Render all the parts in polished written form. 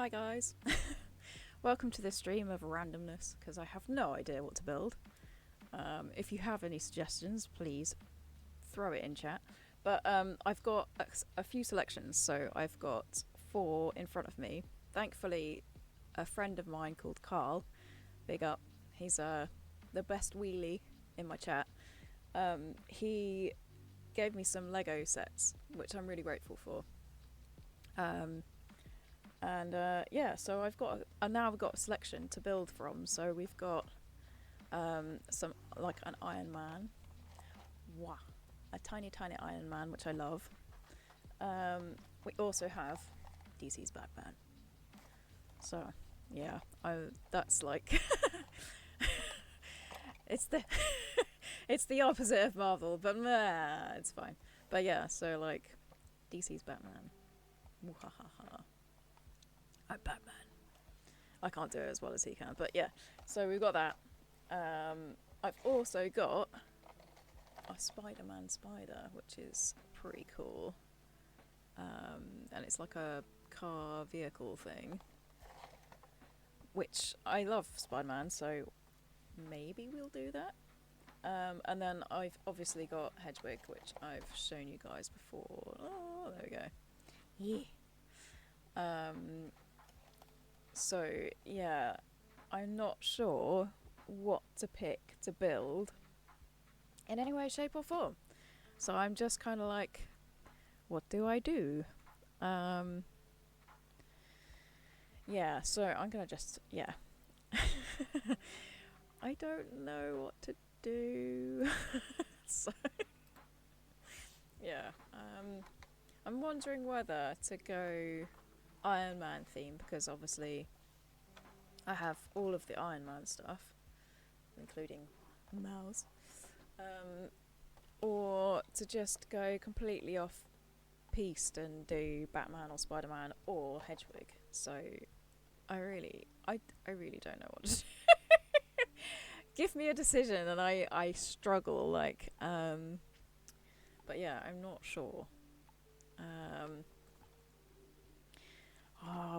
Hi guys, welcome to this stream of randomness because I have no idea what to build. If you have any suggestions, please throw it in chat. But I've got a few selections, so I've got 4 in front of me. Thankfully, a friend of mine called Carl, big up, he's the best wheelie in my chat. He gave me some Lego sets, which I'm really grateful for. Yeah, so I've got now we've got a selection to build from. So we've got some like an Ironman, wow, a tiny Ironman, which I love. We also have DC's Batman. So yeah, that's like it's the it's the opposite of Marvel, but it's fine. But yeah, so like DC's Batman. Muhahaha. I'm Batman. I can't do it as well as he can, but yeah. So we've got that. I've also got a Spider-Man spider, which is pretty cool. And it's like a car vehicle thing, which I love Spider-Man, so maybe we'll do that. And then I've obviously got Hedwig, which I've shown you guys before. Oh, there we go. Yeah. So yeah, I'm not sure what to pick to build in any way, shape or form. So I'm just kind of like, what do I do? Yeah, so I'm gonna just, yeah. I don't know what to do. So yeah, I'm wondering whether to go Ironman theme, because obviously I have all of the Ironman stuff, including mouse, or to just go completely off piste and do Batman or Spider-Man or Hedwig. So I really don't know what to do. Give me a decision, and I struggle, like, but yeah, I'm not sure.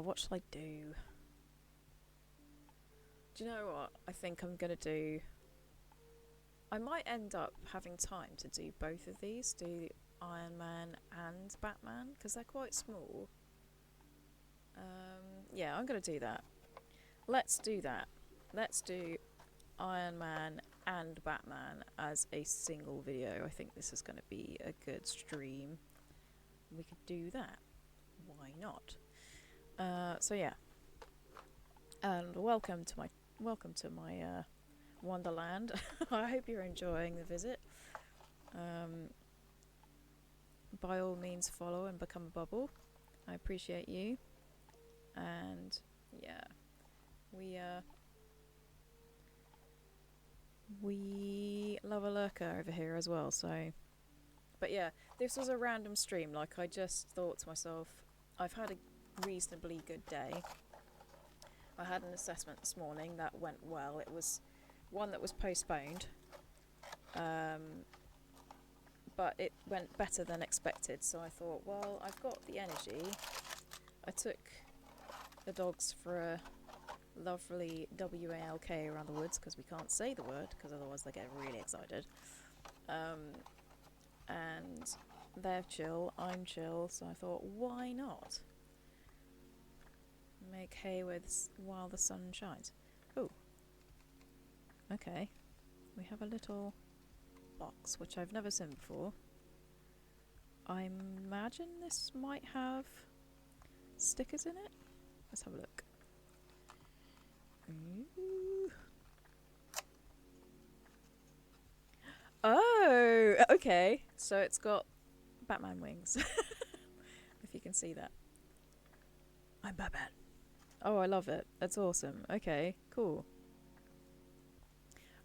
What shall I do? Do you know what I think I'm gonna do? I might end up having time to do both of these, do Iron Man and Batman, because they're quite small. Yeah, I'm gonna do that. Let's do that. Let's do Iron Man and Batman as a single video. I think this is going to be a good stream. We could do that. Why not? So yeah. And welcome to my Wonderland. I hope you're enjoying the visit. By all means, follow and become a bubble. I appreciate you. And yeah, we love a lurker over here as well. So, but yeah, this was a random stream. Like, I just thought to myself, I've had a reasonably good day. I had an assessment this morning that went well. It was one that was postponed, but it went better than expected. So I thought, well, I've got the energy. I took the dogs for a lovely walk around the woods, because we can't say the word, because otherwise they get really excited. And they're chill, I'm chill, so I thought, why not make hay while the sun shines? Oh, okay. We have a little box, which I've never seen before. I imagine this might have stickers in it. Let's have a look. Ooh. Oh, okay. So it's got Batman wings. If you can see that. I'm Batman. Oh, I love it. That's awesome. Okay, cool.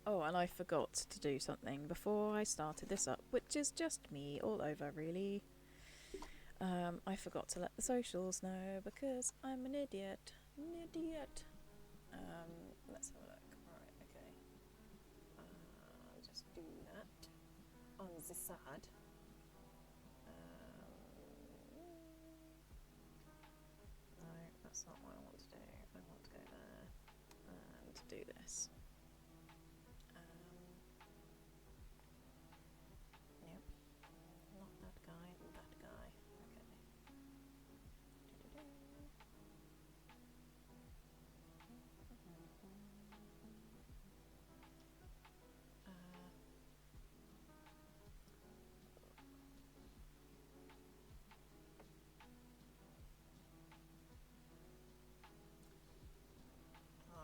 Oh, and I forgot to do something before I started this up, which is just me all over, really. I forgot to let the socials know, because I'm an idiot. Let's have a look. Alright, okay. Just do that on the side. No, that's not what I want do this. Nope. Not that guy, that guy. Okay.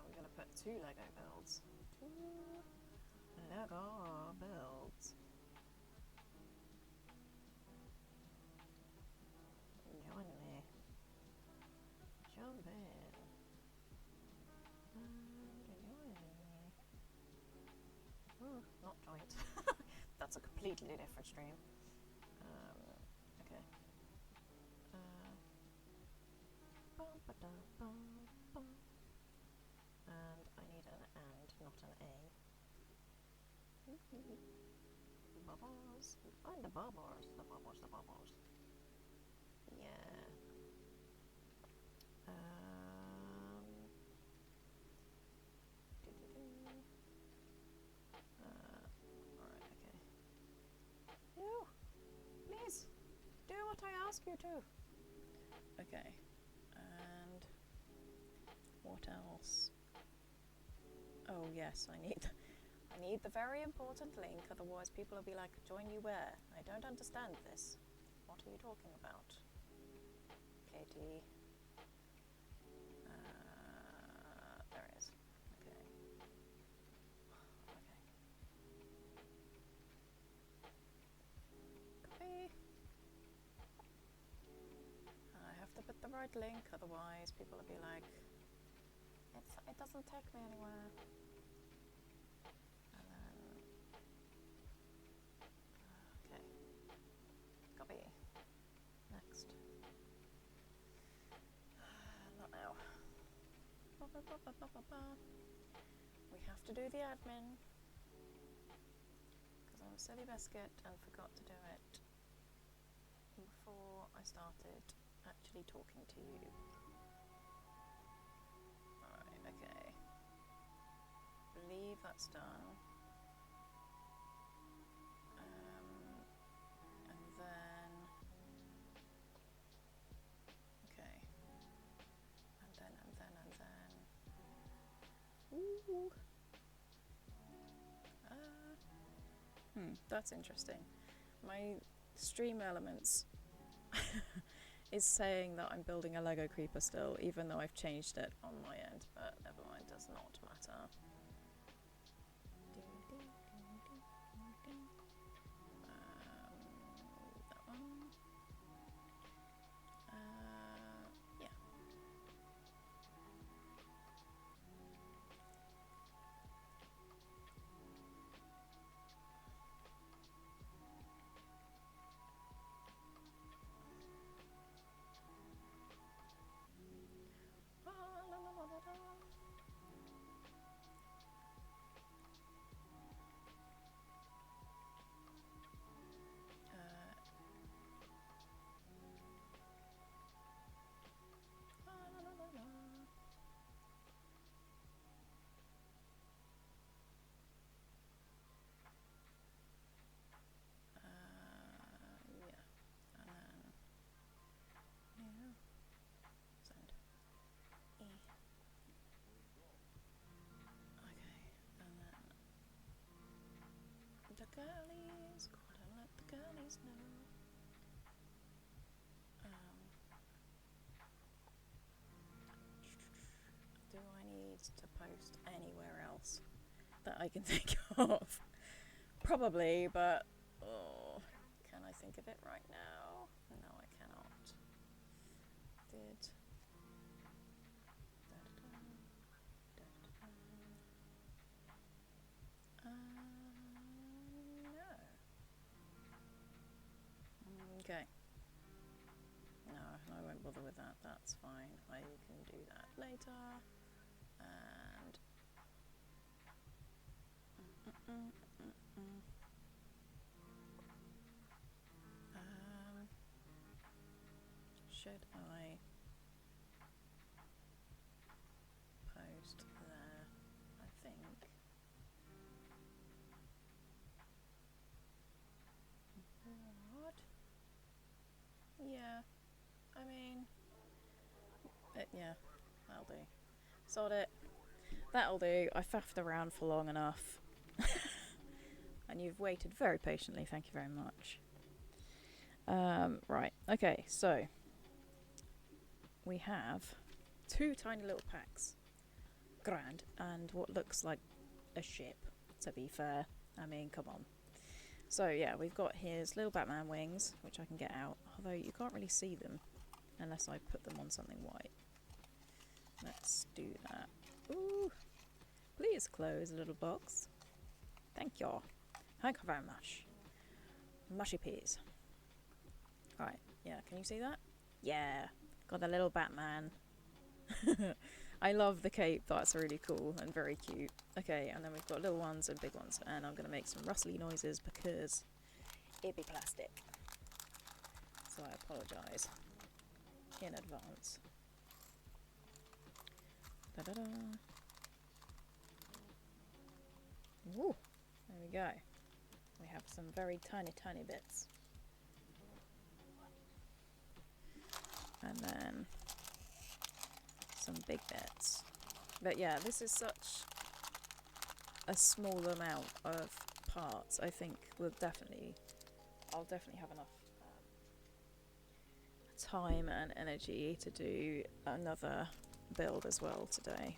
We're going to put 2 Lego builds. 2 Lego builds. Join me. Jump in. Join me. Not joint. That's a completely different stream. Okay. And I need an and, not an a. Bubbles. Find the bubbles. The bubbles, the bubbles. Yeah. Alright, okay. No! Please! Do what I ask you to! Okay. And what else? Oh yes, I need the very important link, otherwise people will be like, join you where? I don't understand this. What are you talking about? Katie. There it is. Okay. Okay. Copy. I have to put the right link, otherwise people will be like, it doesn't take me anywhere. And then, okay, copy. Next. Not now. We have to do the admin because I'm a silly biscuit and forgot to do it before I started actually talking to you. Alright, okay. Believe that's done. And then... Okay. And then... Ooh! That's interesting. My stream elements is saying that I'm building a Lego creeper still, even though I've changed it on my end, but never mind, does not matter. That one. Yeah. The girlies, gotta let the girlies know. Do I need to post anywhere else that I can think of? Probably, but can I think of it right now? No, I cannot. Did... no. Okay. No, I won't bother with that. That's fine. I can do that later. And... should I post there? I I mean, yeah, that'll do. Sod it. That'll do. I faffed around for long enough. And you've waited very patiently, thank you very much. Right, okay, so we have 2 tiny little packs. Grand. And what looks like a ship, to be fair. I mean, come on. So yeah, we've got his little Batman wings, which I can get out, although you can't really see them unless I put them on something white. Let's do that. Ooh, please close, little box. Thank you. Thank you very much. Mushy peas. Alright, yeah, can you see that? Yeah, got the little Batman. I love the cape, that's really cool and very cute. Okay, and then we've got little ones and big ones, and I'm going to make some rustly noises because it'd be plastic. So I apologise in advance. Da-da-da. Woo! There we go. We have some very tiny, tiny bits. And then some big bits. But yeah, this is such a small amount of parts. I think I'll definitely have enough time and energy to do another build as well today.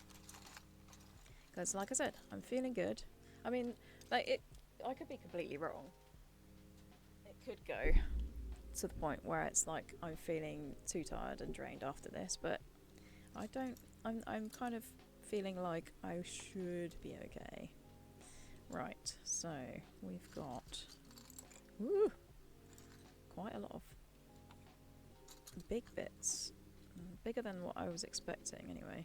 Because like I said, I'm feeling good. I mean, like I could be completely wrong. It could go to the point where it's like I'm feeling too tired and drained after this, but I don't. I'm kind of feeling like I should be okay. Right, so we've got quite a lot of big bits, bigger than what I was expecting anyway.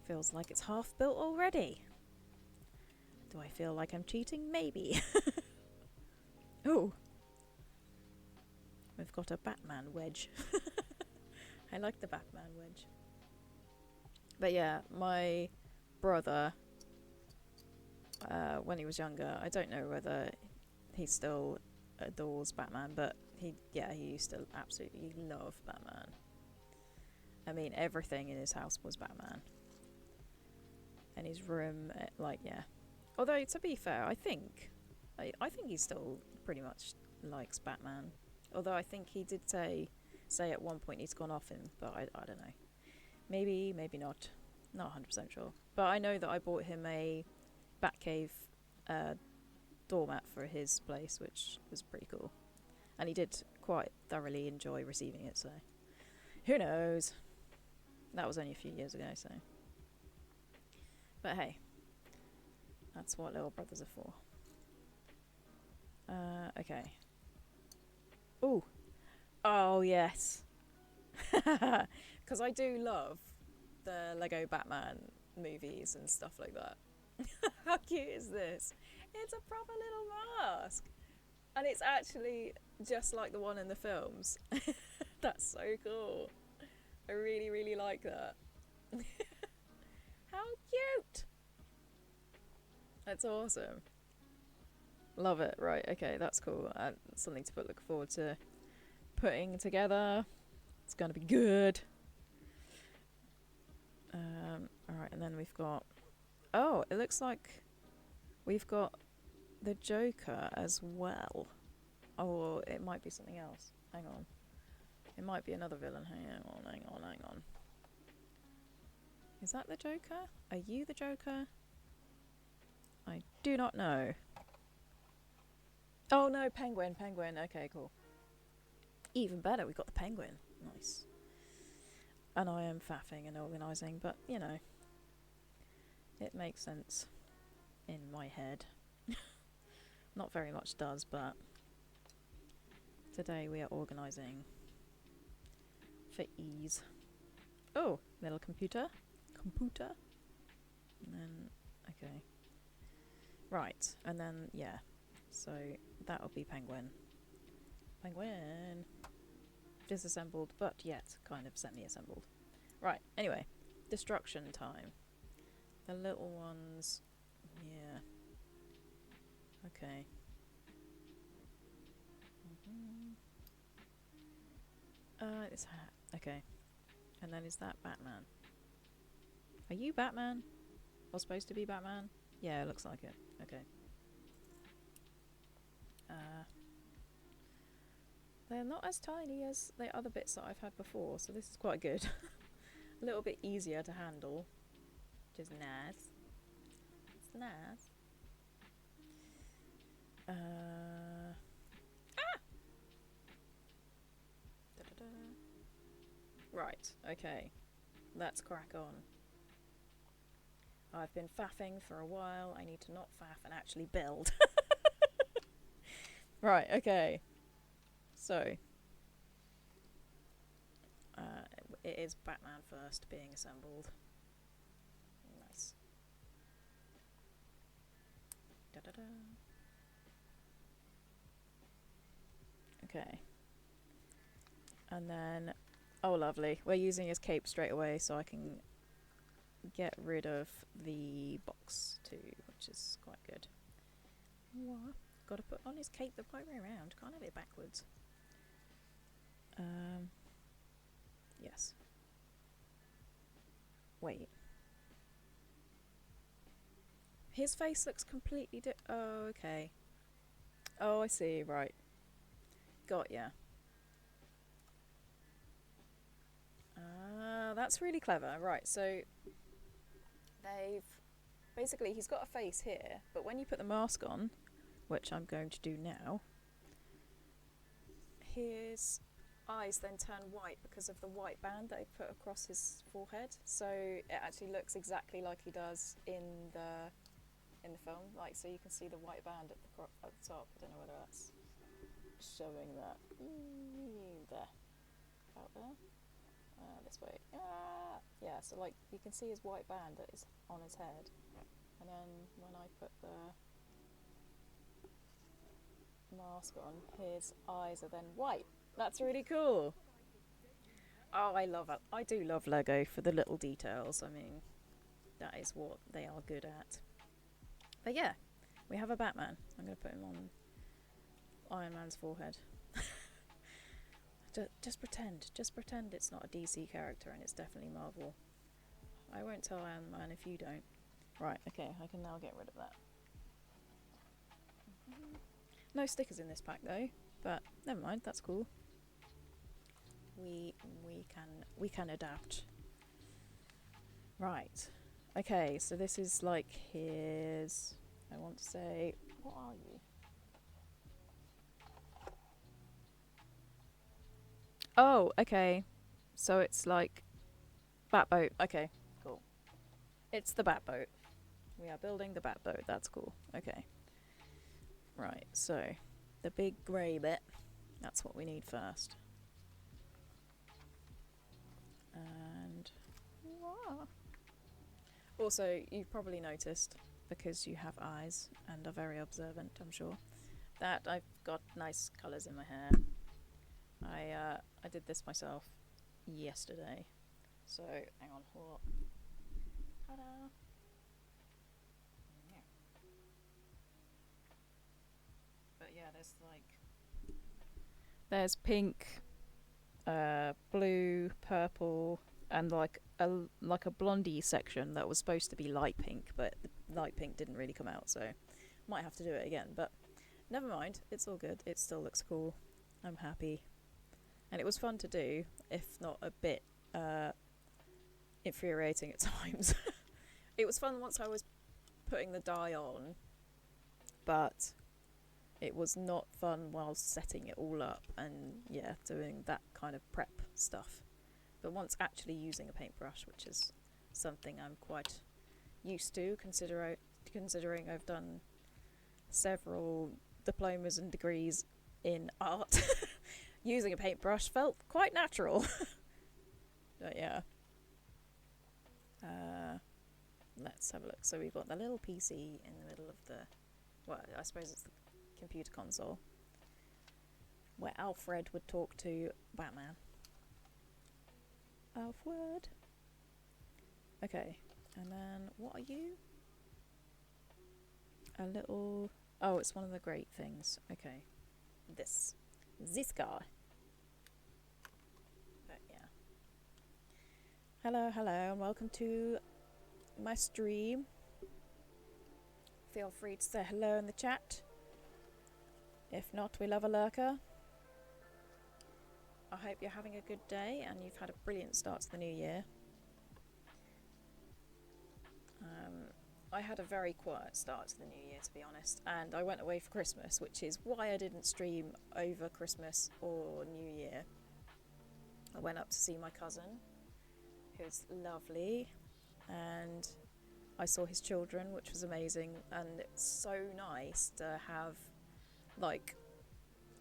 Feels like it's half built already. Do I feel like I'm cheating? Maybe. Oh, we've got a Batman wedge. I like the Batman wedge. But yeah, my brother, when he was younger, I don't know whether he still adores Batman, but he used to absolutely love Batman. I mean, everything in his house was Batman. And his room, Although, to be fair, I think he still pretty much likes Batman. Although I think he did say at one point he's gone off him, but I don't know. Maybe not. Not 100% sure. But I know that I bought him a Batcave doormat for his place, which was pretty cool. And he did quite thoroughly enjoy receiving it, so who knows? That was only a few years ago, so. But hey, that's what little brothers are for. Okay. Ooh. Oh, yes. Because I do love the Lego Batman movies and stuff like that. How cute is this? It's a proper little mask. And it's actually just like the one in the films. That's so cool. I really, really like that. How cute! That's awesome. Love it. Right, okay, that's cool. Something to look forward to putting together. It's gonna be good. Alright, and then we've got... Oh, it looks like we've got the Joker as well. Oh, it might be something else. Hang on. It might be another villain. Hang on. Is that the Joker? Are you the Joker? I do not know. Oh no, Penguin. Okay, cool. Even better, we've got the Penguin. Nice. And I am faffing and organising, but, you know, it makes sense in my head. Not very much does, but today we are organising for ease. Oh, little computer. And then, okay. Right, and then, yeah. So, that'll be Penguin. Disassembled, but yet kind of semi-assembled. Right, anyway. Destruction time. The little ones... Yeah. Okay. This hat. Okay. And then is that Batman? Are you Batman? Or supposed to be Batman? Yeah, it looks like it. Okay. They're not as tiny as the other bits that I've had before, so this is quite good. A little bit easier to handle, which is nice. It's nice. Da-da-da. Right, okay. Let's crack on. I've been faffing for a while. I need to not faff and actually build. Right, okay. So, it is Batman first being assembled. Nice. Da-da-da. Okay. And then, oh lovely, we're using his cape straight away so I can get rid of the box too, which is quite good. What? Gotta put on his cape the right way around, can't have it backwards. Yes. Wait. His face looks completely oh, okay. Oh, I see, right. Got ya. That's really clever. Right, so they've basically, he's got a face here, but when you put the mask on, which I'm going to do now, his eyes then turn white because of the white band that I put across his forehead. So it actually looks exactly like he does in the film. Like, so you can see the white band at the top. I don't know whether that's showing that. There. Out there. This way. Yeah, so like you can see his white band that is on his head, and then when I put the mask on, his eyes are then white. That's really cool. Oh, I love it. I do love Lego for the little details. I mean, that is what they are good at. But yeah, we have a Batman. I'm going to put him on Iron Man's forehead. Just pretend it's not a DC character and it's definitely Marvel. I won't tell Iron Man if you don't. Right, okay, I can now get rid of that. No stickers in this pack though, but never mind, that's cool. We can adapt. Right. Okay, so this is like his, I want to say, what are you? Oh, okay. So it's like Batboat. Okay, cool. It's the Batboat. We are building the Batboat. That's cool. Okay. Right, so the big grey bit. That's what we need first. And also, you've probably noticed, because you have eyes and are very observant, I'm sure, that I've got nice colours in my hair. I did this myself yesterday. So, hang on, what? Ta-da! Yeah. But yeah, there's pink, blue, purple, and like a blondie section that was supposed to be light pink, but the light pink didn't really come out, so might have to do it again. But never mind, it's all good. It still looks cool. I'm happy. And it was fun to do, if not a bit infuriating at times. It was fun once I was putting the dye on, but it was not fun while setting it all up and, yeah, doing that kind of prep stuff. But once actually using a paintbrush, which is something I'm quite used to, considering I've done several diplomas and degrees in art, using a paintbrush felt quite natural. But yeah. Let's have a look. So we've got the little PC in the middle of the, well, I suppose it's the computer console, where Alfred would talk to Batman. Alfred. Okay, and then what are you? A little, oh, it's one of the great things. Okay, this guy. Hello, hello, and welcome to my stream. Feel free to say hello in the chat. If not, we love a lurker. I hope you're having a good day and you've had a brilliant start to the new year. I had a very quiet start to the new year, to be honest, and I went away for Christmas, which is why I didn't stream over Christmas or New Year. I went up to see my cousin, who's lovely, and I saw his children, which was amazing, and it's so nice to have, like,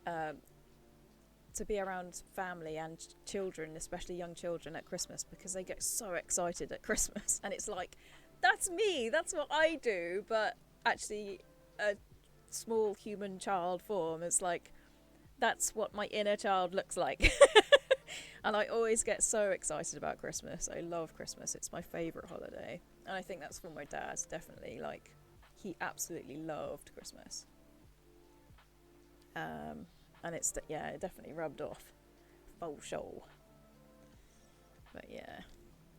to be around family and children, especially young children at Christmas, because they get so excited at Christmas, and it's like, that's me, that's what I do, but actually a small human child form is like, that's what my inner child looks like. And I always get so excited about Christmas. I love Christmas, it's my favourite holiday, and I think that's for my dad, definitely. Like, he absolutely loved Christmas, and it's it definitely rubbed off full show. But yeah,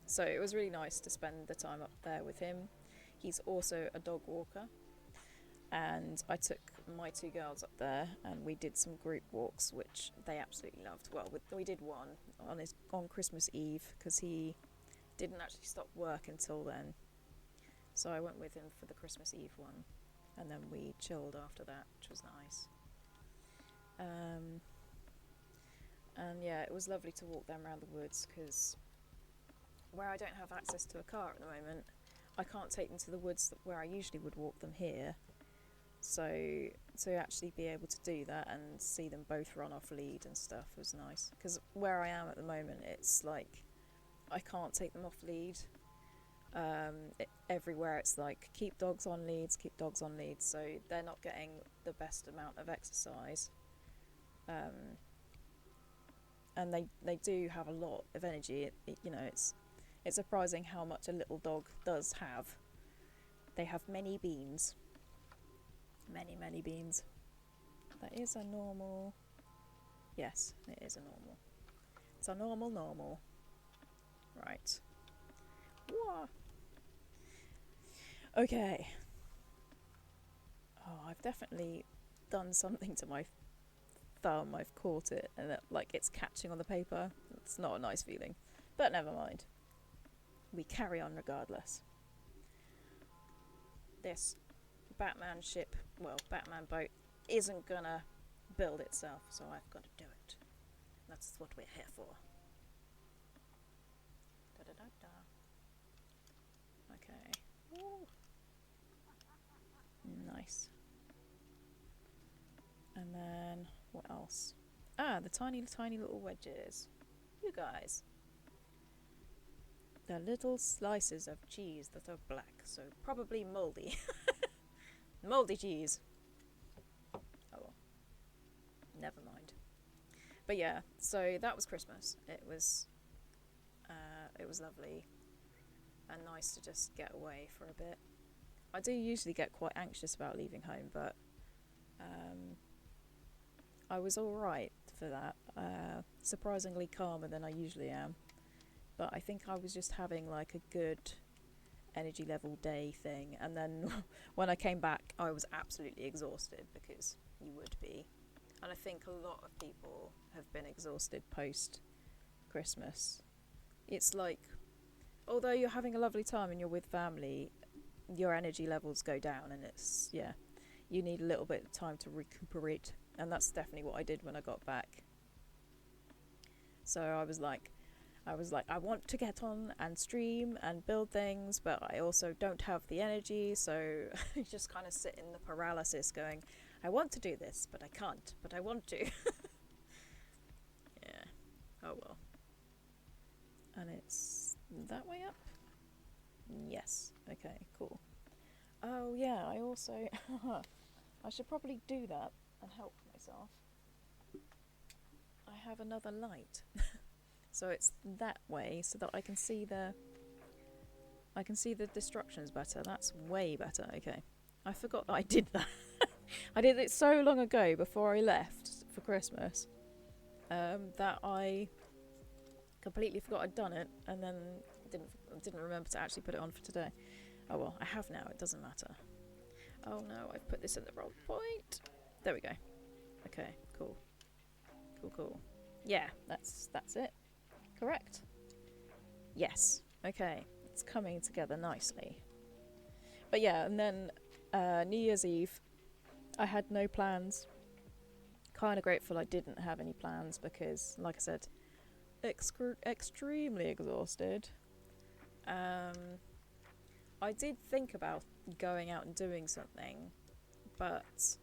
so it was really nice to spend the time up there with him. He's also a dog walker, and I took my two girls up there and we did some group walks, which they absolutely loved. Well, we did one on Christmas Eve, because he didn't actually stop work until then, so I went with him for the Christmas Eve one, and then we chilled after that, which was nice. And yeah, it was lovely to walk them around the woods, because where I don't have access to a car at the moment, I can't take them to the woods where I usually would walk them here. So to actually be able to do that and see them both run off lead and stuff was nice, because where I am at the moment, it's like I can't take them off lead. Everywhere it's like, keep dogs on leads, so they're not getting the best amount of exercise. And they do have a lot of energy. It's surprising how much a little dog does have. They have many beans. Many beans. That is a normal. Yes, it is a normal. It's a normal. Right. Whoa. Okay. Oh, I've definitely done something to my thumb. I've caught it, and it's catching on the paper. It's not a nice feeling, but never mind. We carry on regardless. This Batman boat isn't gonna build itself, so I've got to do it. That's what we're here for. Okay. Ooh. Nice. And then what else? The tiny little wedges. You guys. They're little slices of cheese that are black, so probably mouldy. Mouldy cheese. Oh well. Never mind. But yeah, so that was Christmas. It was lovely and nice to just get away for a bit. I do usually get quite anxious about leaving home, but I was alright for that. Surprisingly calmer than I usually am. But I think I was just having like a good energy level day thing, and then when I came back I was absolutely exhausted, because you would be. And I think a lot of people have been exhausted post Christmas. It's like, although you're having a lovely time and you're with family, your energy levels go down, and it's, you need a little bit of time to recuperate, and that's definitely what I did when I got back. So I was like, I want to get on and stream and build things, but I also don't have the energy, so I just kind of sit in the paralysis going, I want to do this, but I can't, but I want to. Yeah. Oh well. And it's that way up? Yes. Okay, cool. Oh yeah, I also... I should probably do that and help myself. I have another light. So it's that way, so that I can see the destructions better. That's way better. Okay. I forgot that I did that. I did it so long ago before I left for Christmas, that I Completely forgot I'd done it, and then didn't remember to actually put it on for today. Oh well, I have now. It doesn't matter. Oh no, I've put this in the wrong point. There we go. Okay, cool. Cool. Yeah, that's it. Correct. Yes. Okay, it's coming together nicely. But yeah, and then New Year's Eve, I had no plans. Kind of grateful I didn't have any plans because, like I said, extremely exhausted. I did think about going out and doing something, but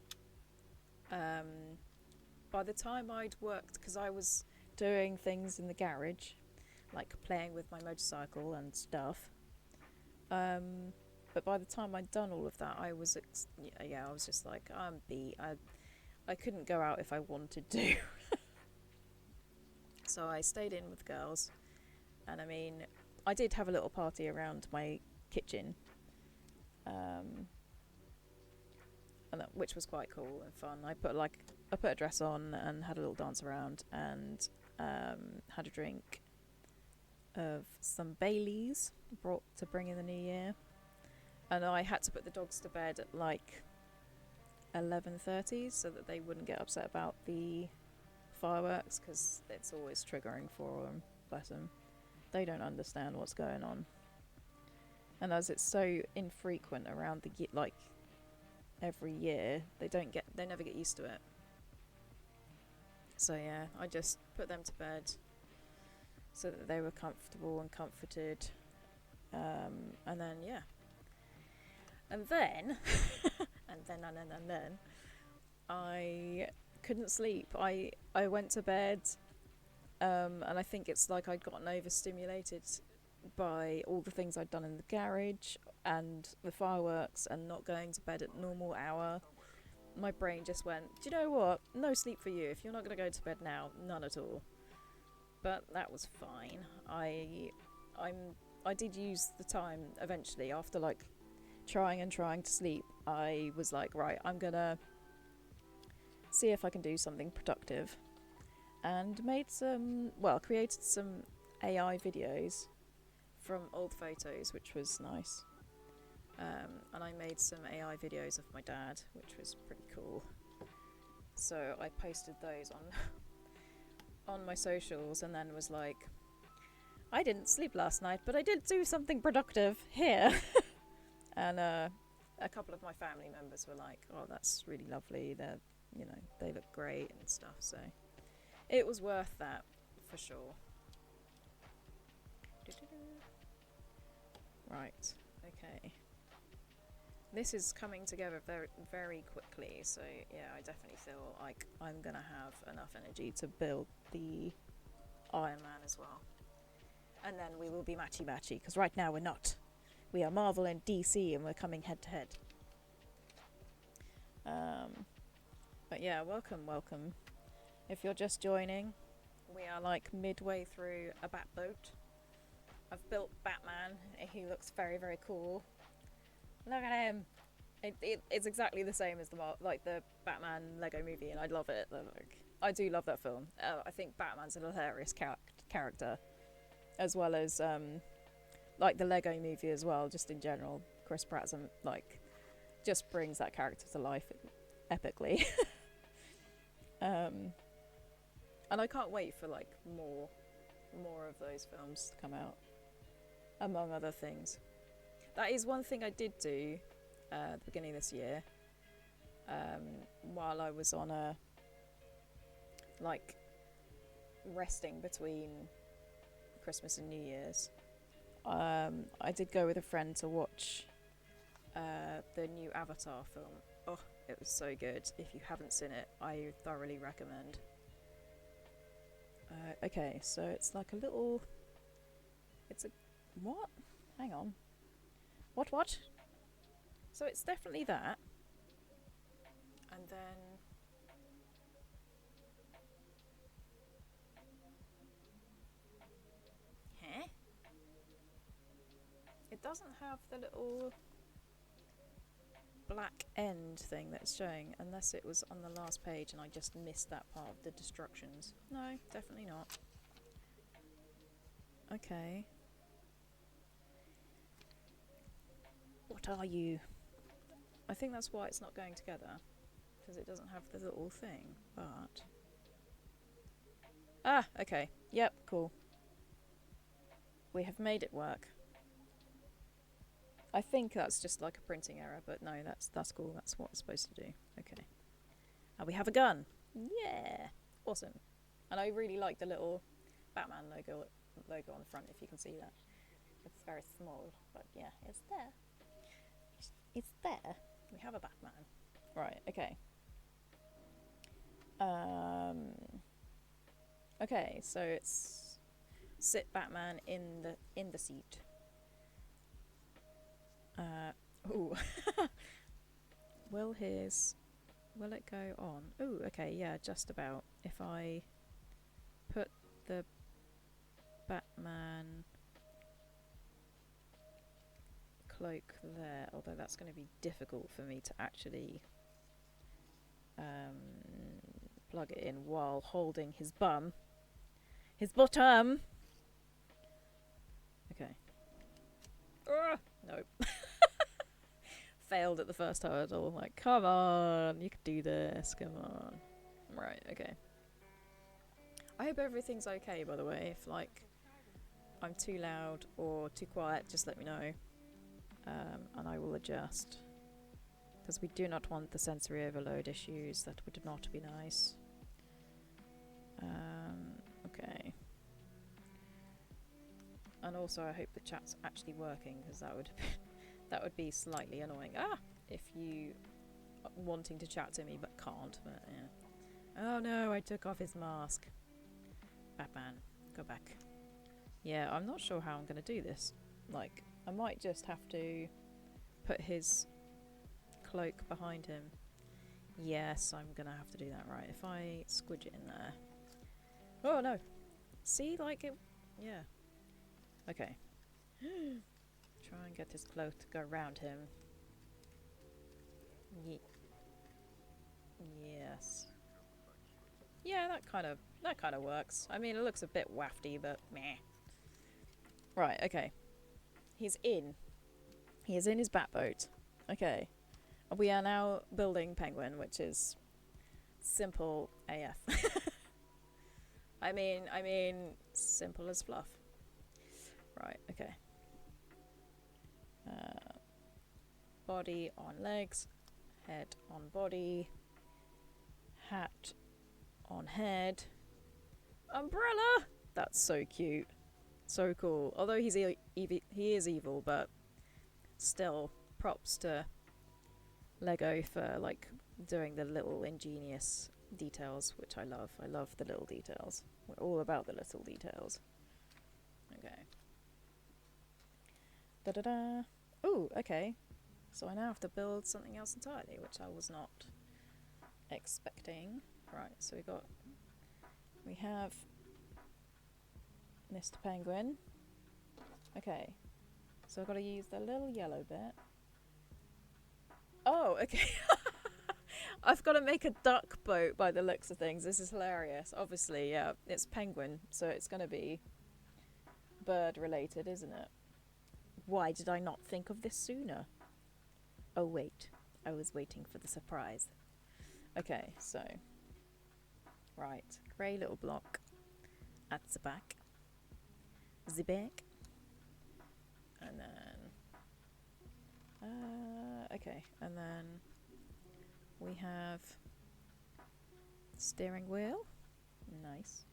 by the time I'd worked, because I was doing things in the garage, like playing with my motorcycle and stuff, but by the time I'd done all of that, I was I was just like, I'm beat. I couldn't go out if I wanted to. So I stayed in with girls, and I mean, I did have a little party around my kitchen, which was quite cool and fun. I put a dress on and had a little dance around, and had a drink of some Baileys brought to bring in the new year, and I had to put the dogs to bed at like 11:30 so that they wouldn't get upset about the fireworks, because it's always triggering for them. Bless them, they don't understand what's going on, and as it's so infrequent around the every year, they never get used to it. So yeah, I just put them to bed so that they were comfortable and comforted, and then and then and then I couldn't sleep. I went to bed, and I think it's like I'd gotten overstimulated by all the things I'd done in the garage and the fireworks and not going to bed at normal hour. My brain just went, do you know what? No sleep for you. If you're not going to go to bed now, none at all. But that was fine. I did use the time eventually after like trying to sleep. I was like, right, I'm gonna see if I can do something productive, and created some AI videos from old photos, which was nice. And I made some AI videos of my dad, which was pretty cool. So I posted those on my socials, and then was like, I didn't sleep last night, but I did do something productive here. And a couple of my family members were like, oh, that's really lovely. They look great and stuff. So it was worth that for sure. Right. Okay. This is coming together very, very quickly, so yeah, I definitely feel like I'm gonna have enough energy to build the Ironman as well. And then we will be matchy-matchy, because right now we're not. We are Marvel and DC, and we're coming head-to-head. But yeah, welcome. If you're just joining, we are like midway through a Batboat. I've built Batman. He looks very, very cool. Look at him. It's exactly the same as the Batman Lego movie, and I love it. I do love that film. I think Batman's a hilarious character, as well as the Lego movie as well. Just in general, Chris Pratt just brings that character to life epically. And I can't wait for more of those films to come out, among other things. That is one thing I did do at the beginning of this year, while I was on resting between Christmas and New Year's. I did go with a friend to watch the new Avatar film. Oh, it was so good. If you haven't seen it, I thoroughly recommend. Okay, so it's like a little... What? Hang on. What? So it's definitely that. And then... Huh? It doesn't have the little black end thing that's showing, unless it was on the last page and I just missed that part of the destructions. No, definitely not. Okay. What are you? I think that's why it's not going together. Because it doesn't have the little thing, but... Ah, okay. Yep, cool. We have made it work. I think that's just like a printing error, but no, that's cool. That's what it's supposed to do. Okay. And we have a gun. Yeah! Awesome. And I really like the little Batman logo on the front, if you can see that. It's very small, but yeah, it's there. It's there. We have a Batman. Right, okay. Okay, so it's sit Batman in the seat. Ooh. Will it go on? Ooh, okay, yeah, just about. If I put the Batman cloak there, although that's going to be difficult for me to actually plug it in while holding his bottom. Okay. Nope. Failed at the first hurdle. Like, come on, you can do this. Come on. Right. Okay. I hope everything's okay. By the way, if like I'm too loud or too quiet, just let me know, and I will adjust. Because we do not want the sensory overload issues. That would not be nice. Okay. And also, I hope the chat's actually working, because that would be slightly annoying. If you are wanting to chat to me but can't. But yeah. Oh no, I took off his mask. Batman, go back. Yeah, I'm not sure how I'm going to do this. Like, I might just have to put his cloak behind him. Yes, I'm going to have to do that, right. If I squidge it in there. Oh no. See, like it... Yeah. Okay. Try and get his cloak to go around him. Yes. Yeah, that kind of works. I mean, it looks a bit wafty, but meh. Right, okay. He's in. He is in his Batboat. Okay. We are now building Penguin, which is simple AF. I mean, simple as fluff. Right, okay. Body on legs, head on body, hat on head, umbrella! That's so cute. So cool. Although he is evil, but still props to Lego for like doing the little ingenious details, which I love. I love the little details. We're all about the little details. Okay. Da-da-da. Ooh, okay. So I now have to build something else entirely, which I was not expecting. Right, so we have Mr. Penguin. Okay. So I've got to use the little yellow bit. Oh, okay. I've got to make a duck boat by the looks of things. This is hilarious. Obviously, yeah, it's penguin, so it's going to be bird related, isn't it? Why did I not think of this sooner? Oh, wait. I was waiting for the surprise. Okay, so... Right. Grey little block at the back. The back. And then... okay, and then we have steering wheel. Nice.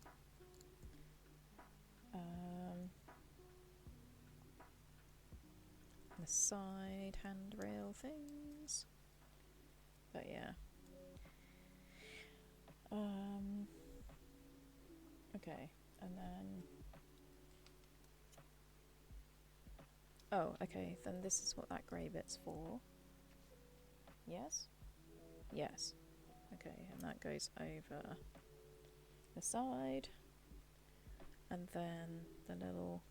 The side handrail things. But yeah. Okay, and then... Oh, okay, then this is what that grey bit's for. Yes? Yes. Okay, and that goes over the side. And then the little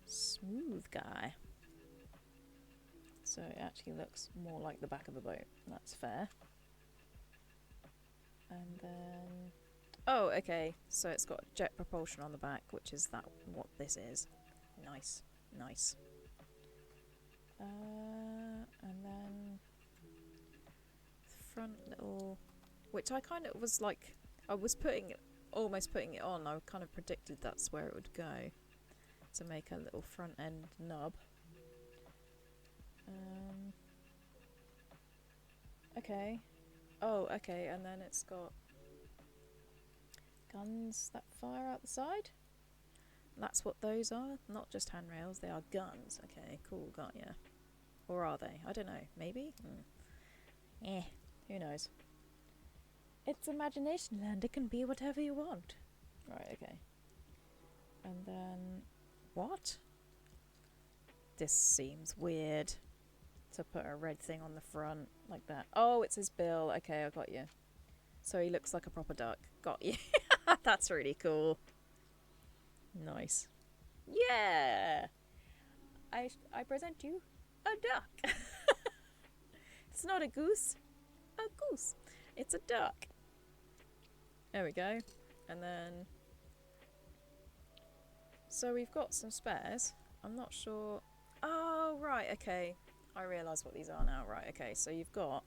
smooth guy. So it actually looks more like the back of the boat. That's fair. And then... Oh, okay. So it's got jet propulsion on the back, which is that what this is. Nice, nice. And then front little, which I kind of was like, I was almost putting it on. I kind of predicted that's where it would go to make a little front end nub. Okay. Oh, okay. And then it's got guns that fire out the side. That's what those are. Not just handrails. They are guns. Okay, cool. Got ya. Or are they? I don't know. Maybe? Who knows? It's imagination land. It can be whatever you want. Right, okay. And then... What? This seems weird. To put a red thing on the front like that. Oh, it's his bill. Okay, I got you. So he looks like a proper duck. Got you. That's really cool. Nice. Yeah! I present you a duck. It's not a goose. A goose. It's a duck. There we go. And then... So we've got some spares. I'm not sure... Oh, right, okay. I realise what these are now. Right, okay. So you've got...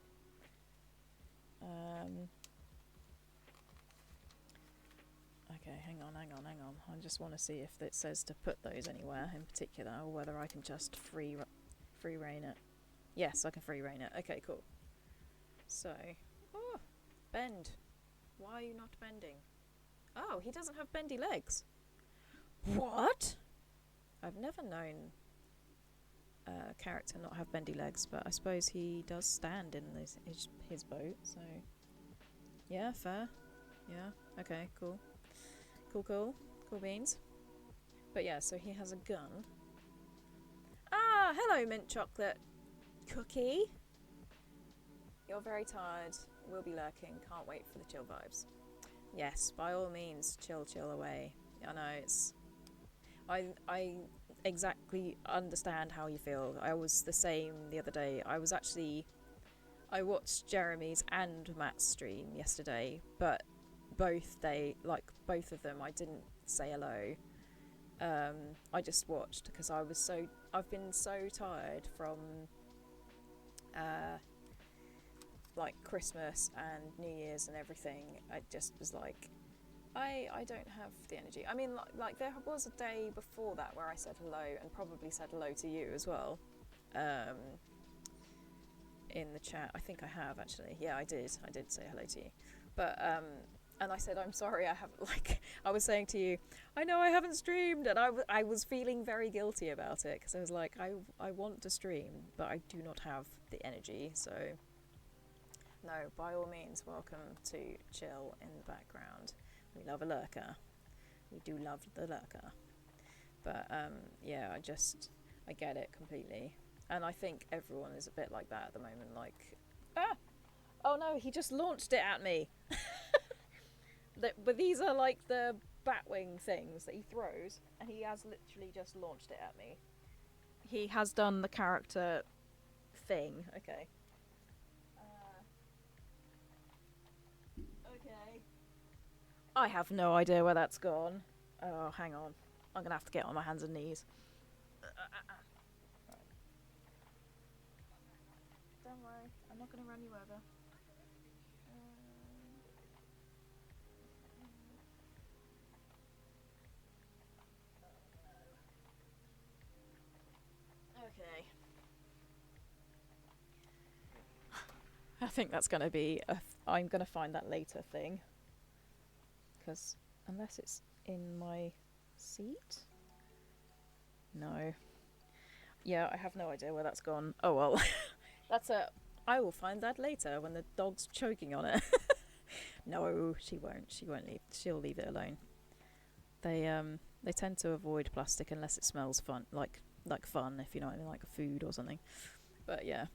Okay, hang on. I just want to see if it says to put those anywhere in particular, or whether I can just free reign it. Yes, I can free reign it. Okay, cool. So... Oh, bend. Why are you not bending? Oh, he doesn't have bendy legs. What? I've never known a character not have bendy legs, but I suppose he does stand in his boat, so... Yeah, fair. Yeah, okay, cool. Cool beans. But yeah, so he has a gun. Ah, hello, mint chocolate cookie. You're very tired. We'll be lurking. Can't wait for the chill vibes. Yes, by all means, chill away. I know, it's... I exactly understand how you feel. I was the same the other day. I watched Jeremy's and Matt's stream yesterday, but both of them, I didn't say hello. I just watched because I've been so tired from like Christmas and New Year's and everything. I just was like, I don't have the energy. I mean, like there was a day before that where I said hello and probably said hello to you as well. In the chat, I think I have actually. Yeah, I did say hello to you. But and I said I'm sorry. I haven't I was saying to you, I know I haven't streamed, and I was feeling very guilty about it because I was like, I want to stream, but I do not have the energy. So no, by all means, welcome to chill in the background. We love a lurker. We do love the lurker. But yeah, I get it completely. And I think everyone is a bit like that at the moment. Like, oh no, he just launched it at me. But these are like the batwing things that he throws, and he has literally just launched it at me. He has done the character thing. Okay. Okay. I have no idea where that's gone. Oh, hang on. I'm gonna have to get on my hands and knees. Right. Don't worry, I'm not gonna run you over. Okay. I think that's gonna be I'm gonna find that later thing. Because unless it's in my seat? No. Yeah, I have no idea where that's gone. Oh well. I will find that later when the dog's choking on it. No, she won't. She won't leave. She'll leave it alone. They tend to avoid plastic unless it smells fun, like fun, if you know what I mean, like a food or something. But yeah.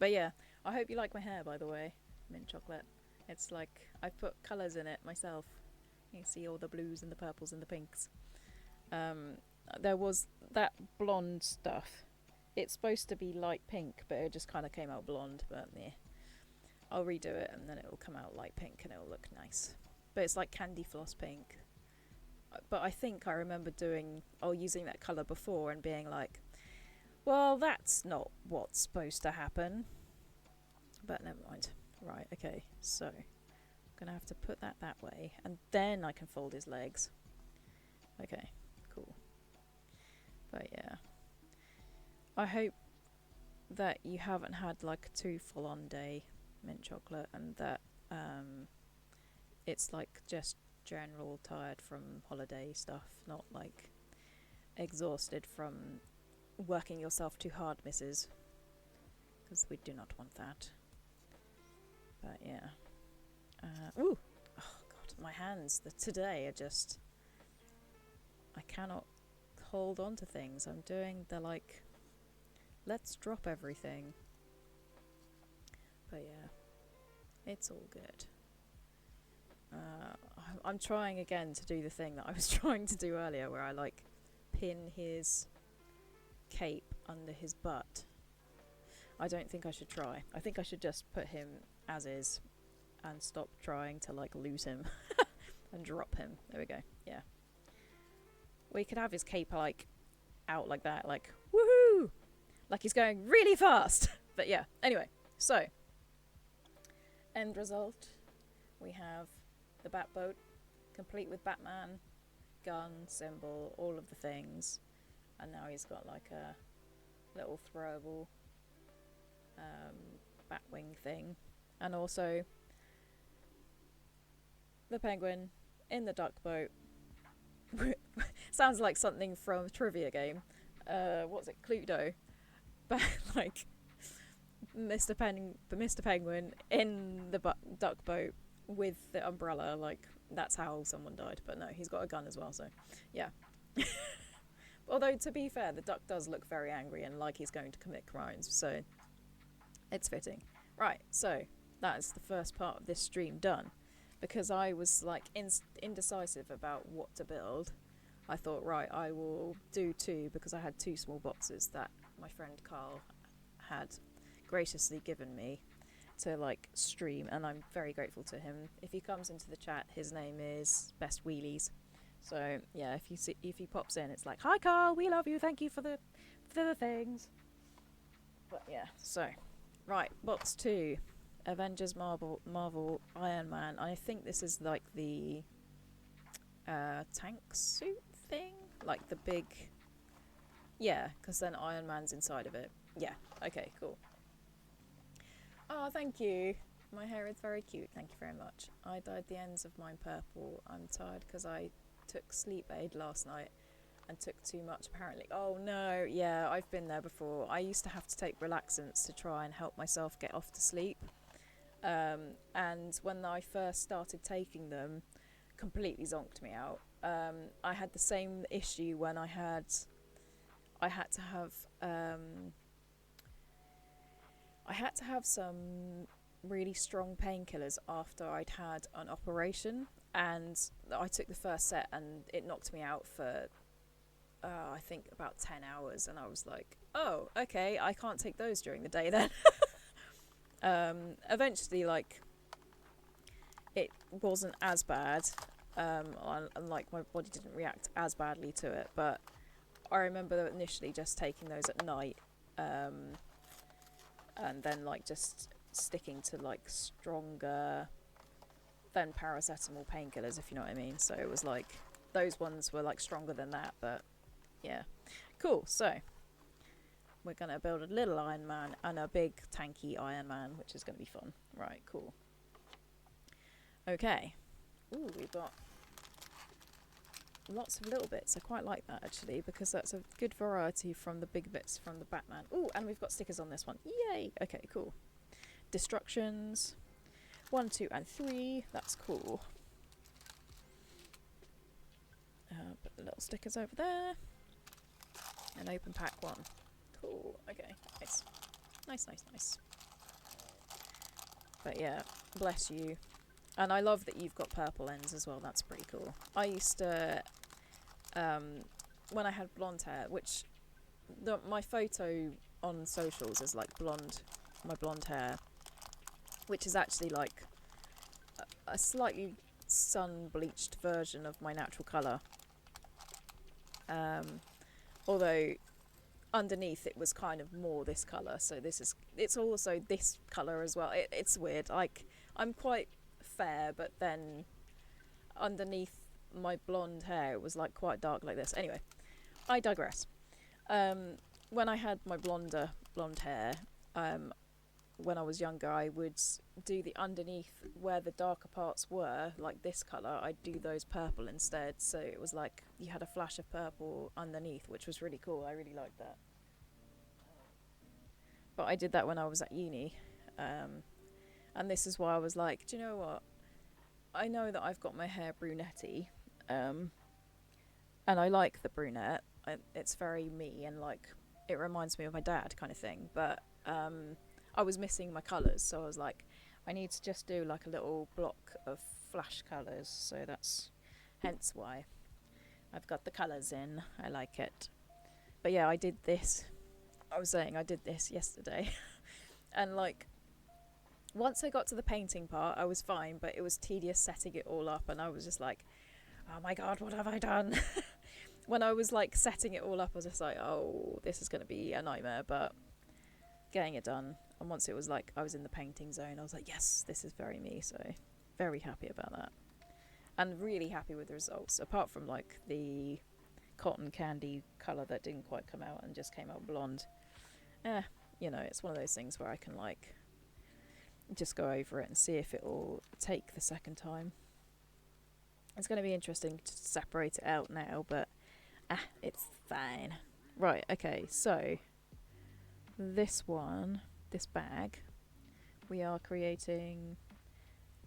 But yeah, I hope you like my hair, by the way, mint chocolate. It's like I put colours in it myself. You can see all the blues and the purples and the pinks. There was that blonde stuff. It's supposed to be light pink, but it just kind of came out blonde. But yeah, I'll redo it and then it will come out light pink and it will look nice. But it's like candy floss pink. But I think I remember using that colour before and being like, well, that's not what's supposed to happen. But never mind. Right, okay, so I'm going to have to put that way and then I can fold his legs. Okay, cool. But yeah, I hope that you haven't had like a too full-on day mint chocolate and that it's like just general tired from holiday stuff, not like exhausted from working yourself too hard, missus, because we do not want that. But yeah. Ooh! Oh god, my hands today are just... I cannot hold on to things. I'm doing the like... Let's drop everything. But yeah. It's all good. I'm trying again to do the thing that I was trying to do earlier where I like pin his cape under his butt. I don't think I should try. I think I should just put him as is and stop trying to like lose him and drop him. There we go. Yeah. We could have his cape like out like that, like woohoo! Like he's going really fast. But yeah, anyway, so end result, we have the Batboat, complete with Batman, gun, symbol, all of the things, and now he's got like a little throwable Batwing thing, and also the penguin in the duck boat. Sounds like something from a trivia game. What's it, Cluedo? But like Mr. Penguin in the duck boat with the umbrella, like that's how someone died. But no, he's got a gun as well, so yeah. Although to be fair, the duck does look very angry and like he's going to commit crimes, so it's fitting. Right, so that is the first part of this stream done. Because I was like indecisive about what to build, I thought, right, I will do two, because I had two small boxes that my friend Carl had graciously given me to like stream, and I'm very grateful to him. If he comes into the chat, his name is Best Wheelies. So yeah, if he pops in, it's like, hi Carl, we love you, thank you for the things. But yeah, so right, box 2, Avengers Marvel Iron Man. I think this is like the tank suit thing, like the big, yeah, because then Iron Man's inside of it. Yeah, okay, cool. Oh, thank you. My hair is very cute, thank you very much. I dyed the ends of mine purple. I'm tired because I took sleep aid last night and took too much apparently. Oh no, yeah, I've been there before. I used to have to take relaxants to try and help myself get off to sleep. And when I first started taking them, completely zonked me out. I had the same issue when I had to have some really strong painkillers after I'd had an operation, and I took the first set and it knocked me out for I think about 10 hours, and I was like, oh, okay, I can't take those during the day then. Eventually, like, it wasn't as bad, and like my body didn't react as badly to it, but I remember initially just taking those at night, and then like just sticking to like stronger than paracetamol painkillers, if you know what I mean. So it was like those ones were like stronger than that, but yeah, cool. So we're gonna build a little Iron Man and a big tanky Iron Man, which is gonna be fun. Right, cool. Okay. Ooh, we've got lots of little bits. I quite like that actually, because that's a good variety from the big bits from the Batman. Ooh, and we've got stickers on this one. Yay! Okay, cool. Destructions. 1, 2, and 3. That's cool. Put the little stickers over there. And open pack 1. Cool. Okay, nice. Nice. But yeah, bless you. And I love that you've got purple ends as well. That's pretty cool. I used to, when I had blonde hair, which my photo on socials is like blonde, my blonde hair. which is actually like a slightly sun-bleached version of my natural colour. Although underneath it was kind of more this colour, so it's also this colour as well. It's weird. Like, I'm quite fair, but then underneath my blonde hair it was like quite dark like this. Anyway, I digress. When I had my blonde hair, when I was younger, I would do the underneath where the darker parts were, like this colour, I'd do those purple instead, so it was like you had a flash of purple underneath, which was really cool. I really liked that. But I did that when I was at uni, and this is why I was like, do you know what? I know that I've got my hair brunette-y, and I like the brunette. It's very me, and like it reminds me of my dad kind of thing, but I was missing my colours, so I was like, I need to just do like a little block of flash colours, so that's hence why I've got the colours in. I like it. But yeah, I did this yesterday and like once I got to the painting part I was fine, but it was tedious setting it all up, and I was just like, oh my god, what have I done? When I was like setting it all up I was just like, oh, this is going to be a nightmare, but getting it done. And once it was like I was in the painting zone, I was like, yes, this is very me. So very happy about that, and really happy with the results, apart from like the cotton candy colour that didn't quite come out and just came out blonde. It's one of those things where I can like just go over it and see if it will take the second time. It's going to be interesting to separate it out now, but it's fine. Right, okay, so this bag, we are creating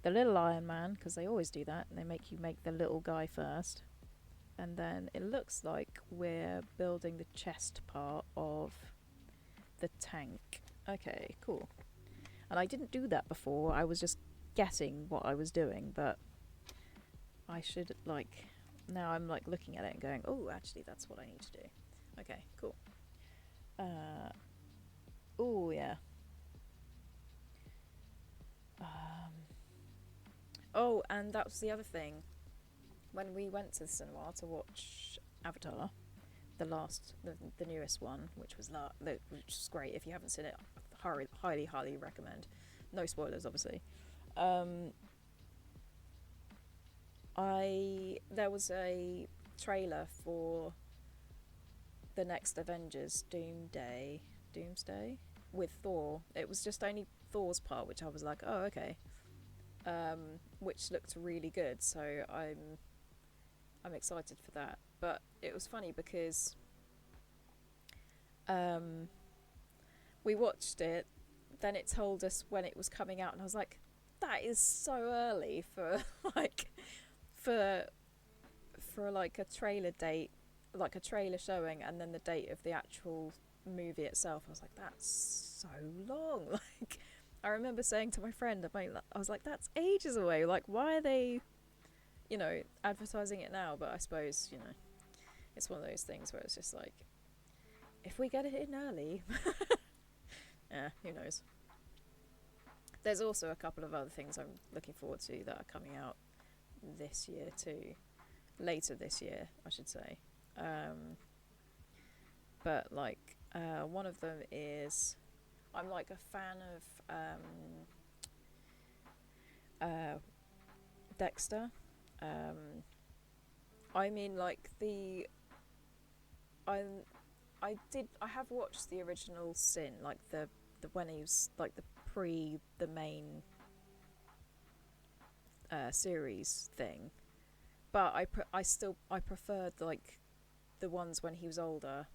the little Ironman, because they always do that, and they make you make the little guy first. And then it looks like we're building the chest part of the tank. Okay, cool. And I didn't do that before, I was just guessing what I was doing, but I should like, now I'm like looking at it and going, oh, actually that's what I need to do. Okay, cool. Oh yeah. Oh, and that was the other thing. When we went to the cinema to watch Avatar, the newest one, which was great. If you haven't seen it, highly recommend. No spoilers, obviously. There was a trailer for the next Avengers, Doomsday, with Thor. It was just only Thor's part, which I was like, oh, okay. Which looked really good, so I'm excited for that. But it was funny because we watched it, then it told us when it was coming out, and I was like, that is so early for like a trailer date, like a trailer showing, and then the date of the actual movie itself. I was like, that's so long. Like, I remember saying to my friend, I was like, that's ages away. Like, why are they, advertising it now? But I suppose, it's one of those things where it's just like, if we get it in early, yeah, who knows. There's also a couple of other things I'm looking forward to that are coming out this year too. Later this year, I should say. But like, one of them is, I'm like a fan of Dexter. I mean, like I have watched the original Sin, like the when he was like the main series thing, but I preferred like the ones when he was older,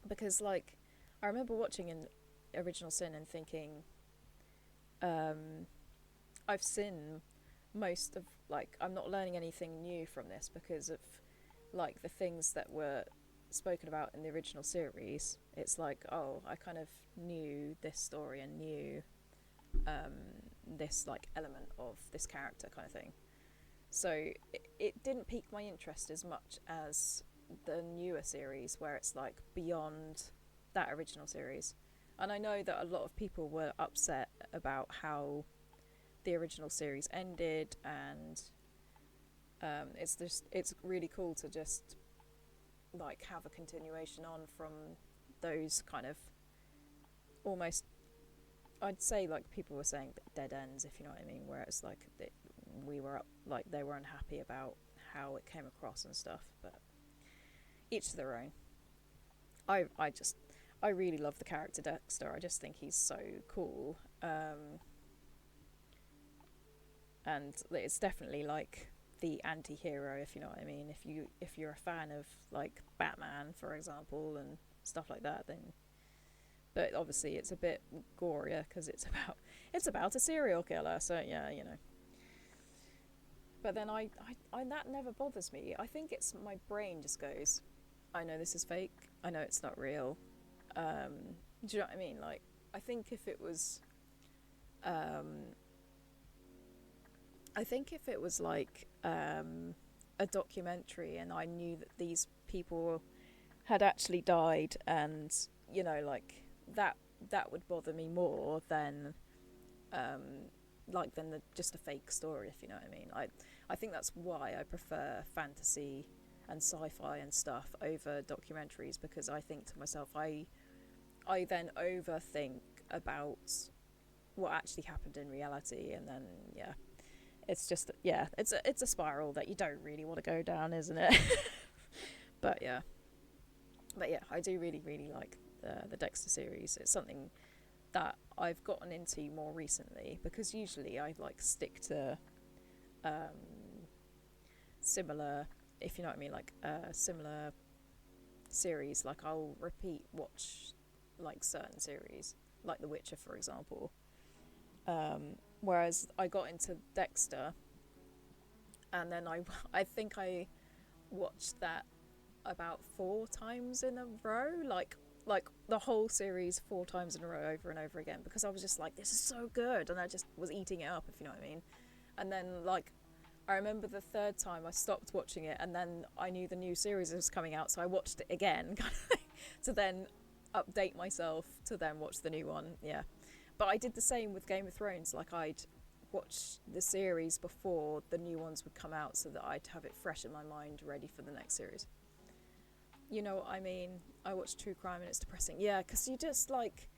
because like I remember watching in original Sin and thinking, I've seen most of, like, I'm not learning anything new from this because of like the things that were spoken about in the original series. It's like, oh, I kind of knew this story and knew this like element of this character kind of thing, so it didn't pique my interest as much as the newer series where it's like beyond that original series. And I know that a lot of people were upset about how the original series ended, and it's really cool to just like have a continuation on from those kind of almost, I'd say, like people were saying dead ends, if you know what I mean, where it's like we were up, like they were unhappy about how it came across and stuff, but each to their own. I really love the character Dexter. I just think he's so cool, and it's definitely like the anti-hero, if you know what I mean. If you're a fan of like Batman, for example, and stuff like that, then, but obviously it's a bit gorier because it's about a serial killer. So yeah, you know. But then I that never bothers me. I think it's my brain just goes, I know this is fake. I know it's not real. Do you know what I mean? Like, I think if it was, like a documentary, and I knew that these people had actually died, and you know, like that would bother me more than than just a fake story, if you know what I mean. I think that's why I prefer fantasy and sci-fi and stuff over documentaries, because I think to myself, I then overthink about what actually happened in reality, and then yeah, it's just, yeah, it's a spiral that you don't really want to go down, isn't it? but yeah, I do really like the Dexter series. It's something that I've gotten into more recently, because usually I like stick to similar, if you know what I mean, like similar series. Like I'll repeat watch like certain series, like The Witcher, for example. Whereas I got into Dexter, and then I think I watched that about 4 times in a row, like the whole series 4 times in a row, over and over again, because I was just like, this is so good, and I just was eating it up, if you know what I mean. And then like I remember the 3rd time I stopped watching it, and then I knew the new series was coming out, so I watched it again to then update myself to then watch the new one. Yeah, but I did the same with Game of Thrones. Like I'd watch the series before the new ones would come out, so that I'd have it fresh in my mind, ready for the next series. You know what I mean? I watch true crime and it's depressing. Yeah, because you just like,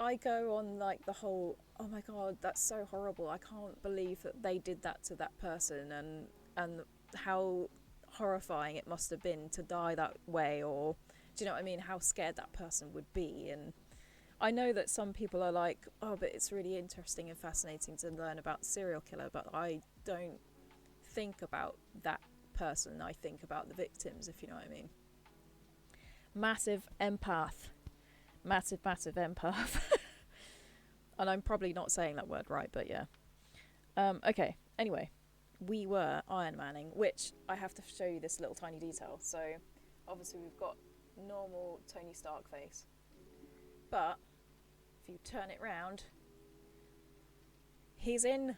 I go on like the whole, oh my god, that's so horrible, I can't believe that they did that to that person, and how horrifying it must have been to die that way, or do you know what I mean, how scared that person would be. And I know that some people are like, oh, but it's really interesting and fascinating to learn about the serial killer, but I don't think about that person, I think about the victims, if you know what I mean. Massive empath. Massive empath. And I'm probably not saying that word right, but yeah. Okay, anyway, we were Ironmanning, which I have to show you this little tiny detail. So obviously we've got normal Tony Stark face, but if you turn it round, he's in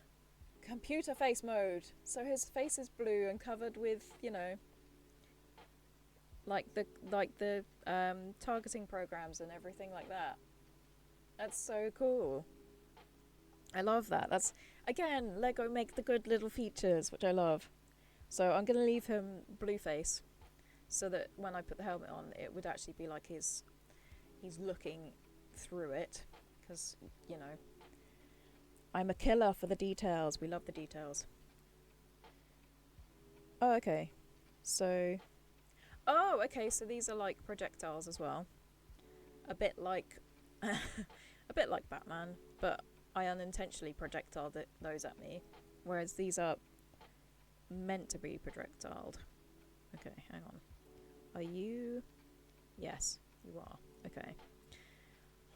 computer face mode, so his face is blue and covered with, you know, like the targeting programs and everything like that. That's so cool. I love that. That's, again, Lego make the good little features, which I love. So I'm going to leave him blue face, so that when I put the helmet on, it would actually be like he's looking through it, because, you know, I'm a killer for the details. We love the details. Oh, okay. So, so these are like projectiles as well. A bit like Batman, but I unintentionally projectiled those at me, whereas these are meant to be projectiled. Okay, hang on. Are you? Yes, you are. Okay.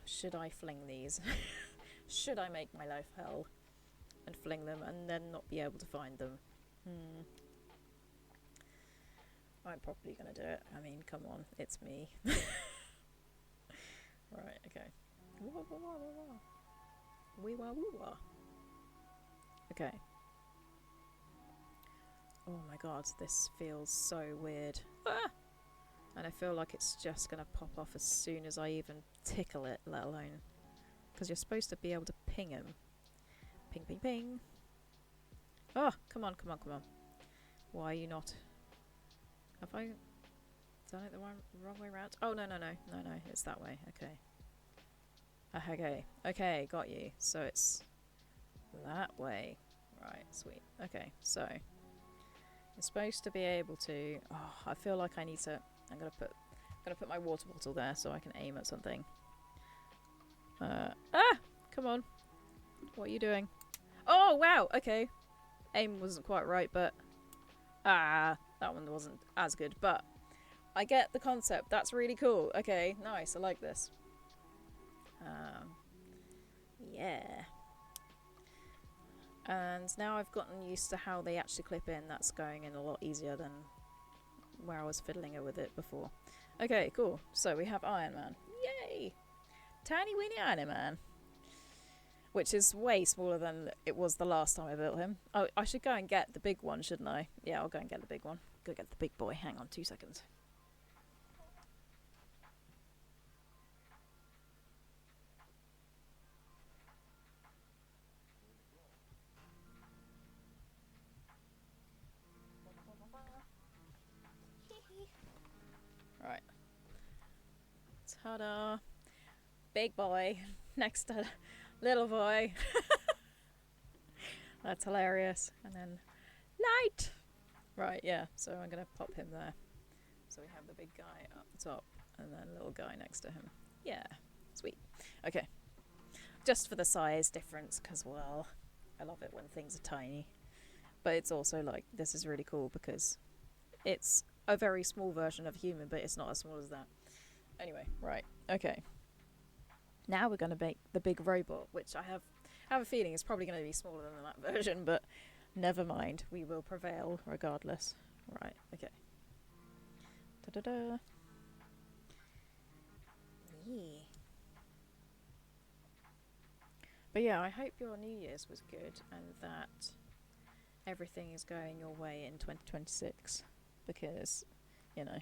Should I fling these? Should I make my life hell and fling them and then not be able to find them? I'm probably going to do it. I mean, come on, it's me. Right, okay. Wee-wah-woo-wah. Okay. Oh my god, this feels so weird. Ah! And I feel like it's just going to pop off as soon as I even tickle it, let alone Because you're supposed to be able to ping him. Ping, ping, ping. Oh, come on, come on, come on. Why are you not? Have I done it the wrong way around? Oh, no, no, no. No, no, it's that way. Okay. Okay, okay, got you. So it's that way. Right, sweet. Okay, so you're supposed to be able to... Oh, I feel like I need to... I'm gonna put my water bottle there so I can aim at something. Come on. What are you doing? Oh, wow, okay. Aim wasn't quite right, but... that one wasn't as good, but I get the concept. That's really cool. Okay, nice. I like this. Yeah. And now I've gotten used to how they actually clip in. That's going in a lot easier than where I was fiddling with it before. Okay, cool. So we have Ironman. Yay! Tiny weeny Ironman. Which is way smaller than it was the last time I built him. Oh, I should go and get the big one, shouldn't I? Yeah, I'll go and get the big one. Go get the big boy. Hang on 2 seconds. Right. Ta-da. Big boy next to little boy. That's hilarious. And then light. Right, yeah. So I'm going to pop him there. So we have the big guy up the top and then little guy next to him. Yeah. Sweet. Okay. Just for the size difference because, well, I love it when things are tiny. But it's also like, this is really cool because it's a very small version of a human, but it's not as small as that. Anyway, right. Okay. Now we're going to make the big robot, which I have a feeling is probably going to be smaller than that version, but never mind. We will prevail regardless. Right, okay. Da-da-da. Yeah. But yeah, I hope your New Year's was good and that everything is going your way in 2026 because, you know,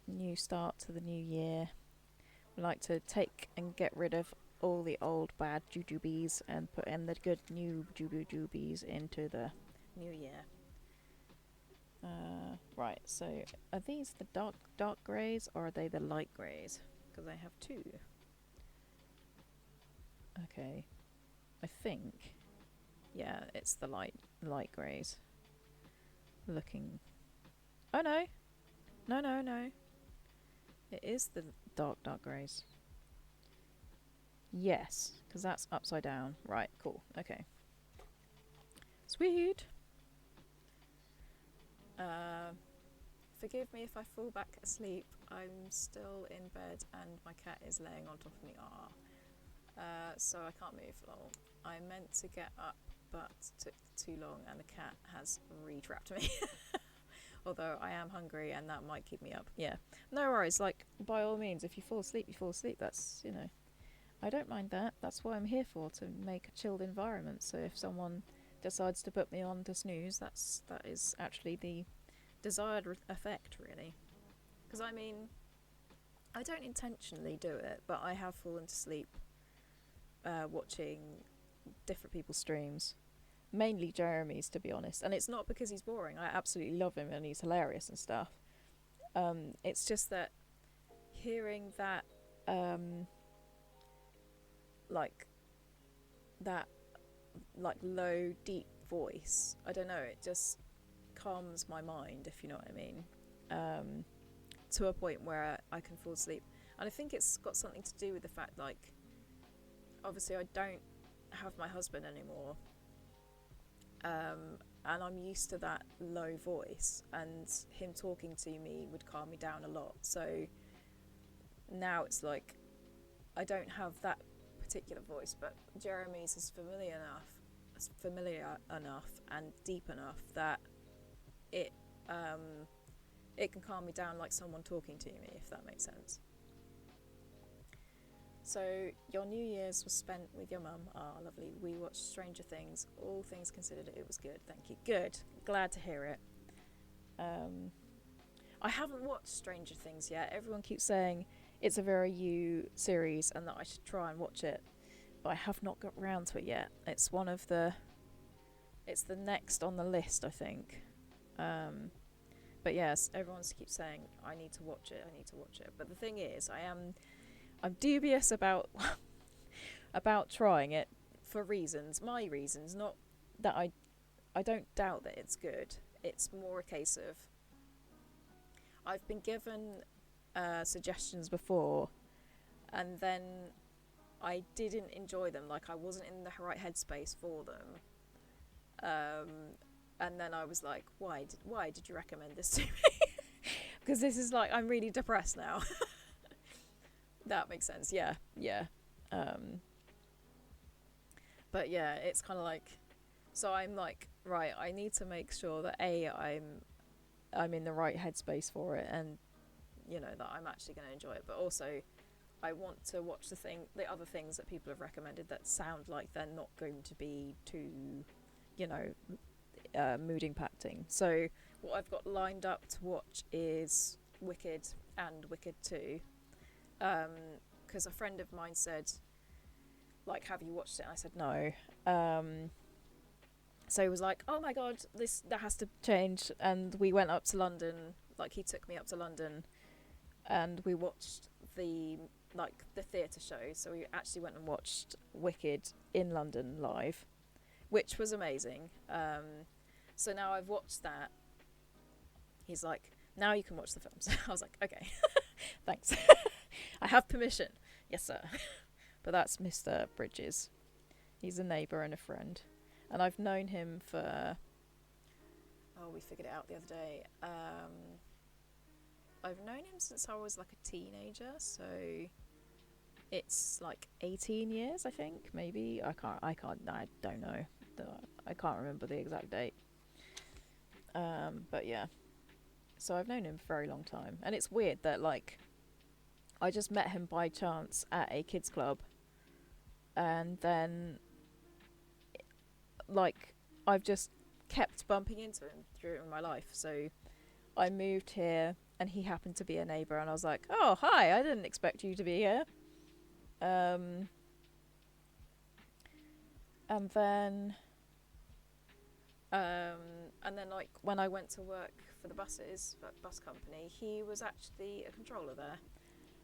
new start to the new year. We like to take and get rid of all the old bad jujubes and put in the good new jujubes into the new year. Right, so are these the dark greys or are they the light greys? Because I have two. Okay, I think, yeah, it's the light greys. Looking. Oh no, no. It is the dark greys. Yes, because that's upside down. Right, cool. Okay. Sweet. Forgive me if I fall back asleep. I'm still in bed and my cat is laying on top of me. So I can't move. Lol. I meant to get up, but took too long and the cat has re-trapped me. Although I am hungry and that might keep me up. Yeah. No worries. Like, by all means, if you fall asleep, you fall asleep. That's, you know, I don't mind that. That's what I'm here for, to make a chilled environment. So if someone decides to put me on to snooze, that is actually the desired effect, really. Because, I mean, I don't intentionally do it, but I have fallen to sleep watching different people's streams. Mainly Jeremy's, to be honest. And it's not because he's boring. I absolutely love him and he's hilarious and stuff. It's just that hearing that, like low, deep voice, I don't know, it just calms my mind, if you know what I mean. To a point where I can fall asleep. And I think it's got something to do with the fact, like, obviously I don't have my husband anymore. And I'm used to that low voice, and him talking to me would calm me down a lot. So now it's like I don't have that particular voice, but Jeremy's is familiar enough and deep enough that it can calm me down like someone talking to me, if that makes sense. So your New Year's was spent with your mum. Ah, lovely. We watched Stranger Things. All things considered, it was good. Thank you. Good. Glad to hear it. I haven't watched Stranger Things yet. Everyone keeps saying it's a very you series and that I should try and watch it, but I have not got round to it yet. It's it's the next on the list, I think. But yes, everyone keeps saying I need to watch it. I need to watch it. But the thing is, I'm dubious about about trying it for reasons, my reasons, not that I don't doubt that it's good. It's more a case of I've been given suggestions before, and then I didn't enjoy them. Like I wasn't in the right headspace for them. And then I was like, why did you recommend this to me? Because this is like I'm really depressed now. That makes sense. Yeah. But yeah, it's kind of like, so I'm like, right, I need to make sure that I'm in the right headspace for it, and that I'm actually going to enjoy it. But also, I want to watch the other things that people have recommended that sound like they're not going to be too, mood impacting. So what I've got lined up to watch is Wicked and Wicked 2, because a friend of mine said, like, have you watched it? And I said no. So he was like, oh my god, that has to change. And we went up to London, like he took me up to London, and we watched the theatre show. So we actually went and watched Wicked in London live, which was amazing. So now I've watched that. He's like, now you can watch the films. I was like, okay, thanks. I have permission. Yes, sir. But that's Mr. Bridges. He's a neighbour and a friend. And I've known him for... Oh, we figured it out the other day. I've known him since I was like a teenager, so it's like 18 years, I think, maybe. I don't know. I can't remember the exact date. But yeah. So I've known him for a very long time. And it's weird that, like, I just met him by chance at a kids club, and then, like, I've just kept bumping into him through my life. So I moved here, and he happened to be a neighbour, and I was like, oh, hi, I didn't expect you to be here. And then, like, when I went to work for the bus company, he was actually a controller there.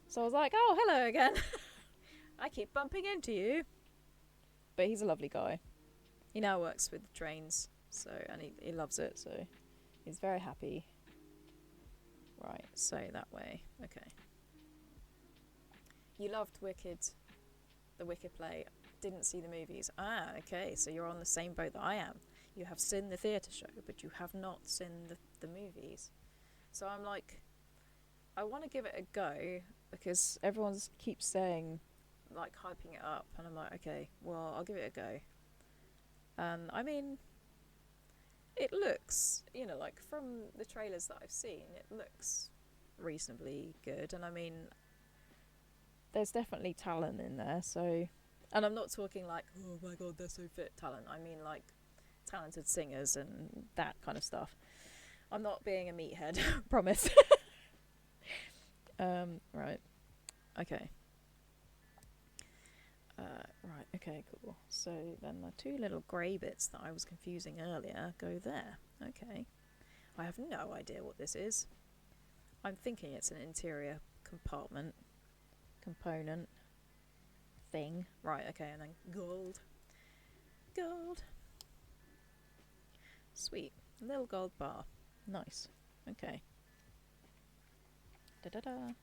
So I was like, oh, hello again. I keep bumping into you. But he's a lovely guy. He now works with trains, and he loves it, so he's very happy. Right, so that way. Okay. You loved Wicked, the Wicked play. Didn't see the movies. Ah, okay, so you're on the same boat that I am. You have seen the theatre show, but you have not seen the movies. So I'm like, I want to give it a go, because everyone keeps saying, like, hyping it up, and I'm like, okay, well, I'll give it a go. And I mean, it looks, like, from the trailers that I've seen, it looks reasonably good. And I mean, there's definitely talent in there, so... And I'm not talking like, oh my god, they're so fit talent. I mean, like, talented singers and that kind of stuff. I'm not being a meathead, promise. Right. Okay. Right, okay, cool. So then the two little grey bits that I was confusing earlier go there. Okay. I have no idea what this is. I'm thinking it's an interior component thing. Right, okay, and then gold. Sweet. A little gold bar. Nice. Okay. Da-da-da.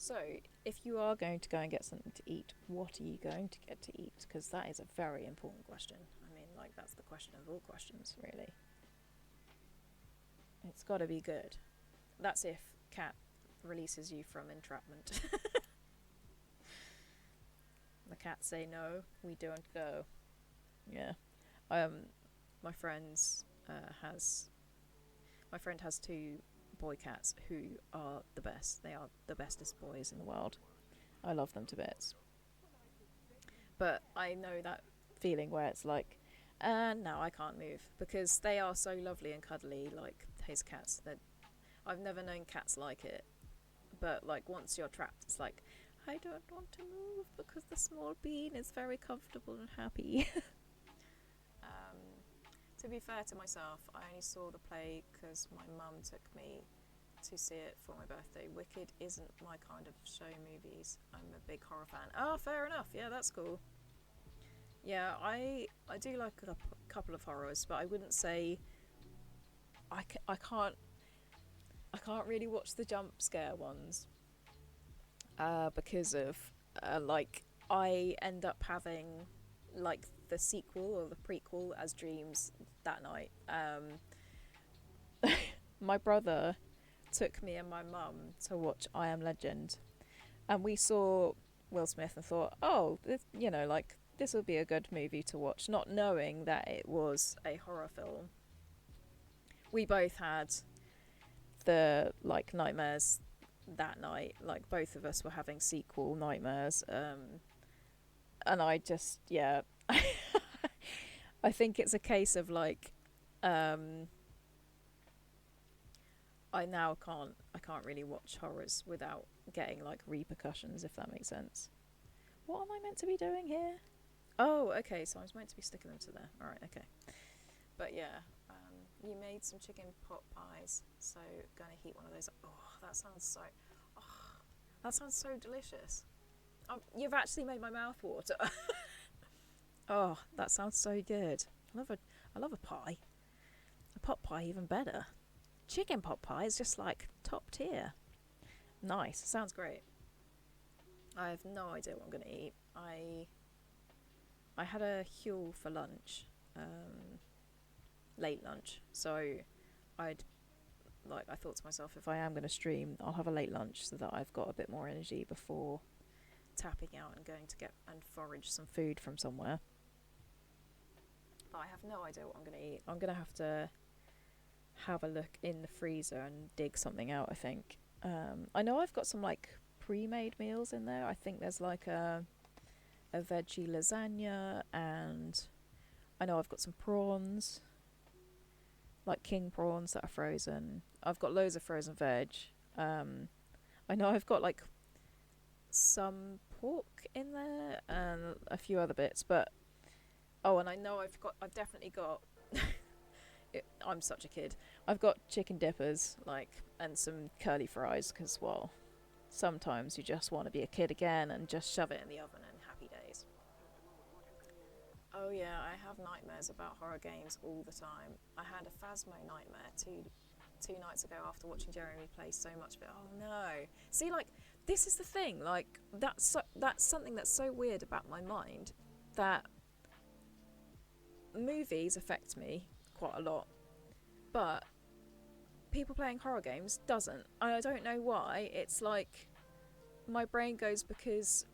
So, if you are going to go and get something to eat, what are you going to get to eat? Because that is a very important question. I mean, like, that's the question of all questions, really. It's got to be good. That's if Cat releases you from entrapment. The cats say no, we don't go. Yeah. My friend has two boy cats who are the best. They are the bestest boys in the world. I love them to bits. But I know that feeling where it's like, no, I can't move, because they are so lovely and cuddly, like his cats, that I've never known cats like it. But like once you're trapped, it's like, I don't want to move because the small bean is very comfortable and happy. um, to be fair to myself, I only saw the play because my mum took me to see it for my birthday. Wicked isn't my kind of show movies. I'm a big horror fan. Oh, fair enough. Yeah, that's cool. Yeah, I do like a couple of horrors, but I wouldn't say I can't really watch the jump scare ones because of like I end up having like the sequel or the prequel as dreams that night. My brother took me and my mum to watch I Am Legend, and we saw Will Smith and thought, oh, like this will be a good movie to watch, not knowing that it was a horror film. We both had the like nightmares that night. Like both of us were having sequel nightmares, and I just I think it's a case of like I can't really watch horrors without getting like repercussions, if that makes sense. What am I meant to be doing here? Oh, okay, so I was meant to be sticking them to there. Alright, okay. But yeah, you made some chicken pot pies, so gonna heat one of those. Oh, that sounds so delicious. You've actually made my mouth water. Oh, that sounds so good. I love a pie. A pot pie even better. Chicken pot pie is just like top tier. Nice, sounds great. I have no idea what I'm gonna eat. I had a Huel for lunch, late lunch, so I thought to myself, if I am going to stream, I'll have a late lunch so that I've got a bit more energy before tapping out and going to get and forage some food from somewhere. But I have no idea what I'm going to eat. I'm going to have a look in the freezer and dig something out, I think. I know I've got some like pre-made meals in there. I think there's like a veggie lasagna, and I know I've got some prawns, like king prawns that are frozen. I've got loads of frozen veg. I know I've got like some pork in there and a few other bits, but and I know I've definitely got I'm such a kid. I've got chicken dippers, like, and some curly fries, because, well, sometimes you just want to be a kid again and just shove it in the oven and happy days. Oh yeah, I have nightmares about horror games all the time. I had a Phasmo nightmare two nights ago after watching Jeremy play so much of it. Oh no. See, like, this is the thing, like, that's something that's so weird about my mind, that movies affect me quite a lot, but people playing horror games doesn't. I don't know why. It's like my brain goes because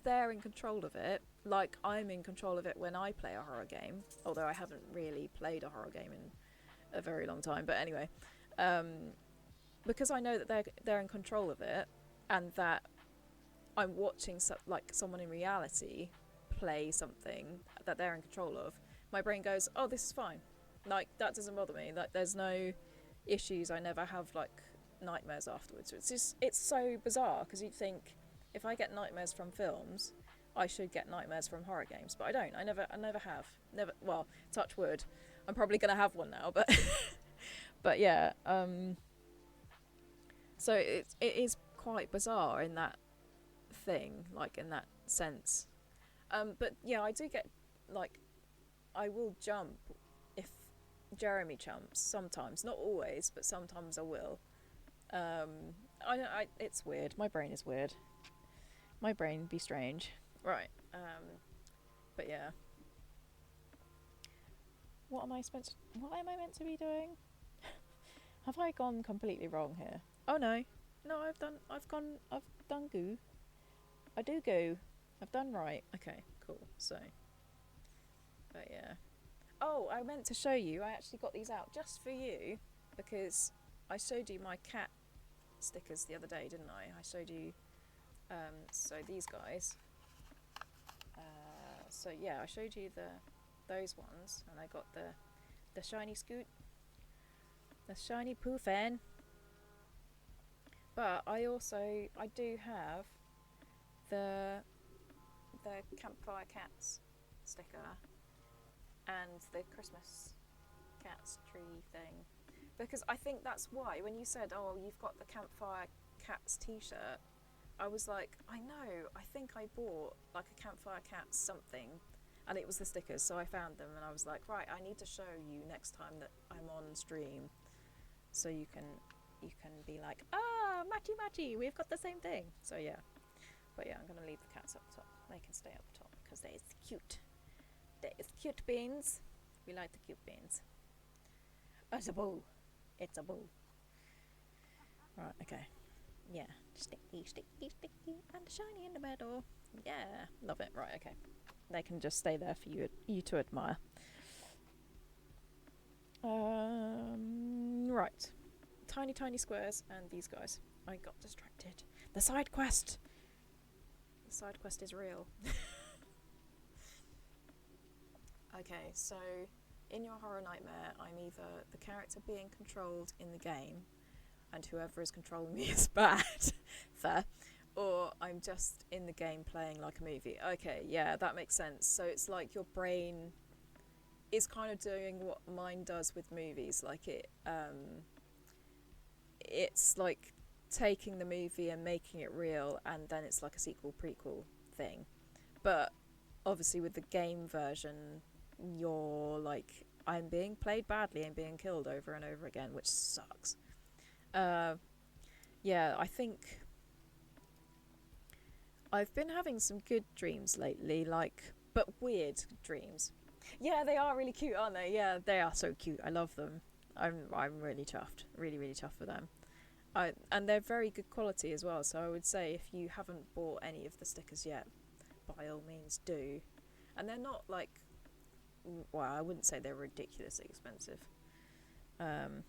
they're in control of it, like I'm in control of it when I play a horror game, although I haven't really played a horror game in a very long time. But anyway, because I know that they're in control of it, and that I'm watching someone in reality play something that they're in control of, my brain goes, oh, this is fine. Like, that doesn't bother me. Like, there's no issues. I never have like nightmares afterwards. It's so bizarre, because you'd think if I get nightmares from films, I should get nightmares from horror games, but I don't. I never have. Never. Well, touch wood. I'm probably gonna have one now, but but yeah. So it is quite bizarre in that thing, like in that sense. But yeah, I do get, like, I will jump if Jeremy jumps sometimes, not always, but sometimes I will. It's weird. My brain is weird. My brain be strange. Right. But yeah. What am I meant to be doing? Have I gone completely wrong here? Oh no. No, I've done goo. I do goo. I've done right. Okay, cool. So, but yeah. Oh, I meant to show you. I actually got these out just for you, because I showed you my cat stickers the other day, didn't I? I showed you. So these guys. So yeah, I showed you those ones, and I got the shiny Scoot, the shiny Poo fan, But I do have the campfire cats sticker and the Christmas cats tree thing, because I think that's why when you said, oh, you've got the campfire cats t-shirt, I was like, I know, I think I bought like a campfire cats something, and it was the stickers, so I found them and I was like, right, I need to show you next time that I'm on stream, so you can be like, matchy, we've got the same thing. So yeah, but yeah, I'm gonna leave the cats up top. They can stay up top because they're cute. They're cute beans. We like the cute beans. It's a boo. It's a boo. Right, okay. Yeah, sticky, and shiny in the middle. Yeah, love it. Right, okay. They can just stay there for you to admire. Right. Tiny squares and these guys. I got distracted. The side quest! The side quest is real. Okay, so in your horror nightmare, I'm either the character being controlled in the game, and whoever is controlling me is bad. Fair. Or I'm just in the game playing like a movie. Okay, yeah, that makes sense. So it's like your brain is kind of doing what mine does with movies. Like it's like taking the movie and making it real, and then it's like a sequel prequel thing. But obviously with the game version, you're like, I'm being played badly and being killed over and over again, which sucks. Yeah, I think I've been having some good dreams lately, like, but weird dreams. Yeah, they are really cute, aren't they? Yeah, they are so cute. I love them. I'm really chuffed. Really chuffed with them. And they're very good quality as well, so I would say if you haven't bought any of the stickers yet, by all means do. And they're not like, well, I wouldn't say they're ridiculously expensive. They're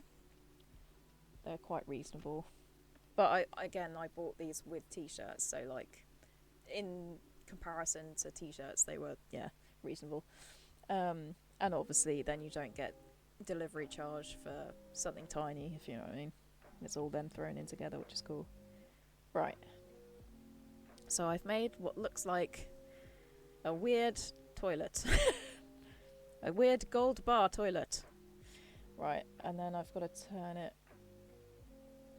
quite reasonable. But I bought these with t-shirts, so like in comparison to t-shirts, they were, yeah, reasonable. And obviously then you don't get delivery charge for something tiny, if you know what I mean. It's all then thrown in together, which is cool. Right. So I've made what looks like a weird toilet. A weird gold bar toilet. Right, and then I've got to turn it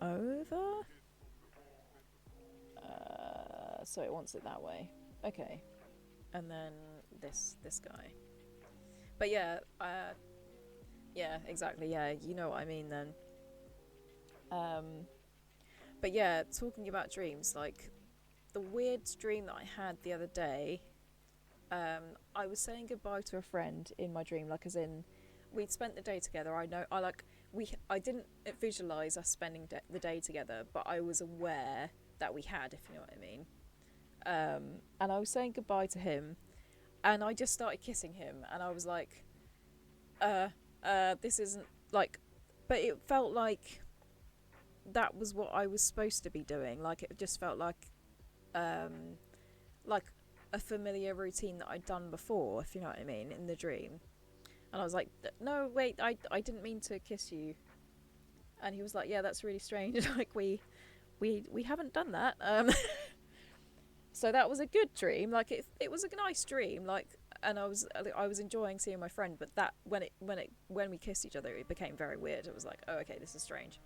over. So it wants it that way. Okay. And then this guy. But yeah, yeah, exactly, yeah, you know what I mean then. But yeah, talking about dreams, like the weird dream that I had the other day, I was saying goodbye to a friend in my dream, like as in we'd spent the day together. I didn't visualize us spending the day together, but I was aware that we had, if you know what I mean. And I was saying goodbye to him, and I just started kissing him, and I was like, this isn't like, but it felt like that was what I was supposed to be doing. Like it just felt like a familiar routine that I'd done before, if you know what I mean, in the dream. And I was like, no, wait, I didn't mean to kiss you. And he was like, yeah, that's really strange. Like we haven't done that. So that was a good dream. Like it was a nice dream. Like, and I was enjoying seeing my friend. But that when we kissed each other, it became very weird. It was like, oh, okay, this is strange.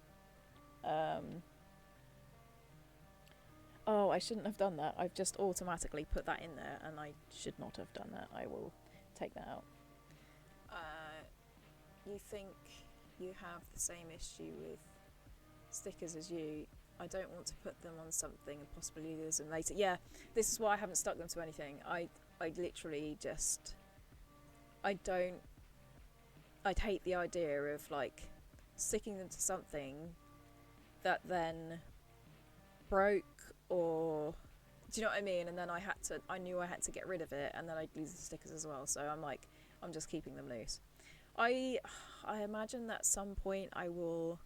Oh, I shouldn't have done that. I've just automatically put that in there, and I should not have done that. I will take that out. You think you have the same issue with stickers as you? I don't want to put them on something and possibly lose them later. Yeah, this is why I haven't stuck them to anything. I literally just, I'd hate the idea of like sticking them to something that then broke, or do you know what I mean? And then I knew I had to get rid of it, and then I'd lose the stickers as well. So I'm just keeping them loose. I imagine that at some point I will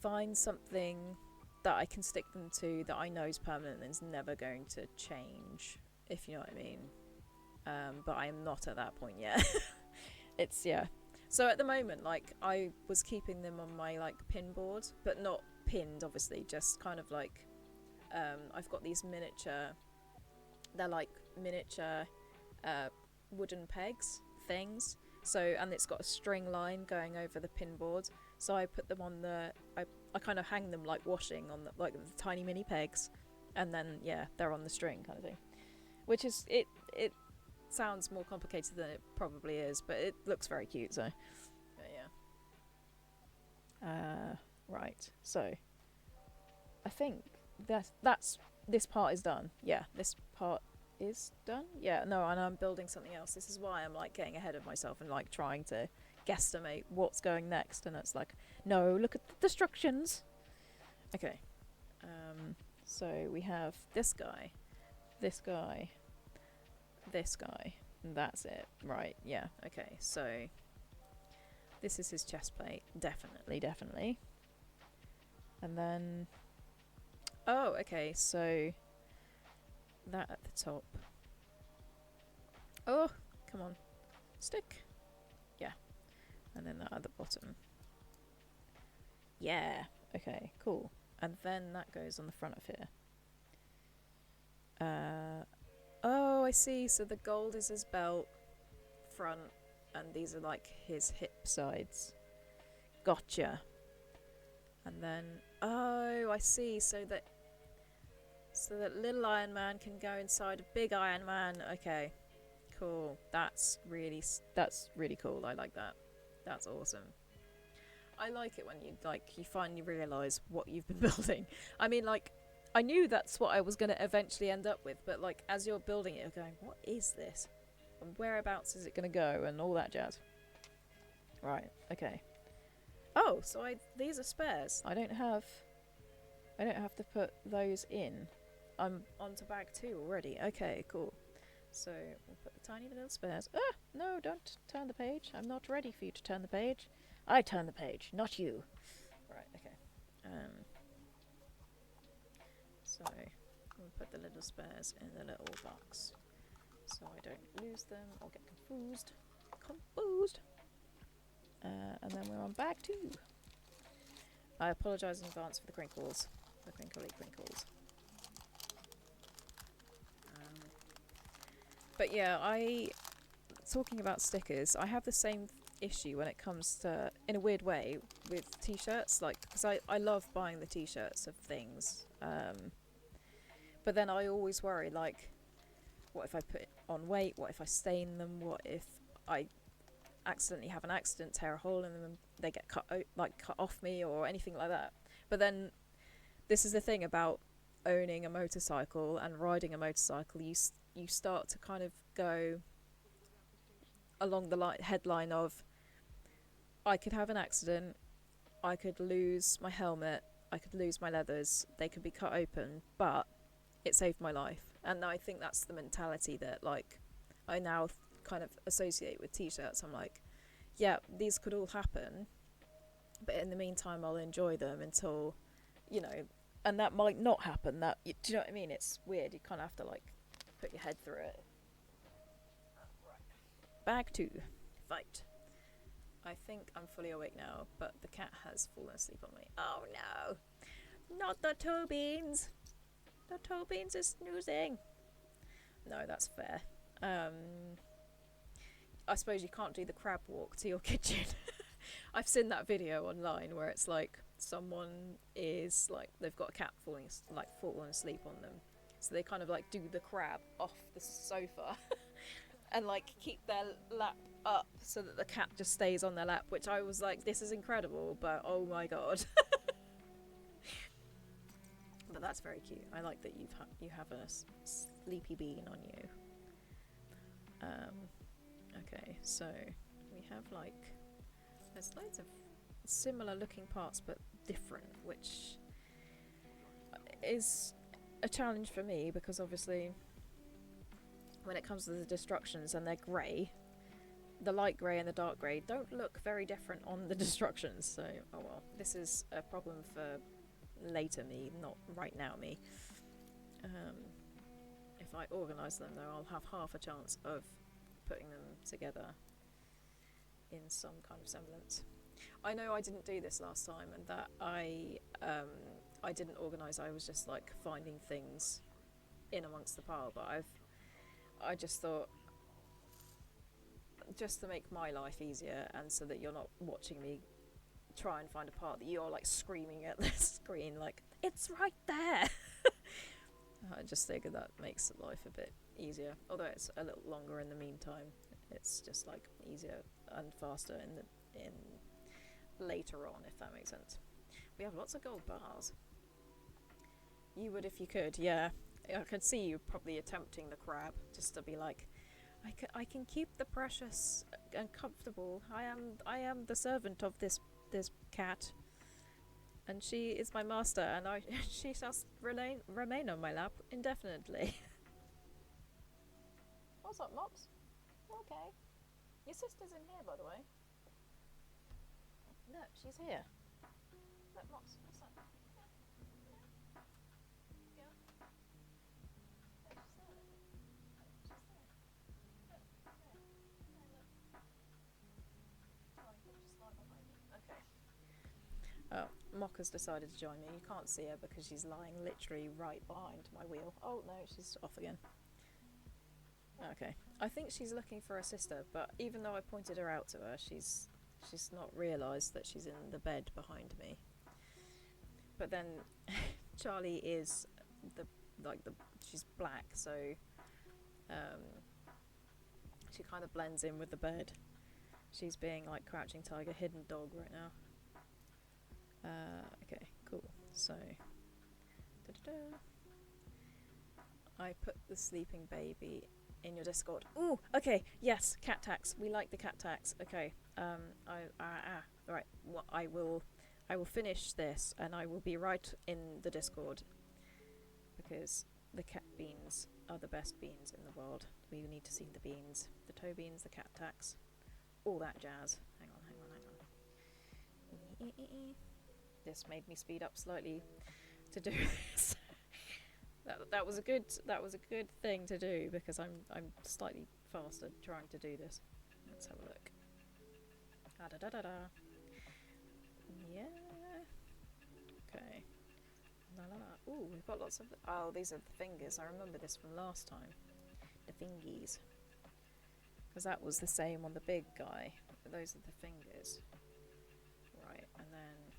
find something that I can stick them to that I know is permanent and is never going to change, if you know what I mean. But I am not at that point yet. It's, yeah. So at the moment, like, I was keeping them on my, like, pin board, but not pinned, obviously, just kind of like, I've got these miniature, they're like miniature wooden pegs things. So, and it's got a string line going over the pin board. So I put them on I kind of hang them like washing on the, like the tiny mini pegs, and then yeah, they're on the string kind of thing. Which is, it sounds more complicated than it probably is, but it looks very cute, so. But yeah. Right, so I think that's this part is done. Yeah, this part is done. Yeah, no, and I'm building something else. This is why I'm like getting ahead of myself and like trying to guesstimate what's going next, and it's like, no, look at the destructions. Okay. So we have this guy, this guy, this guy, and that's it. Right, yeah, okay, so this is his chest plate, definitely. And then, oh, okay, so that at the top. Oh, come on, stick. Yeah, and then that at the bottom. Yeah, okay, cool. And then that goes on the front of here. Oh, I see. So the gold is his belt front, and these are like his hip sides. Gotcha. And then, oh, I see. So that little Iron Man can go inside a big Iron Man. Okay, cool. That's really cool. I like that. That's awesome. I like it when you finally realise what you've been building. I mean, like, I knew that's what I was going to eventually end up with, but like as you're building it, you're going, what is this? And whereabouts is it going to go? And all that jazz. Right, okay. Oh, so these are spares. I don't have to put those in. I'm onto bag 2 already. Okay, cool. So we'll put the tiny little spares. Ah, no, don't turn the page. I'm not ready for you to turn the page. I turn the page, not you. Right, okay. So we'll put the little spares in the little box so I don't lose them or get confused. And then we're on bag 2. I apologise in advance for the crinkles. The crinkly crinkles. But yeah, talking about stickers, I have the same issue when it comes to, in a weird way, with t-shirts, like, because I love buying the t-shirts of things, but then I always worry, like, what if I put on weight, what if I stain them, what if I accidentally have an accident, tear a hole in them, and they get cut off me, or anything like that. But then, this is the thing about owning a motorcycle and riding a motorcycle, you start to kind of go along the headline of, I could have an accident, I could lose my helmet, I could lose my leathers, they could be cut open, but it saved my life. And I think that's the mentality that, like, I now kind of associate with t-shirts. I'm like, yeah, these could all happen, but in the meantime I'll enjoy them until, you know, and that might not happen. Do you know what I mean? It's weird. You kind of have to, like, put your head through it. Bag 2. Fight. I think I'm fully awake now, but the cat has fallen asleep on me. Oh no! Not the toe beans! The toe beans is snoozing! No, that's fair. I suppose you can't do the crab walk to your kitchen. I've seen that video online where it's like someone is like, they've got a cat falling asleep on them. So they kind of like do the crab off the sofa and like keep their lap up so that the cat just stays on their lap, which I was like, this is incredible, but oh my god. But that's very cute. I like that you have a sleepy bean on you. Okay, so we have like, there's loads of similar looking parts but different, which is a challenge for me because obviously when it comes to the destructions and they're grey, the light grey and the dark grey don't look very different on the destructions, so oh well, this is a problem for later me, not right now me. If I organise them though, I'll have half a chance of putting them together in some kind of semblance. I know I didn't do this last time, and that I didn't organise. I was just like finding things in amongst the pile, but I just thought, just to make my life easier, and so that you're not watching me try and find a part that you're like screaming at the screen like it's right there. I just figured that makes life a bit easier, although it's a little longer in the meantime. It's just like easier and faster in later on, if that makes sense. We have lots of gold bars. You would if you could, yeah. I could see you probably attempting the crab, just to be like, I can keep the precious and comfortable. I am the servant of this cat, and she is my master, and she shall remain on my lap indefinitely. What's up, Mops? Okay. Your sister's in here, by the way. Look, she's here. Look, Mops, what's up? Yeah. Yeah, she's there. She's there. Look, there. There, look. Oh, you can just lie behind me. Okay. Oh, Mock has decided to join me. You can't see her because she's lying literally right behind my wheel. Oh, no, she's off again. Okay. I think she's looking for her sister, but even though I pointed her out to her, she's not realised that she's in the bed behind me. But then Charlie is she's black, so she kind of blends in with the bed. She's being like crouching tiger, hidden dog right now. Okay, cool. So I put the sleeping baby in your Discord. Ooh, okay, yes, cat tax. We like the cat tax. Okay. Right. Well, I will finish this, and I will be right in the Discord, because the cat beans are the best beans in the world. We need to see the beans, the toe beans, the cat tax, all that jazz. Hang on. This made me speed up slightly to do this. That was a good thing to do, because I'm slightly faster trying to do this. Let's have a look. Yeah. Okay. Ooh, we've got lots of. Oh, these are the fingers. I remember this from last time. The fingies. Because that was the same on the big guy. But those are the fingers. Right, and then.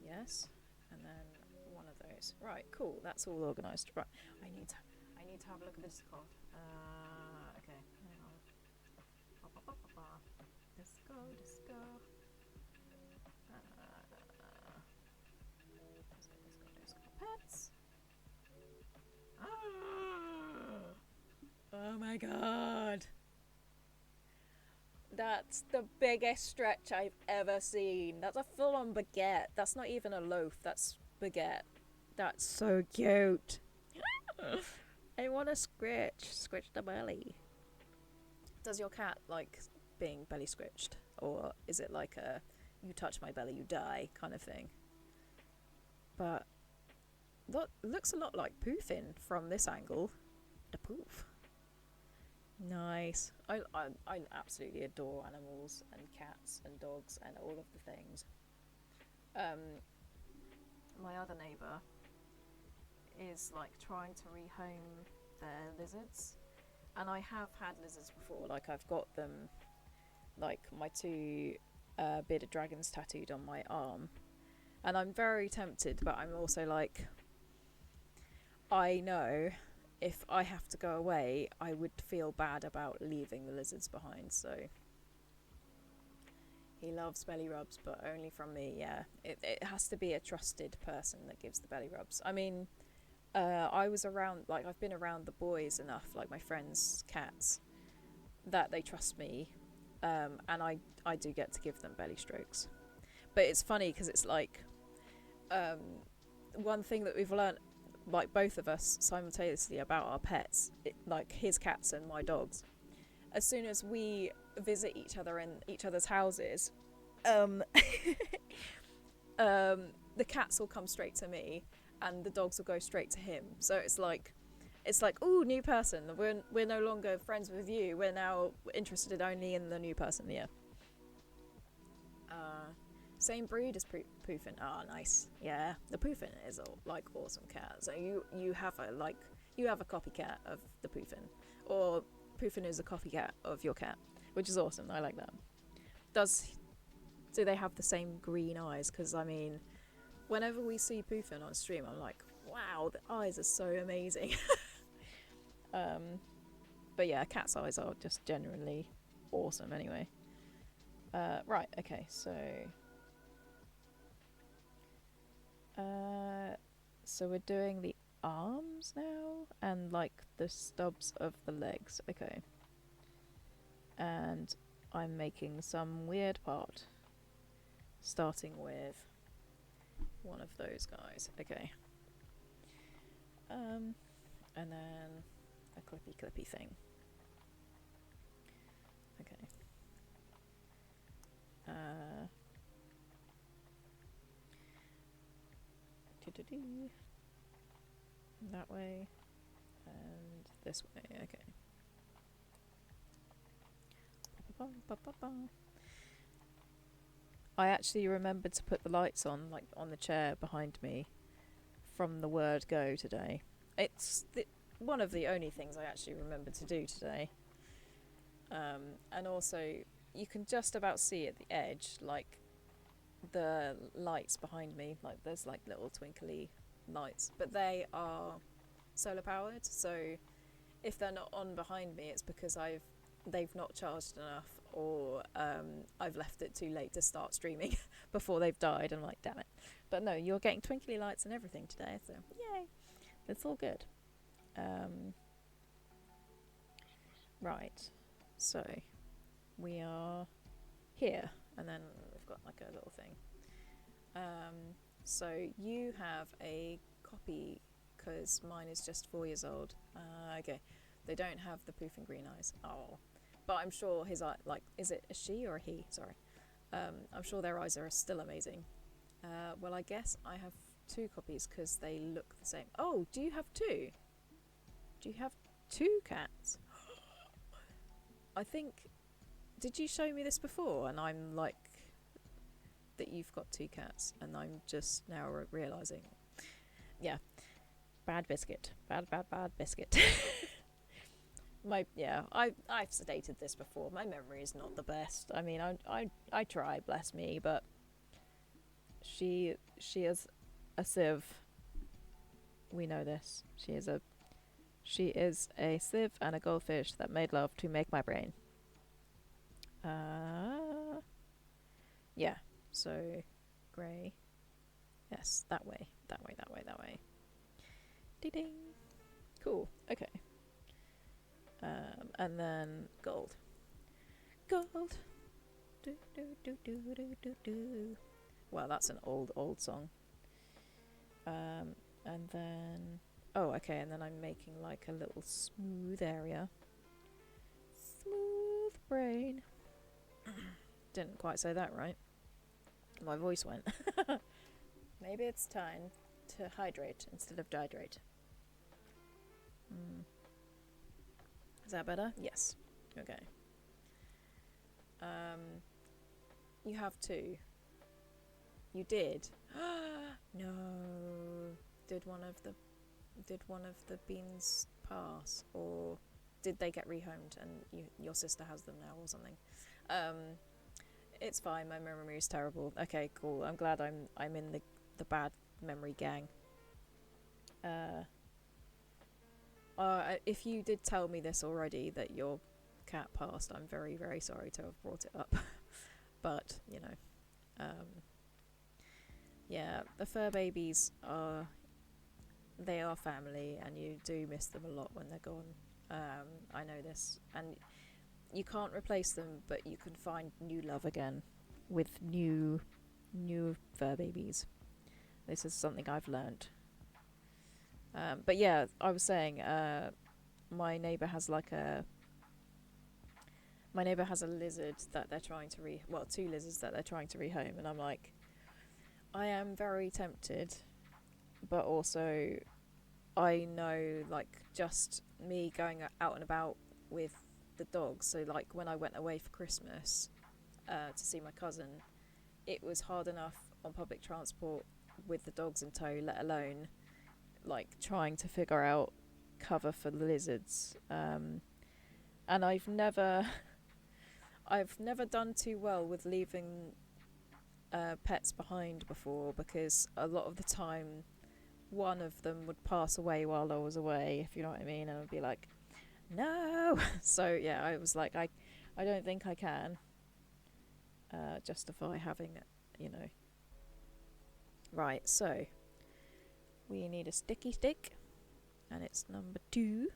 Yes, and then one of those. Right, cool. That's all organised. Right, I need to have a look at this card. Okay, hang on. Disco. Disco. Pets. Oh my god. That's the biggest stretch I've ever seen. That's a full-on baguette. That's not even a loaf. That's baguette. That's so cute. I want to scratch the belly. Does your cat like being belly scratched, or is it like a you touch my belly, you die kind of thing? But that looks a lot like poofing from this angle. The poof. Nice. I absolutely adore animals and cats and dogs and all of the things. My other neighbour is like trying to rehome their lizards, and I have had lizards before. Like I've got them, like my two bearded dragons tattooed on my arm, and I'm very tempted, but I'm also like, I know if I have to go away, I would feel bad about leaving the lizards behind, so he loves belly rubs, but only from me, yeah. It has to be a trusted person that gives the belly rubs. I mean, I've been around the boys enough, like my friends' cats, that they trust me, and I do get to give them belly strokes. But it's funny, because it's like, one thing that we've learnt, like both of us simultaneously, about our pets, like his cats and my dogs, as soon as we visit each other in each other's houses, the cats will come straight to me and the dogs will go straight to him. So it's like, ooh, new person, we're no longer friends with you, we're now interested only in the new person. Yeah, Same breed as Poofin. Ah, nice. Yeah, the Poofin is a like awesome cat. So you have a copycat of the Poofin, or Poofin is a copycat of your cat, which is awesome. I like that. Do they have the same green eyes? Because I mean, whenever we see Poofin on stream, I'm like, wow, the eyes are so amazing. But yeah, cat's eyes are just generally awesome. Anyway, right. Okay, so. So we're doing the arms now and like the stubs of the legs. Okay. And I'm making some weird part. Starting with one of those guys. Okay. And then a clippy thing. Okay. That way and this way. Okay. I actually remembered to put the lights on, like on the chair behind me, from the word go today. It's one of the only things I actually remembered to do today. And also, you can just about see at the edge, like the lights behind me, like there's like little twinkly lights, but they are solar powered, so if they're not on behind me, it's because they've not charged enough, or I've left it too late to start streaming before they've died. I'm like, damn it. But no, you're getting twinkly lights and everything today, so yay, it's all good. Right, so we are here, and then we've got like a little thing. So you have a copy, because mine is just 4 years old. Okay, they don't have the poof and green eyes. Oh, but I'm sure his eye, like, is it a she or a he? Sorry. I'm sure their eyes are still amazing. Well, I guess I have 2 copies because they look the same. Oh, do you have 2? Do you have 2 cats? I think, did you show me this before? And I'm like, that you've got 2 cats, and I'm just now realising. Yeah, bad biscuit. Bad biscuit. I've stated this before. My memory is not the best. I mean, I try, bless me, but she is a sieve. We know this. She is a sieve and a goldfish that made love to make my brain. Yeah. So, grey. Yes, that way. Ding. Cool. Okay. And then gold. Do. Well, that's an old song. And then, oh, okay, and then I'm making like a little smooth area. Smooth brain. Didn't quite say that right. My voice went. Maybe it's time to hydrate instead of dehydrate. Is that better? Yes. Okay. You have 2. You did. No. Did one of the beans pass, or did they get rehomed and your sister has them now or something? It's fine. My memory is terrible. Okay, cool. I'm glad I'm in the bad memory gang. If you did tell me this already, that your cat passed, I'm very, very sorry to have brought it up. But, you know, yeah, the fur babies they are family, and you do miss them a lot when they're gone. I know this, and you can't replace them, but you can find new love again with new fur babies. This is something I've learnt. But yeah, I was saying, my neighbour has a lizard that they're trying to 2 lizards that they're trying to rehome, and I'm like, I am very tempted, but also I know, like, just me going out and about with the dogs. So like when I went away for Christmas to see my cousin, it was hard enough on public transport with the dogs in tow, let alone like trying to figure out cover for the lizards. And I've never done too well with leaving pets behind before, because a lot of the time one of them would pass away while I was away, if you know what I mean, and I'd be like, no. So yeah, I was like, I don't think I can justify having it, you know. Right, so we need a sticky stick, and it's number 2.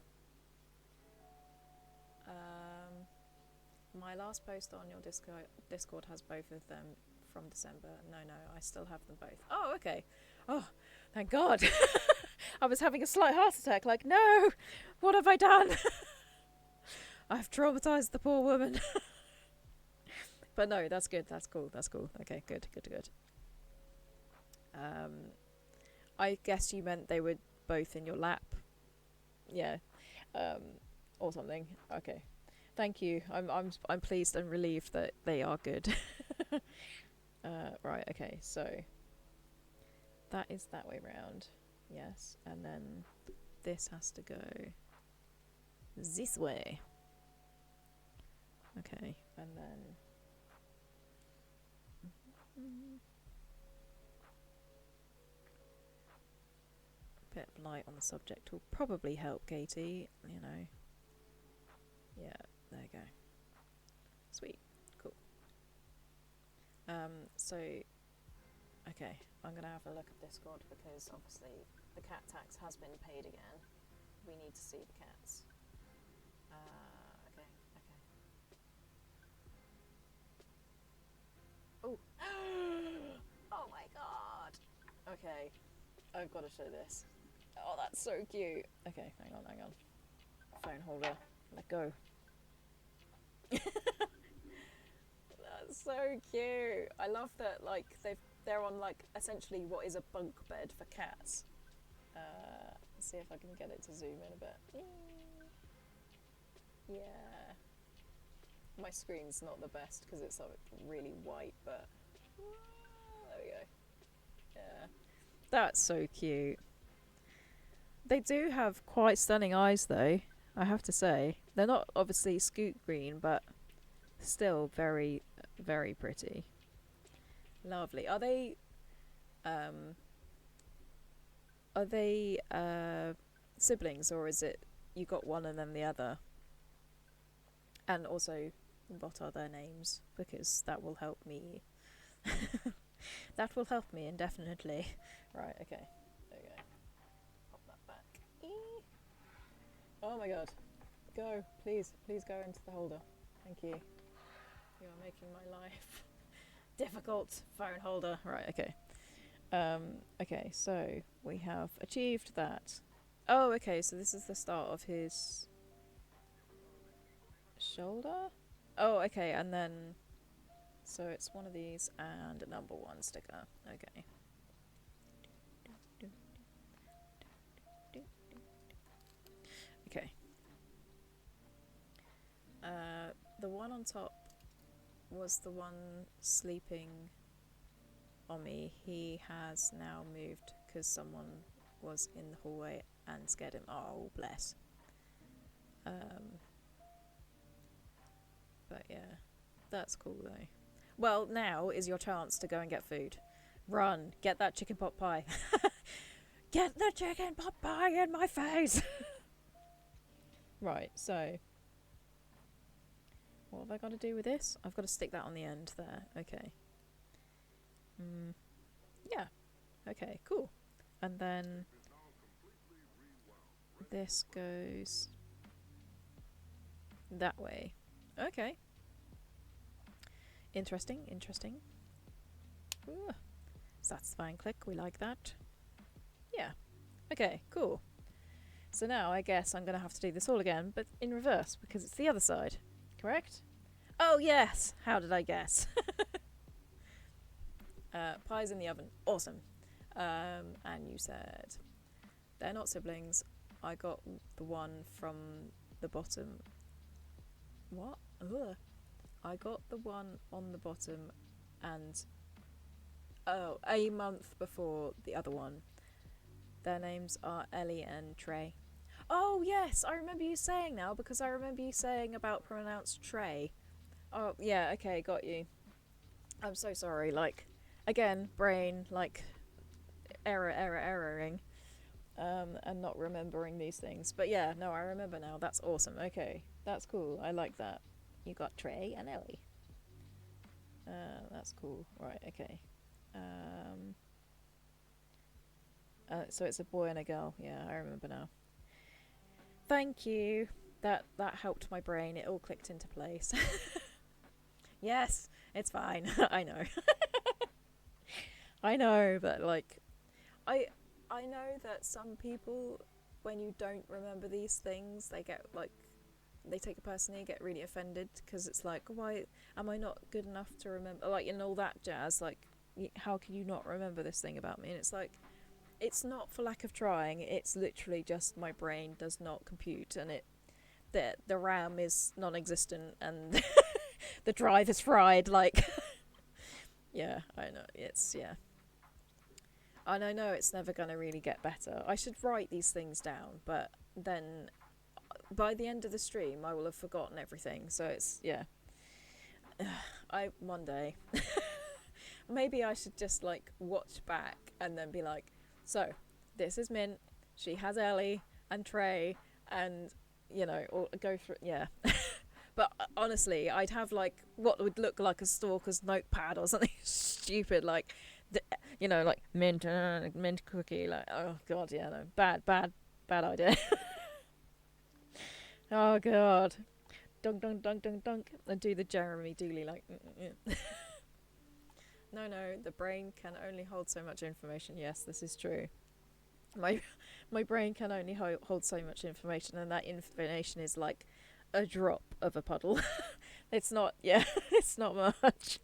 My last post on your Discord has both of them from December. No, I still have them both. Oh, okay. Oh, thank God. I was having a slight heart attack, like, no, what have I done? I've traumatized the poor woman. But no, that's good, that's cool. Okay, good. I guess you meant they were both in your lap. Yeah. Or something. Okay. Thank you. I'm pleased and relieved that they are good. Right, okay, so that is that way round. Yes, and then this has to go this way. Okay, and then a bit of light on the subject will probably help, Katie, you know. Yeah, there you go. Sweet, cool. So, okay, I'm gonna have a look at Discord, because obviously the cat tax has been paid again. We need to see the cats. Okay. Oh. Oh my god. Okay, I've got to show this. Oh, that's so cute. Okay, hang on. Phone holder, let go. That's so cute. I love that, like, they're on, like, essentially what is a bunk bed for cats. Let's see if I can get it to zoom in a bit. Yeah. My screen's not the best because it's like really white, but there we go. Yeah. That's so cute. They do have quite stunning eyes, though, I have to say. They're not obviously scoot green, but still very, very pretty. Lovely. Are they siblings, or is it you got one and then the other? And also, what are their names? Because that will help me. That will help me indefinitely. Right, okay. There we go. Pop that back. Eee. Oh my god. Go. Please go into the holder. Thank you. You are making my life difficult, phone holder. Right, okay. Okay, so we have achieved that. Oh, okay, so this is the start of his shoulder? Oh, okay, and then so it's one of these and a number 1 sticker. Okay. Okay. The one on top was the one sleeping on me. He has now moved because someone was in the hallway and scared him. Oh, bless. But yeah, that's cool though. Well, now is your chance to go and get food. Run, get that chicken pot pie. Get the chicken pot pie in my face. Right, so what have I got to do with this? I've got to stick that on the end there. Okay. Yeah. Okay, cool. And then this goes that way. Okay. Interesting. Ooh. Satisfying click, we like that. Yeah. Okay, cool. So now I guess I'm going to have to do this all again, but in reverse, because it's the other side. Correct? Oh, yes! How did I guess? Pie's in the oven. Awesome. And you said they're not siblings. I got the one from the bottom. What? Ugh. I got the one on the bottom and Oh, a month before the other one. Their names are Ellie and Trey. Oh, yes, I remember you saying now because I remember you saying about pronounced Trey. Oh, yeah, okay, got you. I'm so sorry. Like, again, brain, like, erroring, and not remembering these things. But yeah, no, I remember now. That's awesome. Okay, that's cool. I like that. You got Trey and Ellie. That's cool. Right, okay. Um, so it's a boy and a girl. Yeah, I remember now. Thank you. That helped my brain. It all clicked into place. Yes, it's fine. I know. I know, but like, I I know that some people, when you don't remember these things, they get like they take it personally, get really offended because it's like, why am I not good enough to remember? Like, and all that jazz. Like, how can you not remember this thing about me? And it's like, it's not for lack of trying. It's literally just my brain does not compute, and the RAM is non-existent, and the drive is fried. Like, yeah, I know. It's yeah. And I know it's never going to really get better. I should write these things down, but then by the end of the stream, I will have forgotten everything. So it's, yeah. One day. Maybe I should just, like, watch back and then be like, so, this is Mint, she has Ellie and Trey, and, you know, or go through, yeah. But honestly, I'd have, like, what would look like a stalker's notepad or something stupid, like, you know, like mint cookie, like, oh god, yeah, no, bad idea. Oh god, dunk dunk dunk dunk dunk, and do the Jeremy Dooley, like, no, the brain can only hold so much information. Yes, this is true. My my brain can only hold so much information, and that information is like a drop of a puddle. It's not, yeah, it's not much.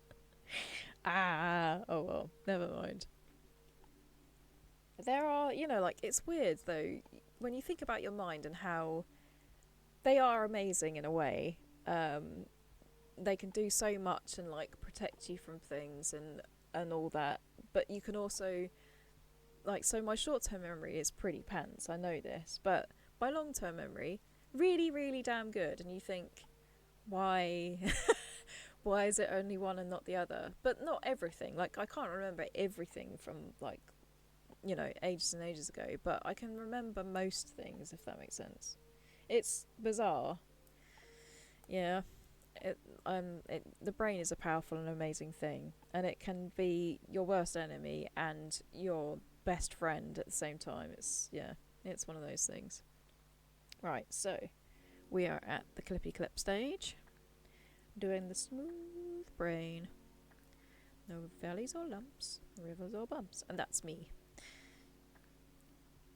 Oh well, never mind. There are, you know, like, it's weird though, when you think about your mind and how they are amazing in a way. They can do so much and, like, protect you from things and all that. But you can also, like, so my short-term memory is pretty pants, I know this. But my long-term memory, really, really damn good. And you think, why... why is it only one and not the other? But not everything. Like, I can't remember everything from, like, you know, ages and ages ago, but I can remember most things, if that makes sense. It's bizarre. Yeah. The brain is a powerful and amazing thing, and it can be your worst enemy and your best friend at the same time. It's one of those things. Right, so we are at the clippy clip stage, doing the smooth brain. No valleys or lumps, rivers or bumps, and that's me.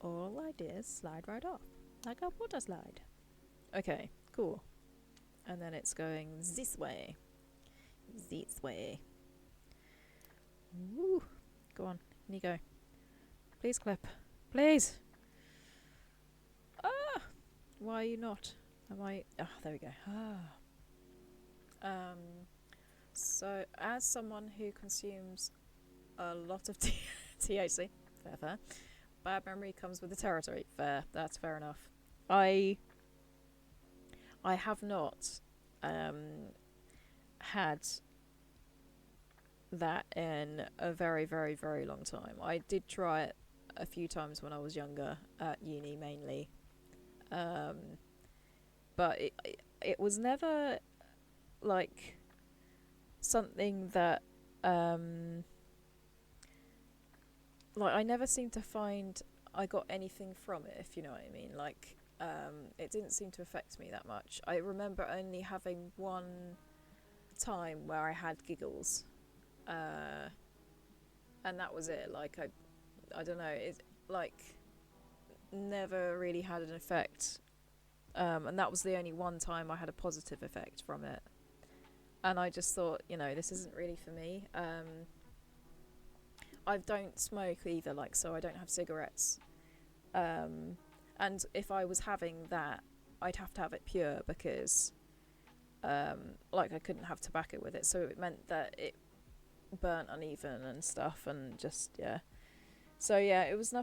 All I did is slide right off, like a water slide. Okay, cool. And then it's going this way. This way. Woo. Go on, in you go. Please clip. Please! Ah! Why are you not? Am I... Ah, there we go. Ah. So, as someone who consumes a lot of THC, fair, bad memory comes with the territory. Fair, that's fair enough. I have not had that in a very, very, very long time. I did try it a few times when I was younger, at uni mainly. But it was never, like, something that... like, I never seemed to find I got anything from it, if you know what I mean. Like, it didn't seem to affect me that much. I remember only having one time where I had giggles, and that was it. Like, I don't know, it, like, never really had an effect, and that was the only one time I had a positive effect from it. And I just thought, you know, this isn't really for me. I don't smoke either, like, so I don't have cigarettes. And if I was having that, I'd have to have it pure because, like, I couldn't have tobacco with it. So it meant that burnt uneven and stuff, and just yeah. So yeah, it was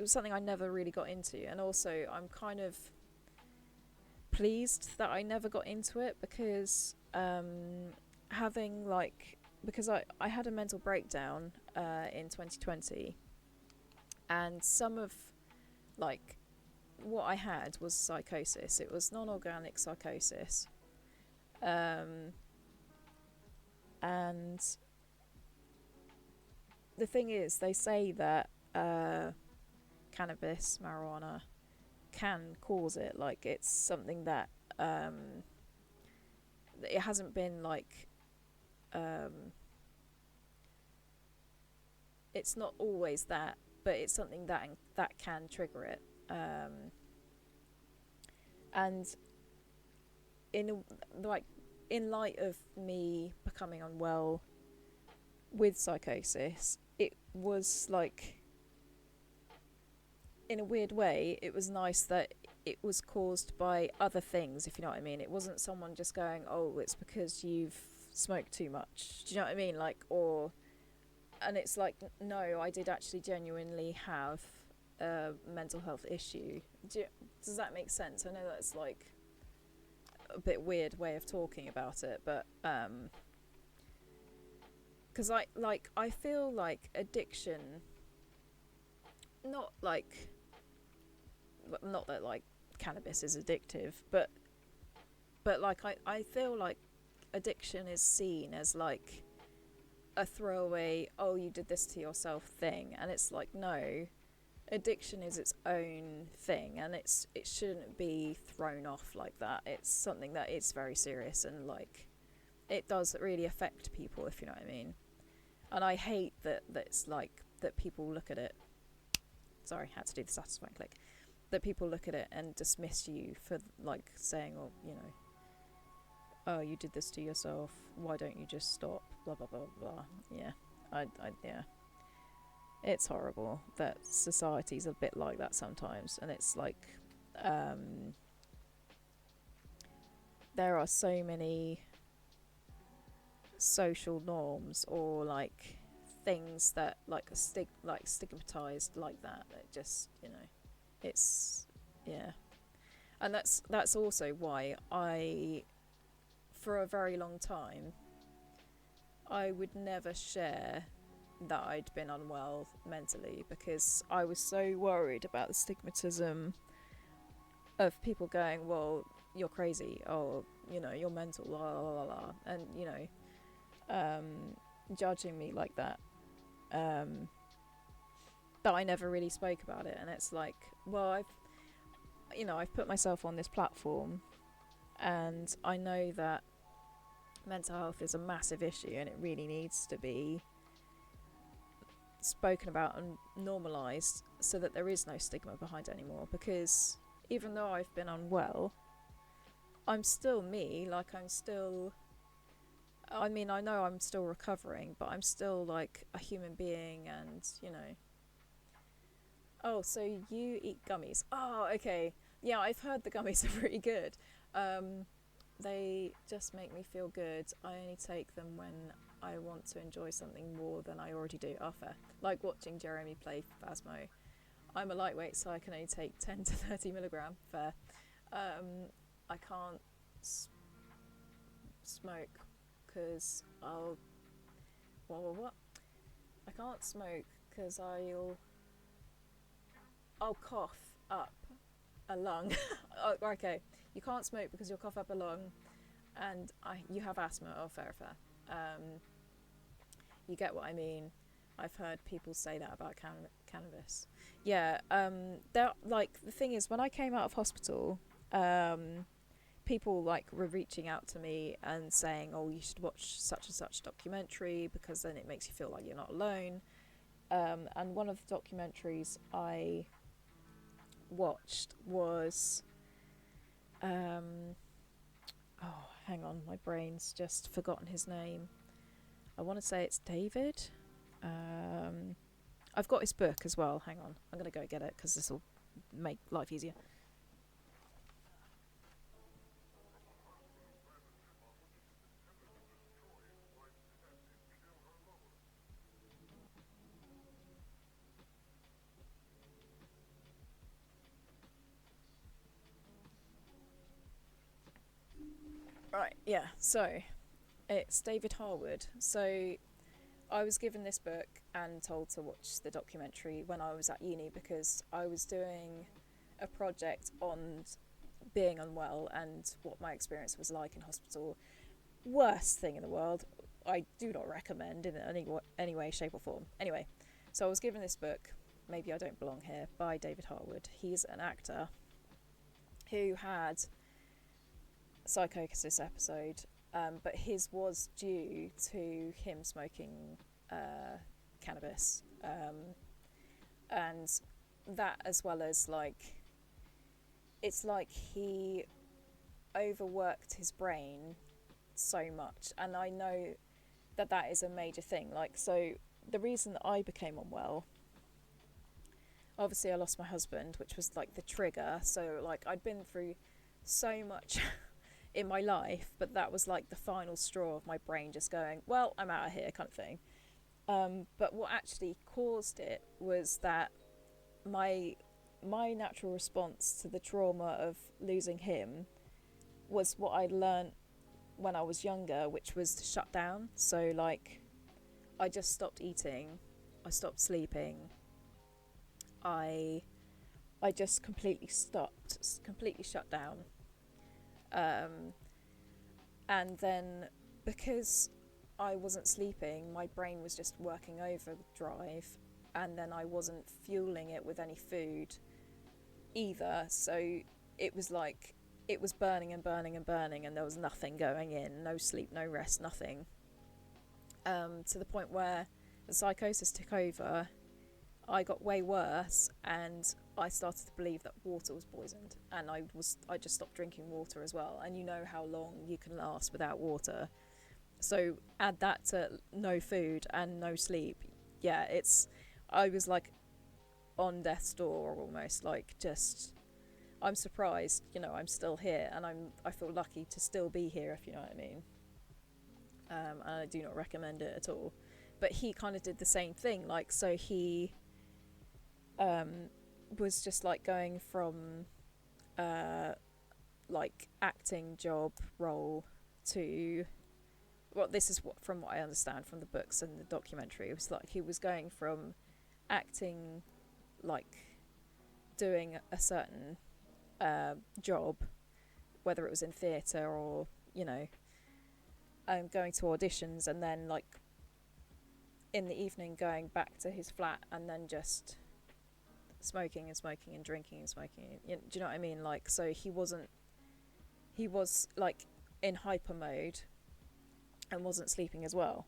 something I never really got into, and also I'm kind of pleased that I never got into it because having like because I had a mental breakdown in 2020, and some of like what I had was psychosis. It was non-organic psychosis, and the thing is, they say that cannabis, marijuana, can cause it. Like it's something that it hasn't been like it's not always that, but it's something that can trigger it. And like in light of me becoming unwell with psychosis, it was like, in a weird way, it was nice that it was caused by other things, if you know what I mean. It wasn't someone just going, oh, it's because you've smoked too much. Do you know what I mean? Like, or, and it's like, no, I did actually genuinely have a mental health issue. Does that make sense? I know that's like a bit weird way of talking about it, but because I feel like addiction, not like, not that like cannabis is addictive, but like I feel like addiction is seen as like a throwaway, oh, you did this to yourself thing, and it's like, no, addiction is its own thing, and it shouldn't be thrown off like that. It's something that is very serious, and like it does really affect people, if you know what I mean. And I hate that's like that people look at it, sorry, had to do the satisfying click, that people look at it and dismiss you for like saying, oh, you know, oh, you did this to yourself, why don't you just stop, blah blah blah blah. Yeah, yeah, it's horrible that society's a bit like that sometimes, and it's like there are so many social norms or like things that like stigmatized like that, that just, you know, it's, yeah. And that's also why I, for a very long time, I would never share that I'd been unwell mentally, because I was so worried about the stigmatism of people going, well, you're crazy, or, you know, you're mental, la la la la, and, you know, judging me like that, that I never really spoke about it. And it's like, well, I've put myself on this platform, and I know that mental health is a massive issue, and it really needs to be spoken about and normalised so that there is no stigma behind it anymore. Because even though I've been unwell, I'm still me. Like, I know I'm still recovering, but I'm still like a human being, and, you know. Oh, so you eat gummies. Oh, okay. Yeah, I've heard the gummies are pretty good. They just make me feel good. I only take them when I want to enjoy something more than I already do. Oh, fair. Like watching Jeremy play Phasmo. I'm a lightweight, so I can only take 10 to 30 milligram. Fair. I can't smoke because I'll... What? I can't smoke because I'll cough up a lung. Oh, okay. You can't smoke because you'll cough up a lung, and you have asthma. Oh, fair. You get what I mean. I've heard people say that about cannabis. Yeah. Like, the thing is, when I came out of hospital, people like were reaching out to me and saying, "Oh, you should watch such and such documentary because then it makes you feel like you're not alone." And one of the documentaries I watched was oh, hang on, my brain's just forgotten his name. I want to say it's David. I've got his book as well. Hang on, I'm going to go get it because this will make life easier. Right, yeah. So it's David Harwood. So I was given this book and told to watch the documentary when I was at uni because I was doing a project on being unwell and what my experience was like in hospital. Worst thing in the world. I do not recommend in any way, shape, or form. Anyway, so I was given this book, Maybe I Don't Belong Here, by David Harwood. He's an actor who had a psychosis episode, but his was due to him smoking cannabis, and that, as well as like, it's like he overworked his brain so much, and I know that that is a major thing. Like, so the reason that I became unwell, obviously I lost my husband, which was like the trigger. So like, I'd been through so much in my life, but that was like the final straw of my brain just going, well, I'm out of here, kind of thing. But what actually caused it was that my natural response to the trauma of losing him was what I learned when I was younger, which was to shut down. So like, I just stopped eating, I stopped sleeping, I just completely shut down. And then, because I wasn't sleeping, my brain was just working overdrive, and then I wasn't fueling it with any food either. So it was like, it was burning and burning and burning, and there was nothing going in, no sleep, no rest, nothing. To the point where the psychosis took over, I got way worse, and I started to believe that water was poisoned, and I just stopped drinking water as well. And you know how long you can last without water. So add that to no food and no sleep. Yeah, I was like on death's door almost, like, just, I'm surprised, I'm still here, and I feel lucky to still be here, if you know what I mean. And I do not recommend it at all. But he kind of did the same thing, like, so he was just like going from like acting job role to, well, this is from what I understand from the books and the documentary, it was like he was going from acting, like doing a certain job, whether it was in theatre or going to auditions, and then like in the evening going back to his flat and then just smoking and smoking and drinking and smoking. Do you know what I mean? Like, so he was like in hyper mode and wasn't sleeping as well.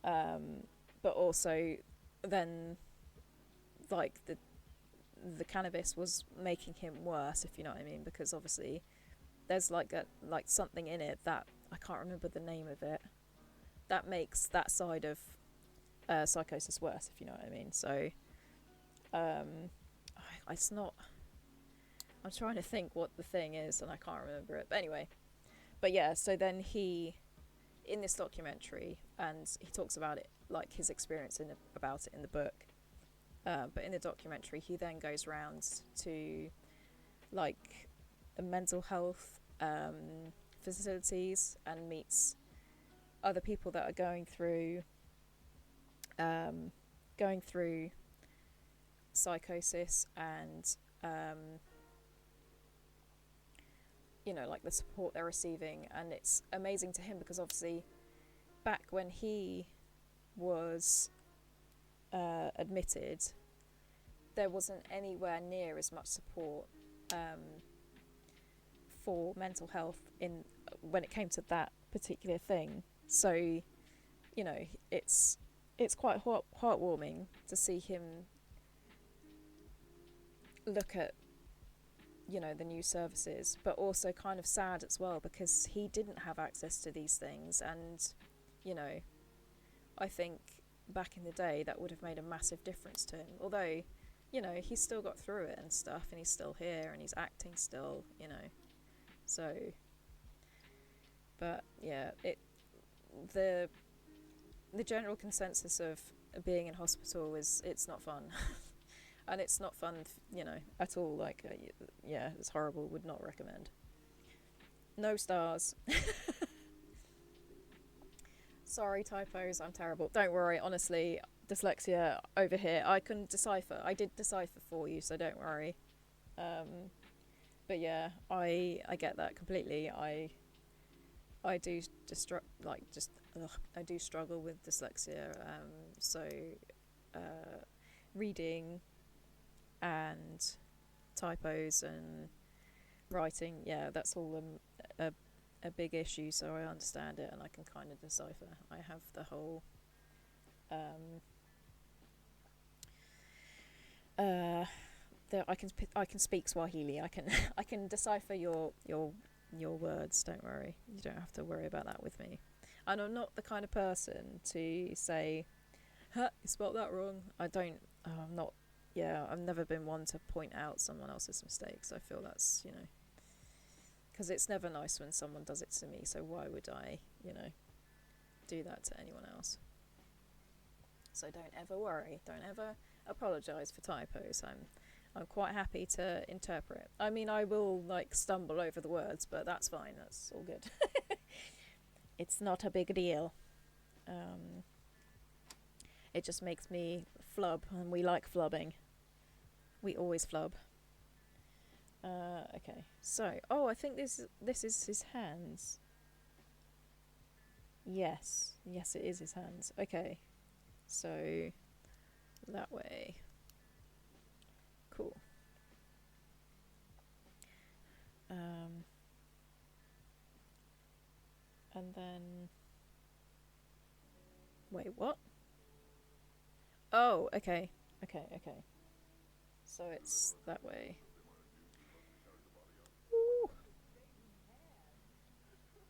But also then, like, the cannabis was making him worse, if you know what I mean, because obviously there's like something in it that I can't remember the name of it, that makes that side of psychosis worse, if you know what I mean. So it's not, I'm trying to think what the thing is and I can't remember it, but anyway. But yeah, so then he, in this documentary, and he talks about it, like his experience about it in the book, but in the documentary he then goes around to like the mental health facilities and meets other people that are going through psychosis, and like the support they're receiving. And it's amazing to him because obviously back when he was admitted, there wasn't anywhere near as much support for mental health when it came to that particular thing. So it's quite heartwarming to see him look at the new services, but also kind of sad as well because he didn't have access to these things. And I think back in the day that would have made a massive difference to him, although he's still got through it and stuff, and he's still here and he's acting still, so. But yeah, the general consensus of being in hospital is it's not fun. And it's not fun, at all. Like, yeah, it's horrible. Would not recommend. No stars. Sorry, typos. I'm terrible. Don't worry. Honestly, dyslexia over here. I couldn't decipher. I did decipher for you, so don't worry. But yeah, I get that completely. I do I do struggle with dyslexia. So reading and typos and writing, yeah, that's all a big issue. So I understand it and I can kind of decipher. I have the whole that I can speak Swahili. I can I can decipher your words. Don't worry. You don't have to worry about that with me. And I'm not the kind of person to say, "Huh, you spelled that wrong." I don't. I'm not. Yeah, I've never been one to point out someone else's mistakes. I feel that's because it's never nice when someone does it to me. So why would I do that to anyone else? So don't ever worry. Don't ever apologise for typos. I'm quite happy to interpret. I mean, I will stumble over the words, but that's fine. That's all good. It's not a big deal. It just makes me flub, and we like flubbing. We always flub. Okay. So, I think this is his hands. Yes, it is his hands. Okay. So that way. Cool. And then... Wait, what? Oh, okay. Okay. So it's that way. Ooh.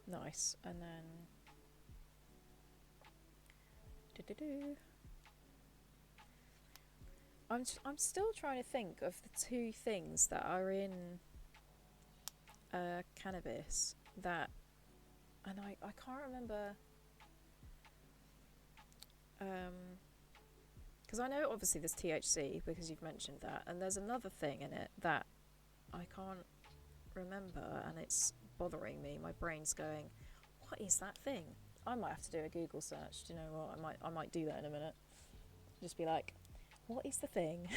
Nice. And then... Do-do-do. I'm still trying to think of the two things that are in cannabis that... And I can't remember... Because I know obviously there's THC because you've mentioned that, and there's another thing in it that I can't remember, and it's bothering me. My brain's going, what is that thing? I might have to do a Google search. Do you know what? I might do that in a minute. Just be like, what is the thing?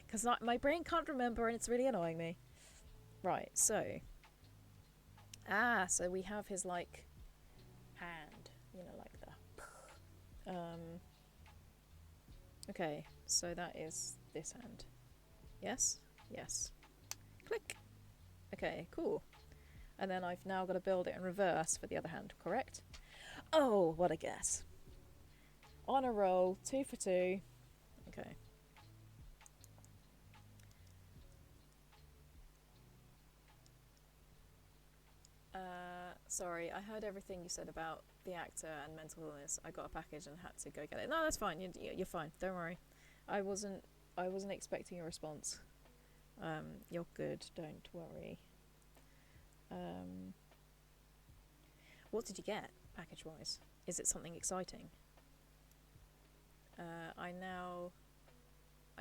Because my brain can't remember, and it's really annoying me. Right, so so we have his hand, like that. Okay, so that is this hand. Yes? Yes. Click. Okay, cool. And then I've now got to build it in reverse for the other hand, correct? Oh, what a guess. On a roll, 2 for 2. Okay. Sorry, I heard everything you said about the actor and mental illness. I got a package and had to go get it. No, that's fine. You're fine. Don't worry. I wasn't expecting a response. You're good. Don't worry. What did you get, package-wise? Is it something exciting?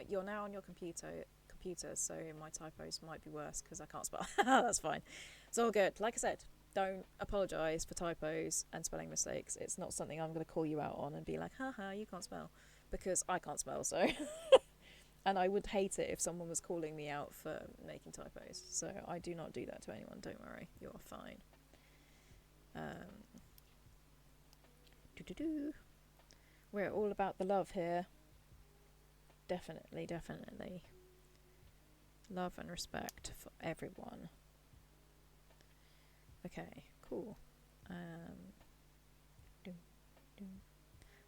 You're now on your computer, so my typos might be worse because I can't spell. That's fine. It's all good. Like I said, don't apologise for typos and spelling mistakes. It's not something I'm going to call you out on and be like, haha, you can't spell. Because I can't spell, so... And I would hate it if someone was calling me out for making typos. So I do not do that to anyone, don't worry. You're fine. We're all about the love here. Definitely. Love and respect for everyone. Okay, cool.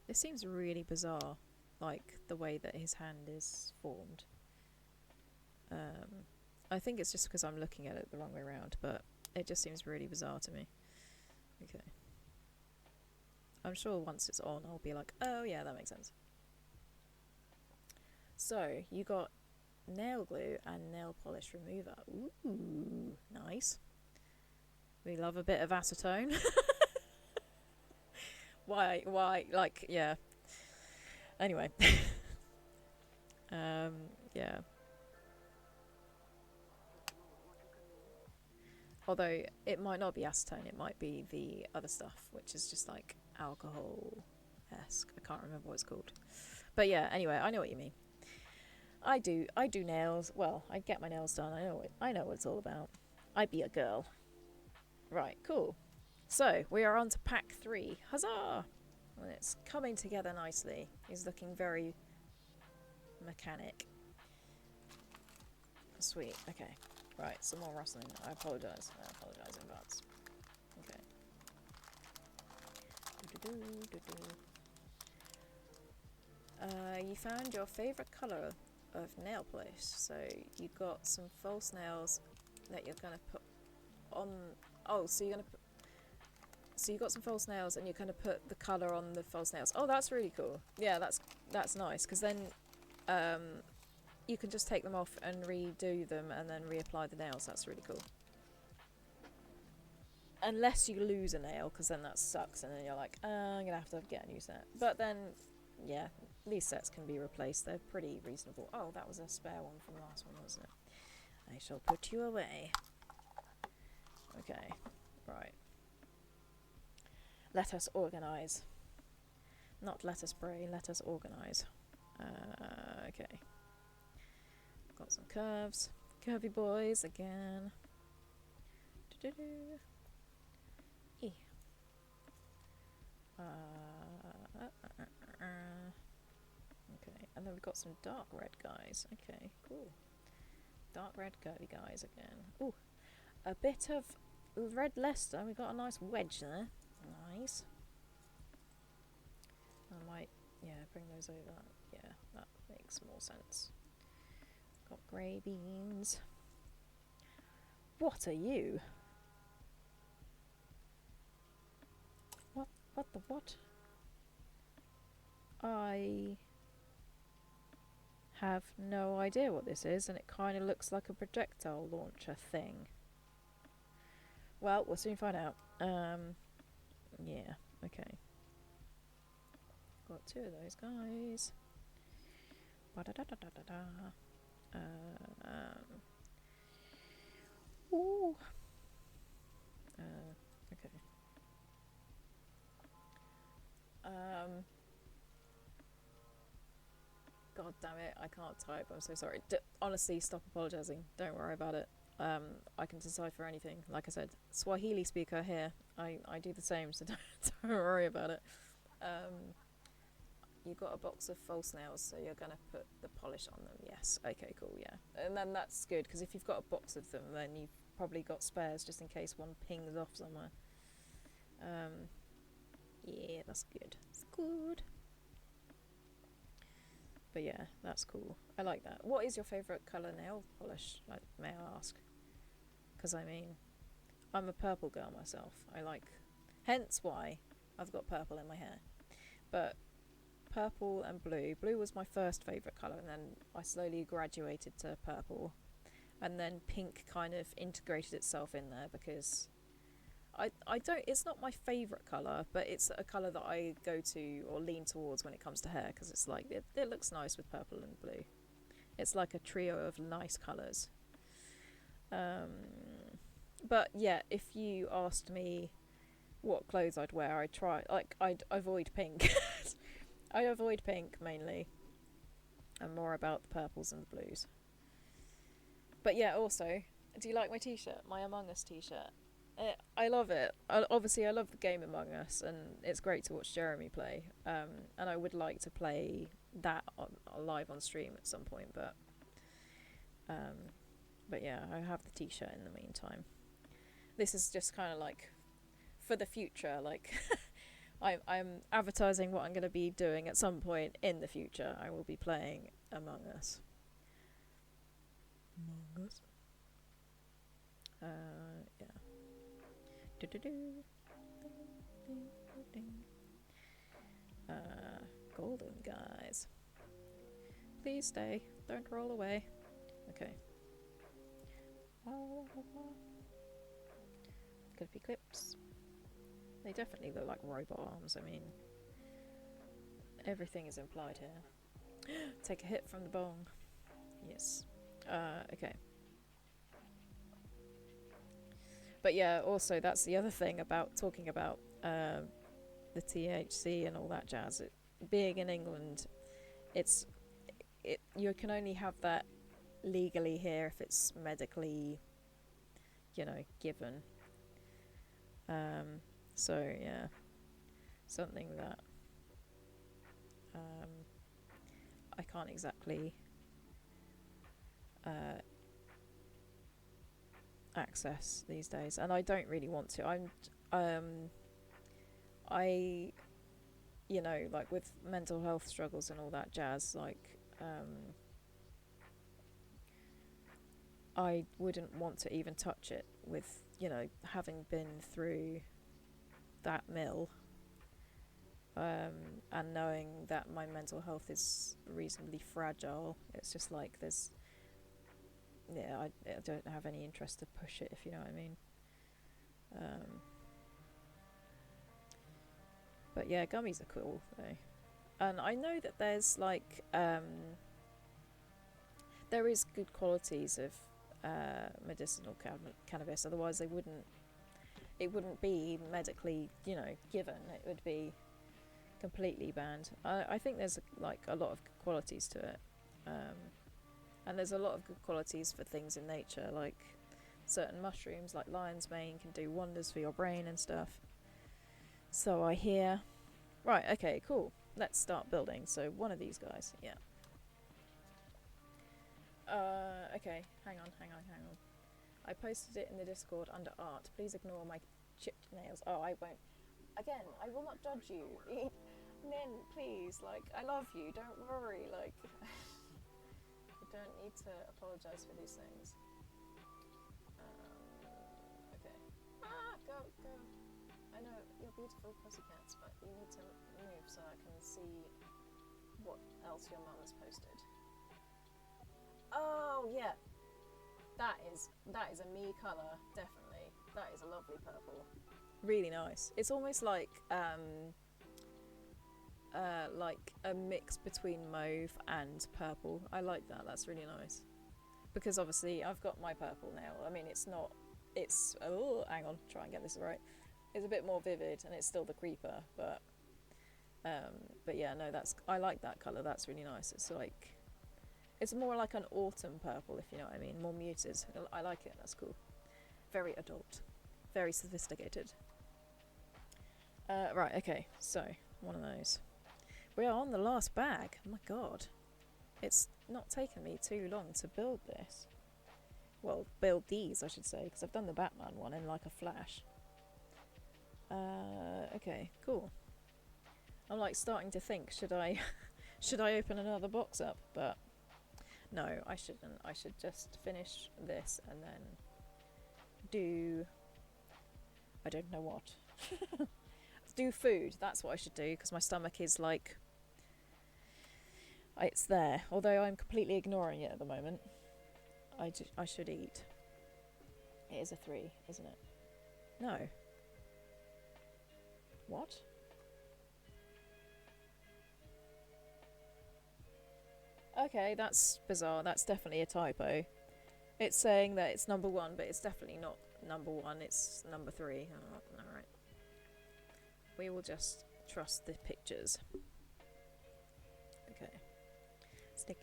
This seems really bizarre, the way that his hand is formed. I think it's just because I'm looking at it the wrong way around, but it just seems really bizarre to me. Okay. I'm sure once it's on, I'll be like, oh yeah, that makes sense. So, you got nail glue and nail polish remover. Ooh, nice. We love a bit of acetone. Why, yeah. Anyway. Yeah. Although it might not be acetone, it might be the other stuff, which is just like alcohol-esque. I can't remember what it's called. But yeah, anyway, I know what you mean. I do nails. Well, I get my nails done. I know what it's all about. I be a girl. Right, cool. So we are on to pack 3. Huzzah! And it's coming together nicely. He's looking very mechanic. Sweet. Okay. Right, some more rustling. I apologise. I apologise in advance. Okay. You found your favourite colour of nail polish. So you got some false nails that you're gonna put on. Oh, so you're gonna put. So you got some false nails and you're gonna put the colour on the false nails. Oh, that's really cool. Yeah, that's nice because then you can just take them off and redo them and then reapply the nails. That's really cool. Unless you lose a nail, because then that sucks and then you're like, I'm gonna have to get a new set. But then, yeah, these sets can be replaced. They're pretty reasonable. Oh, that was a spare one from the last one, wasn't it? I shall put you away. Okay, right. Let us organise. Not let us pray, let us organise. Okay. Got some curves. Curvy boys again. Do-do-do. E. Okay, and then we've got some dark red guys. Okay, cool. Dark red curvy guys again. Ooh, a bit of red Leicester. We got a nice wedge there. Nice. I might, yeah, bring those over. Yeah, that makes more sense. Got grey beans. What are you? What the what? I have no idea what this is, and it kind of looks like a projectile launcher thing. Well, we'll soon find out. Yeah, okay. Got 2 of those guys. Ba-da-da-da-da-da-da. Ooh. Okay. God damn it, I can't type. I'm so sorry. Honestly, stop apologising. Don't worry about it. I can decipher anything. Like I said, Swahili speaker here. I do the same, so don't worry about it. You got a box of false nails, so you're going to put the polish on them. Yes. Okay, cool, yeah. And then that's good, because if you've got a box of them, then you've probably got spares just in case one pings off somewhere. Yeah, that's good. It's good. But yeah, that's cool. I like that. What is your favourite colour nail polish, like, may I ask? Because, I mean, I'm a purple girl myself. Hence why I've got purple in my hair. But purple and blue. Blue was my first favourite colour, and then I slowly graduated to purple. And then pink kind of integrated itself in there because it's not my favourite colour, but it's a colour that I go to or lean towards when it comes to hair, because it's like, it looks nice with purple and blue. It's like a trio of nice colours. But yeah, if you asked me what clothes I'd wear, I'd avoid pink. I avoid pink mainly. And more about the purples and the blues. But yeah, also, do you like my t-shirt? My Among Us t-shirt? I love it. Obviously, I love the game Among Us, and it's great to watch Jeremy play. And I would like to play that live on stream at some point, but yeah, I have the t-shirt in the meantime. This is just kind of like for the future, like I'm advertising what I'm going to be doing at some point in the future. I will be playing Among Us. Among Us. Yeah. Golden guys. Please stay. Don't roll away. Okay. Clippy clips. They definitely look like robot arms. I mean, everything is implied here. Take a hit from the bong. Yes. Okay. But yeah, also that's the other thing about talking about the THC and all that jazz. Being in England, it's you can only have that legally here if it's medically, given. So yeah, something that I can't exactly access these days, and I don't really want to. I like with mental health struggles and all that jazz, like I wouldn't want to even touch it with, having been through that mill, and knowing that my mental health is reasonably fragile. It's just like I don't have any interest to push it, if you know what I mean. But yeah, gummies are cool though. And I know that there's like there is good qualities of medicinal cannabis. Otherwise, it wouldn't be medically, given. It would be completely banned. I think there's like a lot of good qualities to it, and there's a lot of good qualities for things in nature, like certain mushrooms, like lion's mane, can do wonders for your brain and stuff. So I hear. Right. Okay. Cool. Let's start building. So one of these guys. Yeah. Okay. Hang on. I posted it in the Discord under art. Please ignore my chipped nails. Oh, I won't. Again, I will not judge you. Min, please. Like, I love you. Don't worry. Like, you don't need to apologise for these things. Okay. Go. I know you're beautiful pussycats, but you need to move so I can see what else your mum has posted. Oh yeah, that is a me colour, definitely. That is a lovely purple. Really nice. It's almost like a mix between mauve and purple. I like that. That's really nice. Because obviously I've got my purple now. I mean, hang on, try and get this right. It's a bit more vivid, and it's still the creeper, but yeah, no, I like that colour. That's really nice. It's more like an autumn purple, if you know what I mean, more muted. I like it. That's cool. Very adult, very sophisticated. Right, okay, so one of those. We are on the last bag. Oh my god, it's not taken me too long to build this. Well, build these, I should say, because I've done the Batman one in like a flash. Okay, cool. I'm like starting to think, should I open another box up? But no, I shouldn't. I should just finish this and then do, I don't know what. Do food. That's what I should do, because my stomach is like, it's there. Although I'm completely ignoring it at the moment. I should eat. It is a 3, isn't it? No. What? Okay, that's bizarre. That's definitely a typo. It's saying that it's number 1, but it's definitely not number 1. It's number 3. Oh, alright. We will just trust the pictures. Okay. Stick.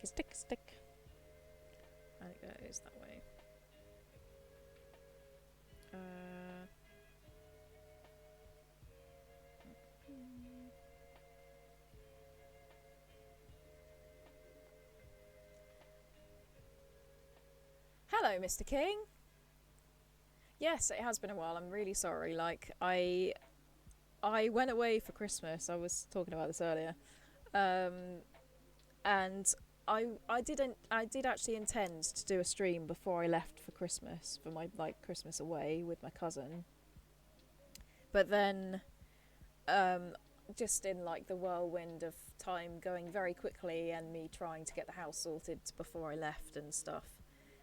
And it goes that way. Hello, Mr. King. Yes, it has been a while. I'm really sorry. Like, I went away for Christmas. I was talking about this earlier. And I did actually intend to do a stream before I left for Christmas, for my like Christmas away with my cousin. But then just in like the whirlwind of time going very quickly, and me trying to get the house sorted before I left and stuff,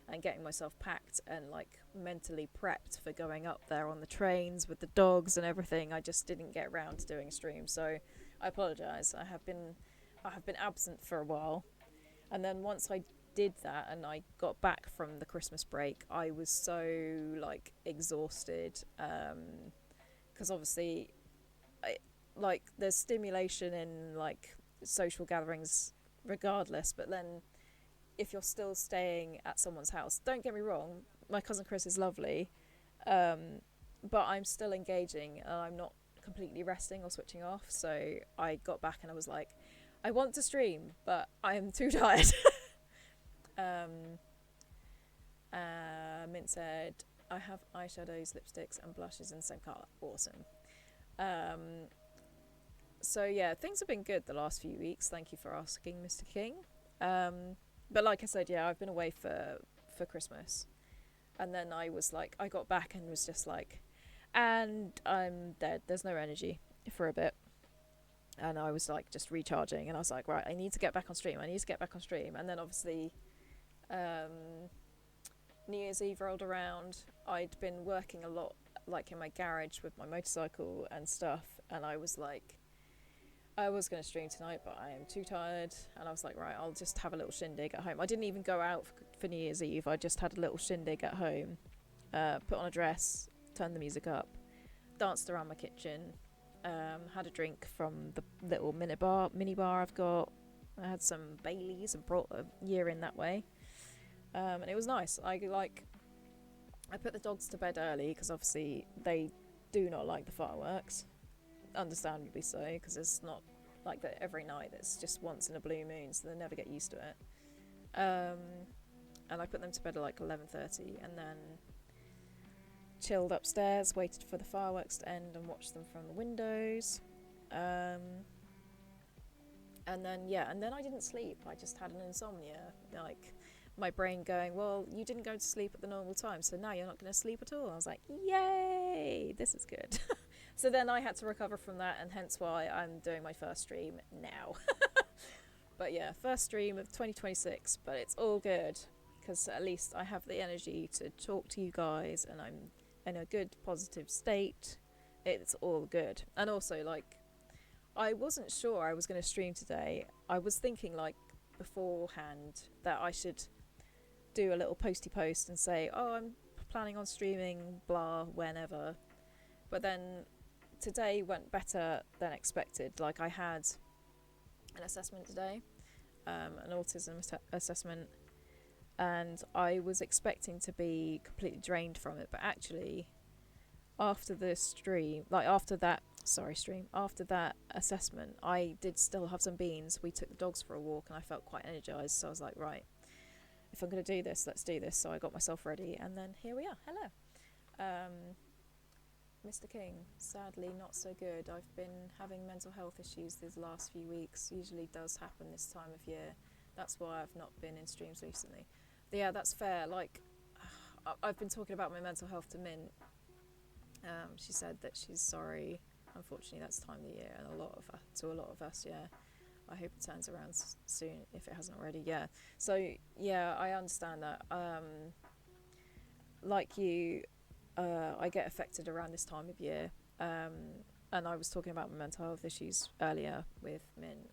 and getting myself packed and like mentally prepped for going up there on the trains with the dogs and everything, I just didn't get around to doing a stream. So I apologise. I have been absent for a while, and then once I did that and I got back from the Christmas break, I was so like exhausted, because obviously like there's stimulation in like social gatherings regardless, but then if you're still staying at someone's house, don't get me wrong, my cousin Chris is lovely, but I'm still engaging and I'm not completely resting or switching off. So I got back and I was like, I want to stream, but I am too tired. Mint said, I have eyeshadows, lipsticks and blushes in the same colour. Awesome. So yeah, things have been good the last few weeks. Thank you for asking, Mr. King. But like I said, yeah, I've been away for Christmas. And then I was like, I got back and was just like, and I'm dead. There's no energy for a bit. And I was like just recharging and I was like, right, I need to get back on stream. And then obviously New Year's Eve rolled around. I'd been working a lot like in my garage with my motorcycle and stuff, and I was like, I was going to stream tonight, but I am too tired. And I was like, right, I'll just have a little shindig at home. I didn't even go out for New Year's Eve. I just had a little shindig at home, put on a dress, turned the music up, danced around my kitchen, had a drink from the little mini bar I've got. I had some Baileys and brought a year in that way. And it was nice. I put the dogs to bed early because obviously they do not like the fireworks. Understandably so, because it's not like that every night. It's just once in a blue moon, so they never get used to it. And I put them to bed at like 11:30, and then chilled upstairs, waited for the fireworks to end, and watched them from the windows. And then I didn't sleep. I just had an insomnia, like my brain going, well, you didn't go to sleep at the normal time, so now you're not going to sleep at all. I was like, yay, this is good. So then I had to recover from that, and hence why I'm doing my first stream now. But yeah, first stream of 2026, but it's all good because at least I have the energy to talk to you guys and I'm in a good positive state. It's all good. And also, like, I wasn't sure I was going to stream today. I was thinking like beforehand that I should do a little posty post and say, oh, I'm planning on streaming blah whenever. But then today went better than expected. Like, I had an assessment today, an autism assessment, and I was expecting to be completely drained from it, but actually after the stream, like after that assessment, I did still have some beans. We took the dogs for a walk and I felt quite energized, so I was like, right, if I'm going to do this, let's do this. So I got myself ready, and then here we are. Hello. Mr. King, sadly not so good. I've been having mental health issues these last few weeks. Usually does happen this time of year. That's why I've not been in streams recently. But yeah, that's fair. Like, I've been talking about my mental health to Mint. She said that she's sorry. Unfortunately, that's the time of the year, and to a lot of us, yeah. I hope it turns around soon, if it hasn't already, yeah. So, yeah, I understand that. Like you, I get affected around this time of year, and I was talking about my mental health issues earlier with Mint.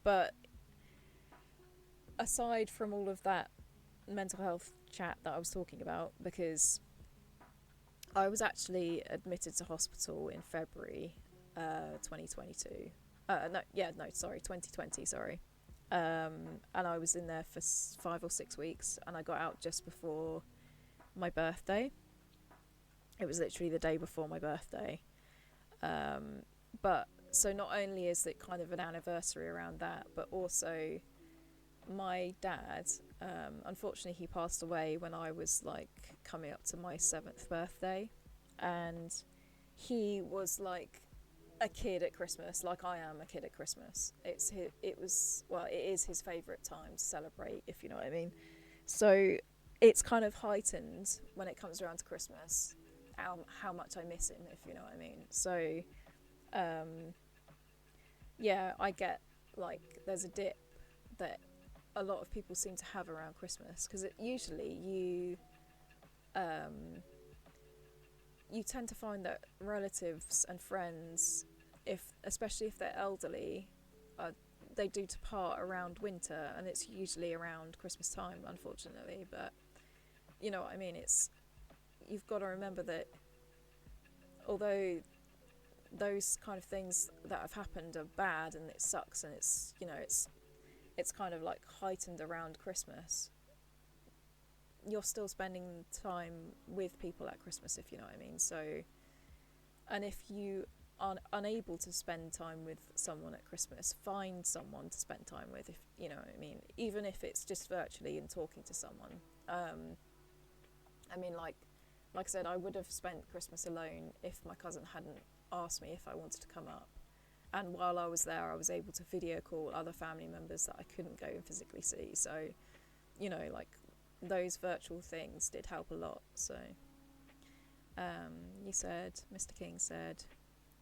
But aside from all of that mental health chat that I was talking about, because I was actually admitted to hospital in February 2022. 2020, sorry. And I was in there for 5 or 6 weeks, and I got out just before my birthday. It was literally the day before my birthday. But so not only is it kind of an anniversary around that, but also my dad, unfortunately he passed away when I was like coming up to my 7th birthday, and he was like a kid at Christmas, like I am a kid at Christmas. It is his favourite time to celebrate, if you know what I mean. So it's kind of heightened when it comes around to Christmas, how much I miss him, if you know what I mean. So yeah, I get like there's a dip that a lot of people seem to have around Christmas, because usually you tend to find that relatives and friends, especially if they're elderly, are they do depart around winter, and it's usually around Christmas time, unfortunately. But you know what I mean. You've got to remember that although those kind of things that have happened are bad and it sucks, and it's, you know, it's kind of like heightened around Christmas, you're still spending time with people at Christmas, if you know what I mean. So, and if you are unable to spend time with someone at Christmas, find someone to spend time with, if you know what I mean, even if it's just virtually and talking to someone. I mean, like I said, I would have spent Christmas alone if my cousin hadn't asked me if I wanted to come up. And while I was there, I was able to video call other family members that I couldn't go and physically see. So, you know, like, those virtual things did help a lot. So, you said, Mr. King said,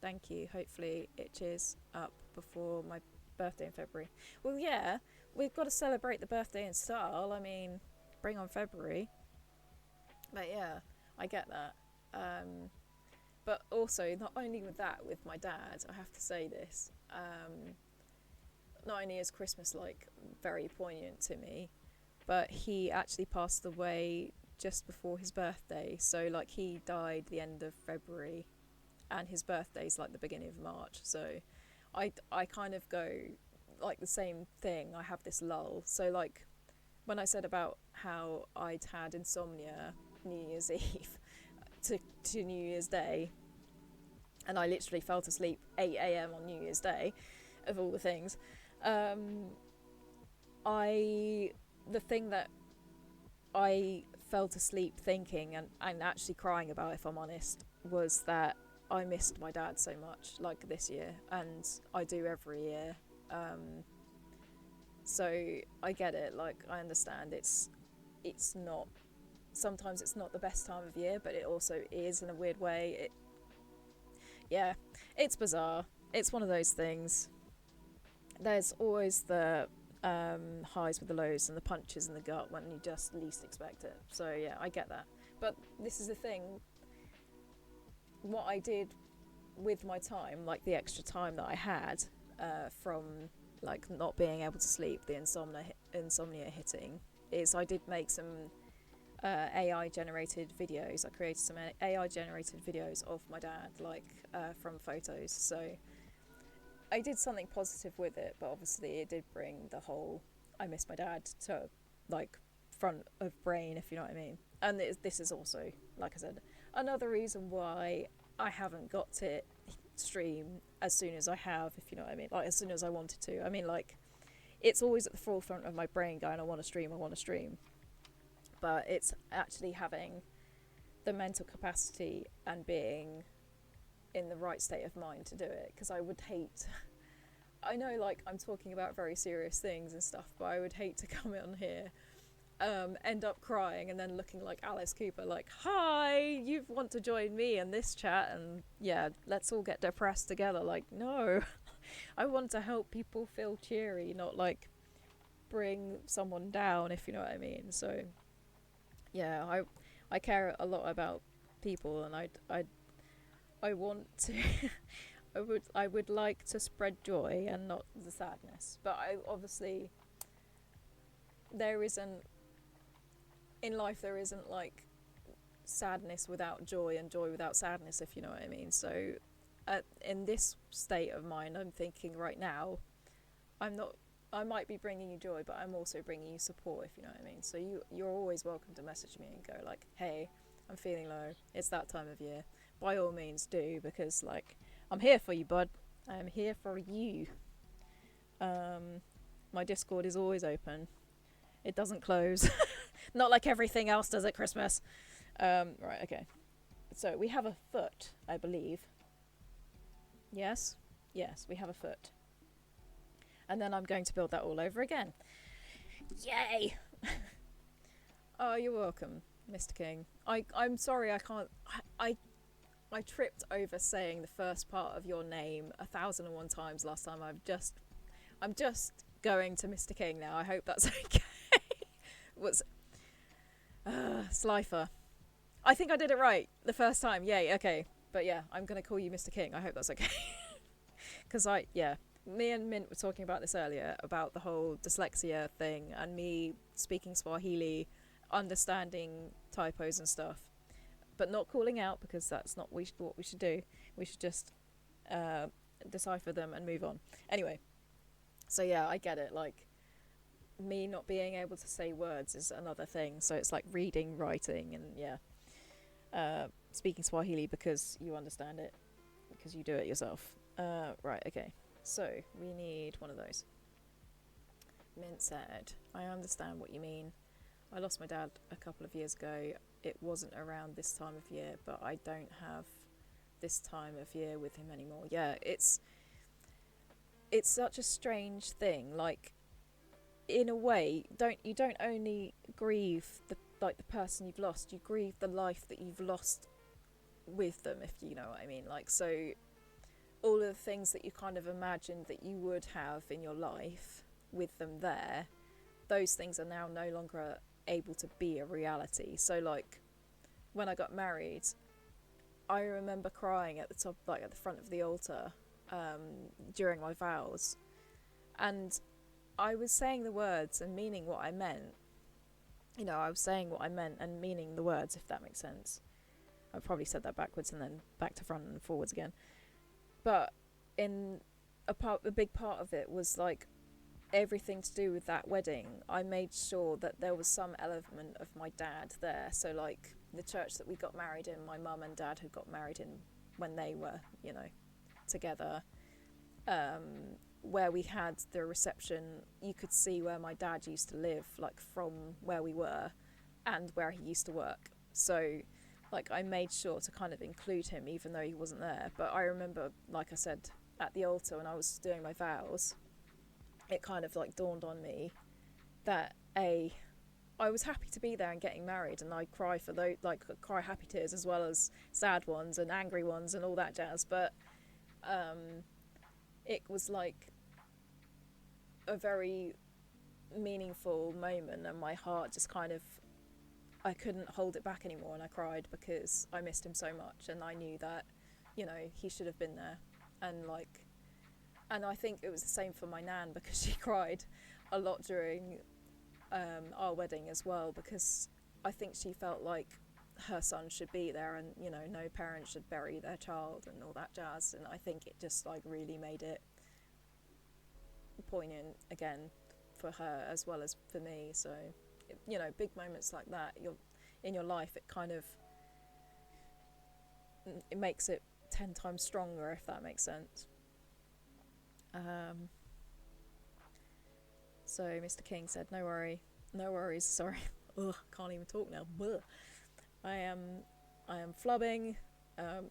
thank you. Hopefully it cheers up before my birthday in February. Well, yeah, we've got to celebrate the birthday in style. I mean, bring on February. But yeah, I get that. But also, not only with that, with my dad, I have to say this, not only is Christmas, like, very poignant to me, but he actually passed away just before his birthday. So, like, he died the end of February, and his birthday's, like, the beginning of March. So, I kind of go, like, the same thing. I have this lull. So, like, when I said about how I'd had insomnia New Year's Eve to New Year's Day, and I literally fell asleep 8 a.m. on New Year's Day, of all the things. The thing that I fell asleep thinking and actually crying about, if I'm honest, was that I missed my dad so much, like, this year, and I do every year. So I get it, like, I understand it's not, sometimes it's not the best time of year, but it also is in a weird way. Yeah, it's bizarre. It's one of those things. There's always the highs with the lows and the punches in the gut when you just least expect it. So yeah, I get that. But this is the thing. What I did with my time, like the extra time that I had from, like, not being able to sleep, the insomnia hitting, is I did make some AI generated videos. I created some AI generated videos of my dad, like, from photos. So I did something positive with it, but obviously it did bring the whole I miss my dad to, like, front of brain, if you know what I mean. And this is also, like I said, another reason why I haven't got to stream as soon as I have, if you know what I mean, like, as soon as I wanted to. I mean, like, it's always at the forefront of my brain going, I want to stream. But it's actually having the mental capacity and being in the right state of mind to do it. Because I would hate, I know, like, I'm talking about very serious things and stuff, but I would hate to come on here, end up crying and then looking like Alice Cooper, like, hi, you want to join me in this chat, and yeah, let's all get depressed together. Like, no. I want to help people feel cheery, not, like, bring someone down, if you know what I mean. So yeah, I care a lot about people, and I want to I would like to spread joy and not the sadness. But I obviously, there isn't in life, there isn't, like, sadness without joy and joy without sadness, if you know what I mean. So in this state of mind, I'm thinking right now, I might be bringing you joy, but I'm also bringing you support, if you know what I mean. So you're always welcome to message me and go, like, hey, I'm feeling low, it's that time of year. By all means do, because, like, I'm here for you, bud. I'm here for you. My Discord is always open. It doesn't close. Not like everything else does at Christmas. Right, okay. So we have a foot, I believe. Yes, we have a foot. And then I'm going to build that all over again. Yay! Oh, you're welcome, Mr. King. I'm sorry I can't... I tripped over saying the first part of your name 1,001 times last time. I'm just going to Mr. King now. I hope that's okay. What's... Slifer. I think I did it right the first time. Yay, okay. But yeah, I'm going to call you Mr. King. I hope that's okay. Because me and Mint were talking about this earlier, about the whole dyslexia thing and me speaking Swahili, understanding typos and stuff, but not calling out, because that's not what we should do. We should just decipher them and move on. Anyway, so yeah, I get it. Like, me not being able to say words is another thing. So it's like reading, writing, and speaking Swahili because you understand it, because you do it yourself. Right, okay. So we need one of those. Mint said, I understand what you mean. I lost my dad a couple of years ago. It wasn't around this time of year, but I don't have this time of year with him anymore. Yeah, it's such a strange thing. Like, in a way, you don't only grieve the person you've lost, you grieve the life that you've lost with them, if you know what I mean. Like, so all of the things that you kind of imagined that you would have in your life with them there, those things are now no longer able to be a reality. So like, when I got married, I remember crying at the top, like at the front of the altar, during my vows, and I was saying the words and meaning what I meant. You know, I was saying what I meant and meaning the words, if that makes sense. I probably said that backwards and then back to front and forwards again. But a big part of it was like everything to do with that wedding. I made sure that there was some element of my dad there. So like the church that we got married in, my mum and dad had got married in when they were, you know, together. Where we had the reception, you could see where my dad used to live, like from where we were and where he used to work. So like, I made sure to kind of include him even though he wasn't there. But I remember, like I said, at the altar when I was doing my vows, it kind of like dawned on me that I was happy to be there and getting married, and I cry for those, like, cry happy tears as well as sad ones and angry ones and all that jazz. But it was like a very meaningful moment, and my heart just kind of, I couldn't hold it back anymore, and I cried because I missed him so much, and I knew that, you know, he should have been there. And like, and I think it was the same for my nan, because she cried a lot during our wedding as well, because I think she felt like her son should be there, and, you know, no parent should bury their child and all that jazz. And I think it just like really made it poignant again for her as well as for me. So, you know, big moments like that in your life, it kind of, it makes it 10 times stronger, if that makes sense. So Mr. King said, no worries, sorry. Ugh, can't even talk now. Blech. I am flubbing.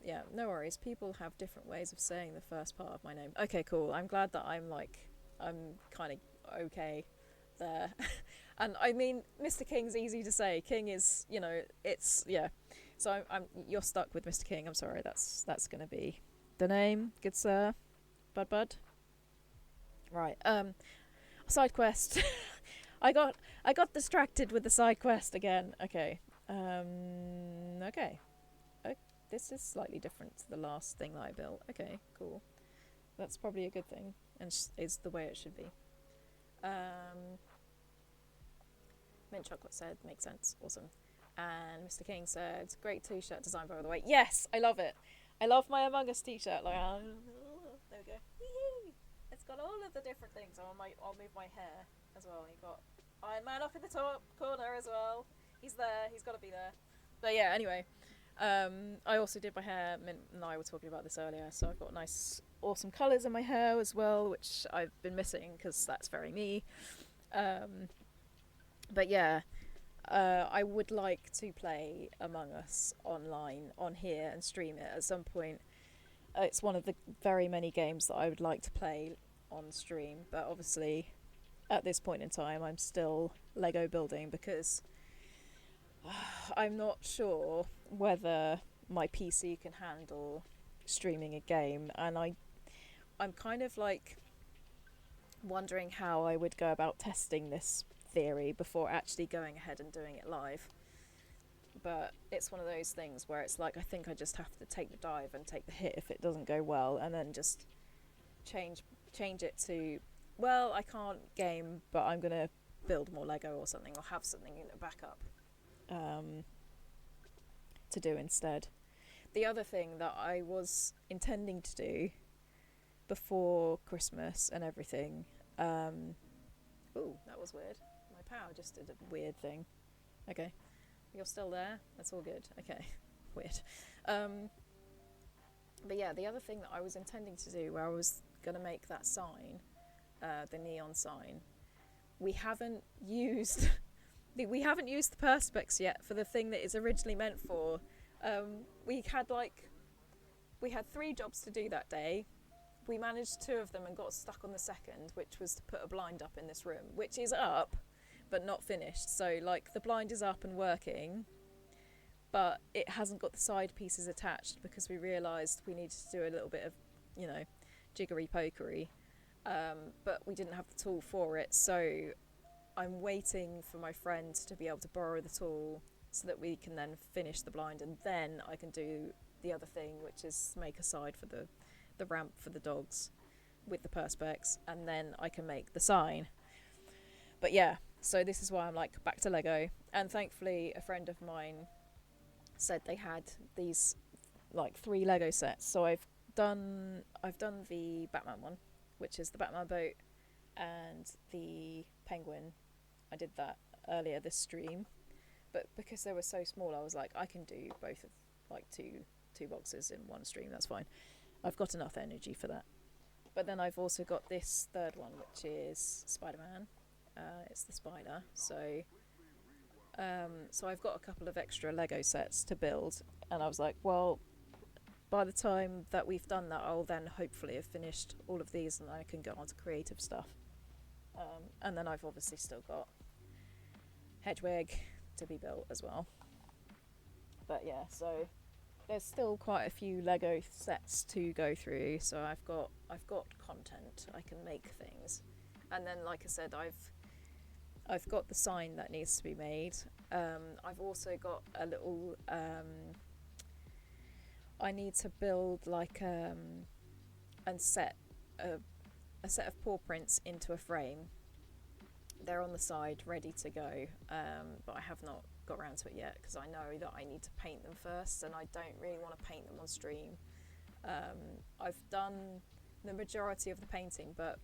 Yeah, no worries. People have different ways of saying the first part of my name. Okay, cool. I'm glad that I'm kind of okay there. And I mean, Mr. King's easy to say. King is, you know, it's, yeah. So you're stuck with Mr. King. I'm sorry. That's going to be the name. Good sir. Bud. Right. Side quest. I got distracted with the side quest again. Okay. Okay. This is slightly different to the last thing that I built. Okay, cool. That's probably a good thing, and is the way it should be. Mint Chocolate said, makes sense, awesome. And Mr. King said, great t-shirt design, by the way. Yes, I love it. I love my Among Us t-shirt. Like, there we go. It's got all of the different things. I'll move my hair as well. You got Iron Man off in the top corner as well. He's there. He's got to be there. But yeah, anyway. I also did my hair. Mint and I were talking about this earlier. So I've got nice, awesome colours in my hair as well, which I've been missing because that's very me. But yeah, I would like to play Among Us online on here and stream it at some point. It's one of the very many games that I would like to play on stream, but obviously at this point in time I'm still Lego building because I'm not sure whether my PC can handle streaming a game, and I'm kind of like wondering how I would go about testing this theory before actually going ahead and doing it live. But it's one of those things where it's like, I think I just have to take the dive and take the hit if it doesn't go well, and then just change change it to, well, I can't game, but I'm going to build more Lego or something, or have something in the backup to do instead. The other thing that I was intending to do before Christmas and everything, ooh, that was weird. My power just did a weird thing. Okay, you're still there? That's all good. Okay, weird. But yeah, the other thing that I was intending to do, where I was going to make that sign, the neon sign, we haven't used the perspex yet for the thing that it's originally meant for. We had 3 jobs to do that day. We managed 2 of them and got stuck on the second, which was to put a blind up in this room, which is up but not finished. So like the blind is up and working, but it hasn't got the side pieces attached because we realised we needed to do a little bit of, jiggery pokery, but we didn't have the tool for it. So I'm waiting for my friend to be able to borrow the tool so that we can then finish the blind, and then I can do the other thing, which is make a side for the ramp for the dogs with the perspex, and then I can make the sign. But yeah, so this is why I'm like back to Lego, and thankfully a friend of mine said they had these like 3 Lego sets. So I've done the Batman one, which is the Batman boat and the penguin. I did that earlier this stream, but because they were so small, I was like, I can do both of like two boxes in one stream. That's fine. I've got enough energy for that. But then I've also got this third one, which is Spider-Man. It's the spider. So I've got a couple of extra Lego sets to build, and I was like, well, by the time that we've done that, I'll then hopefully have finished all of these, and I can go on to creative stuff. And then I've obviously still got Hedwig to be built as well. But yeah, so there's still quite a few Lego sets to go through. So I've got content. I can make things, and then like I said, I've got the sign that needs to be made. I've also got a little. I need to build like and set a set of paw prints into a frame. They're on the side, ready to go, but I have not got around to it yet because I know that I need to paint them first, and I don't really want to paint them on stream. I've done the majority of the painting, but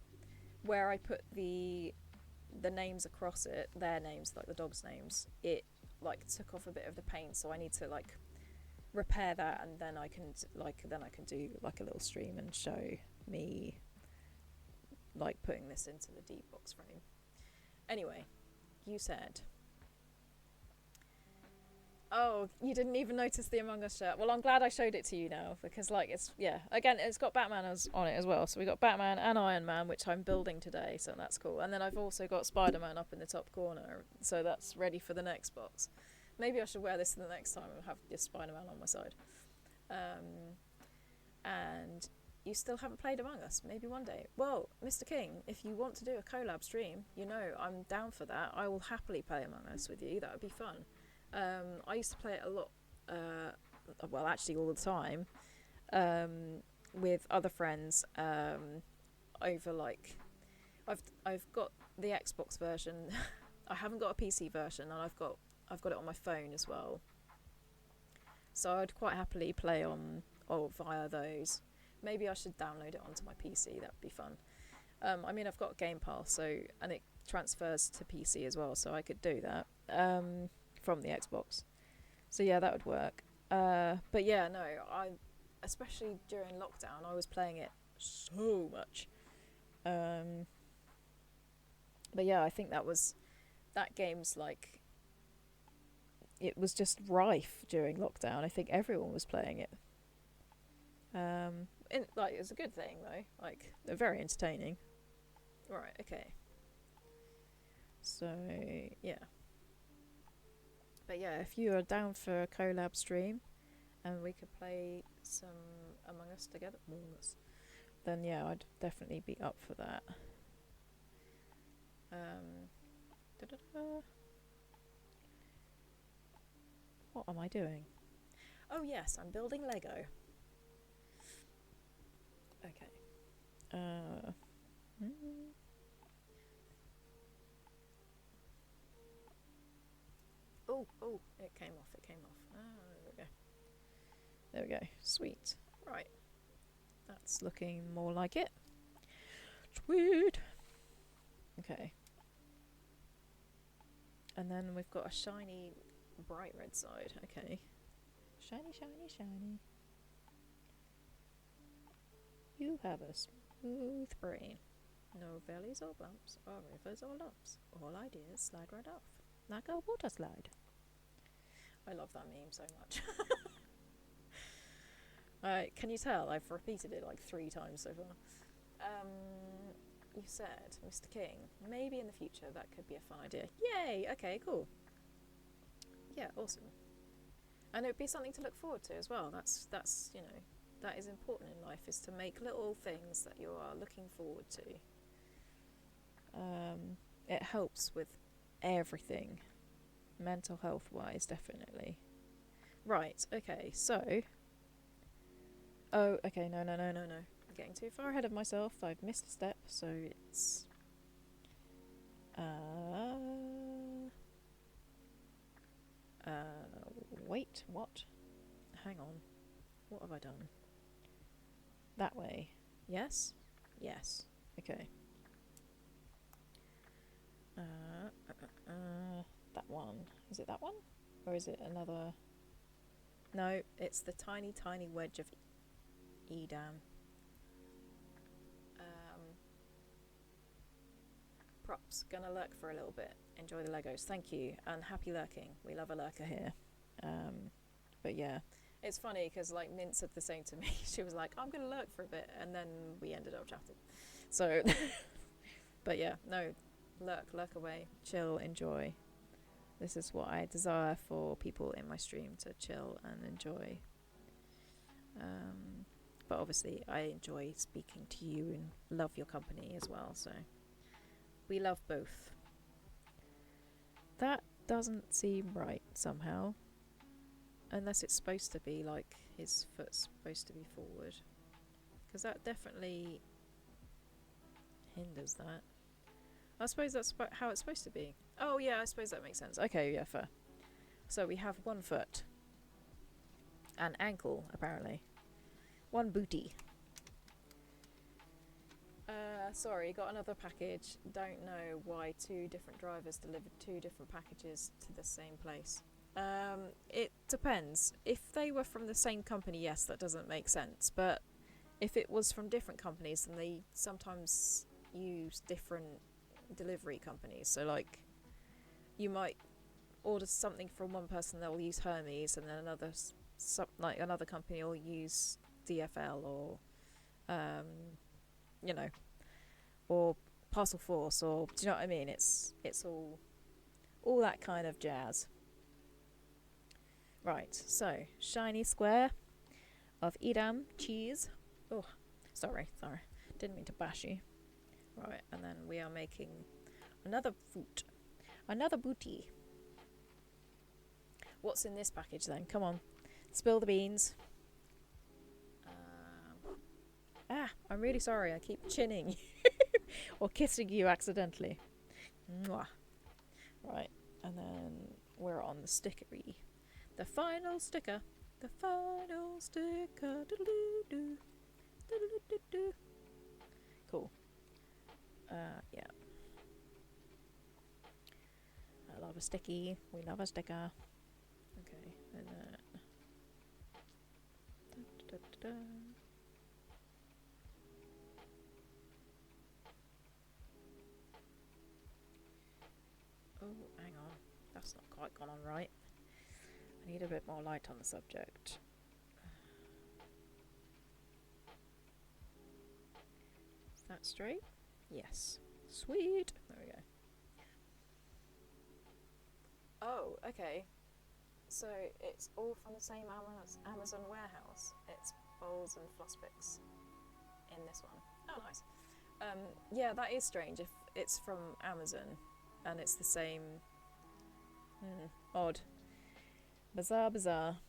where I put the names across it, their names, like the dogs' names, it like took off a bit of the paint, so I need to like repair that, and then I can do like a little stream and show me like putting this into the deep box frame. Anyway, you said, oh, you didn't even notice the Among Us shirt. Well, I'm glad I showed it to you now, because like it's got Batman on it as well. So we got Batman and Iron Man, which I'm building today, so that's cool. And then I've also got Spider-Man up in the top corner, so that's ready for the next box. Maybe I should wear this the next time and have just Spider-Man on my side. And you still haven't played Among Us. Maybe one day. Well, Mr. King, if you want to do a collab stream, I'm down for that. I will happily play Among Us with you. That would be fun. I used to play it a lot, well, actually all the time, with other friends, over like, I've got the Xbox version. I haven't got a PC version, and I've got it on my phone as well. So I'd quite happily play via those. Maybe I should download it onto my PC. That would be fun. I mean, I've got Game Pass, and it transfers to PC as well, so I could do that from the Xbox. So yeah, that would work. But yeah, no, especially during lockdown, I was playing it so much. But yeah, I think that game's like, it was just rife during lockdown. I think everyone was playing it. It's a good thing though. Like, they're very entertaining. Right, okay. So yeah. But yeah, if you are down for a collab stream and we could play some Among Us together, then yeah, I'd definitely be up for that. What am I doing? Oh yes, I'm building Lego. Okay. Oh, it came off. Ah, there we go. There we go. Sweet. Right. That's looking more like it. Sweet. Okay. And then we've got a shiny, bright red side. Okay. Shiny, shiny, shiny. You have a smooth brain. No valleys or bumps, or rivers or lumps. All ideas slide right off, like a water slide. I love that meme so much. Can you tell? I've repeated it like 3 times so far. You said, Mr. King, maybe in the future that could be a fun idea. Yay! Okay, cool. Yeah, awesome. And it would be something to look forward to as well. That's you know, that is important in life, is to make little things that you are looking forward to. It helps with everything, mental health wise, definitely. Right, okay, so. Oh, okay, no. I'm getting too far ahead of myself. I've missed a step, so it's. Wait, what? Hang on. What have I done? That way. Yes? Yes. Okay. That one. Is it that one? Or is it another? No, it's the tiny, tiny wedge of Edam. Props. Gonna lurk for a little bit. Enjoy the Legos. Thank you. And happy lurking. We love a lurker here. But yeah. It's funny because like Mint said the same to me. She was like, I'm gonna lurk for a bit, and then we ended up chatting. So, but yeah, no, lurk away, chill, enjoy. This is what I desire for people in my stream, to chill and enjoy. But obviously, I enjoy speaking to you and love your company as well. So we love both. That doesn't seem right somehow. Unless it's supposed to be like his foot's supposed to be forward. Because that definitely hinders that. I suppose that's how it's supposed to be. Oh yeah, I suppose that makes sense. Okay, yeah, fair. So we have 1 foot. An ankle, apparently. 1 booty. Sorry, got another package. Don't know why 2 different drivers delivered 2 different packages to the same place. It depends. If they were from the same company, yes, that doesn't make sense. But if it was from different companies, then they sometimes use different delivery companies. So like, you might order something from one person, they'll use Hermes, and then another company will use DFL or, you know, or Parcel Force, or do you know what I mean? It's all that kind of jazz. Right, so shiny square of Edam cheese. Oh, sorry, didn't mean to bash you. Right, and then we are making another foot, another booty. What's in this package then? Come on, spill the beans. I'm really sorry. I keep chinning you or kissing you accidentally. Mwah. Right, and then we're on the stickery. The final sticker. The final sticker. Do-do-do-do. Do-do-do-do. Cool. Yeah. I love a sticky. We love a sticker. Okay, and then. Da-da-da-da. Oh, hang on. That's not quite gone on right. I need a bit more light on the subject. Is that straight? Yes. Sweet. There we go. Oh, okay. So it's all from the same Amazon warehouse. It's bowls and floss picks in this one. Oh, nice. Yeah, that is strange if it's from Amazon and it's the same. Odd. Bizarre.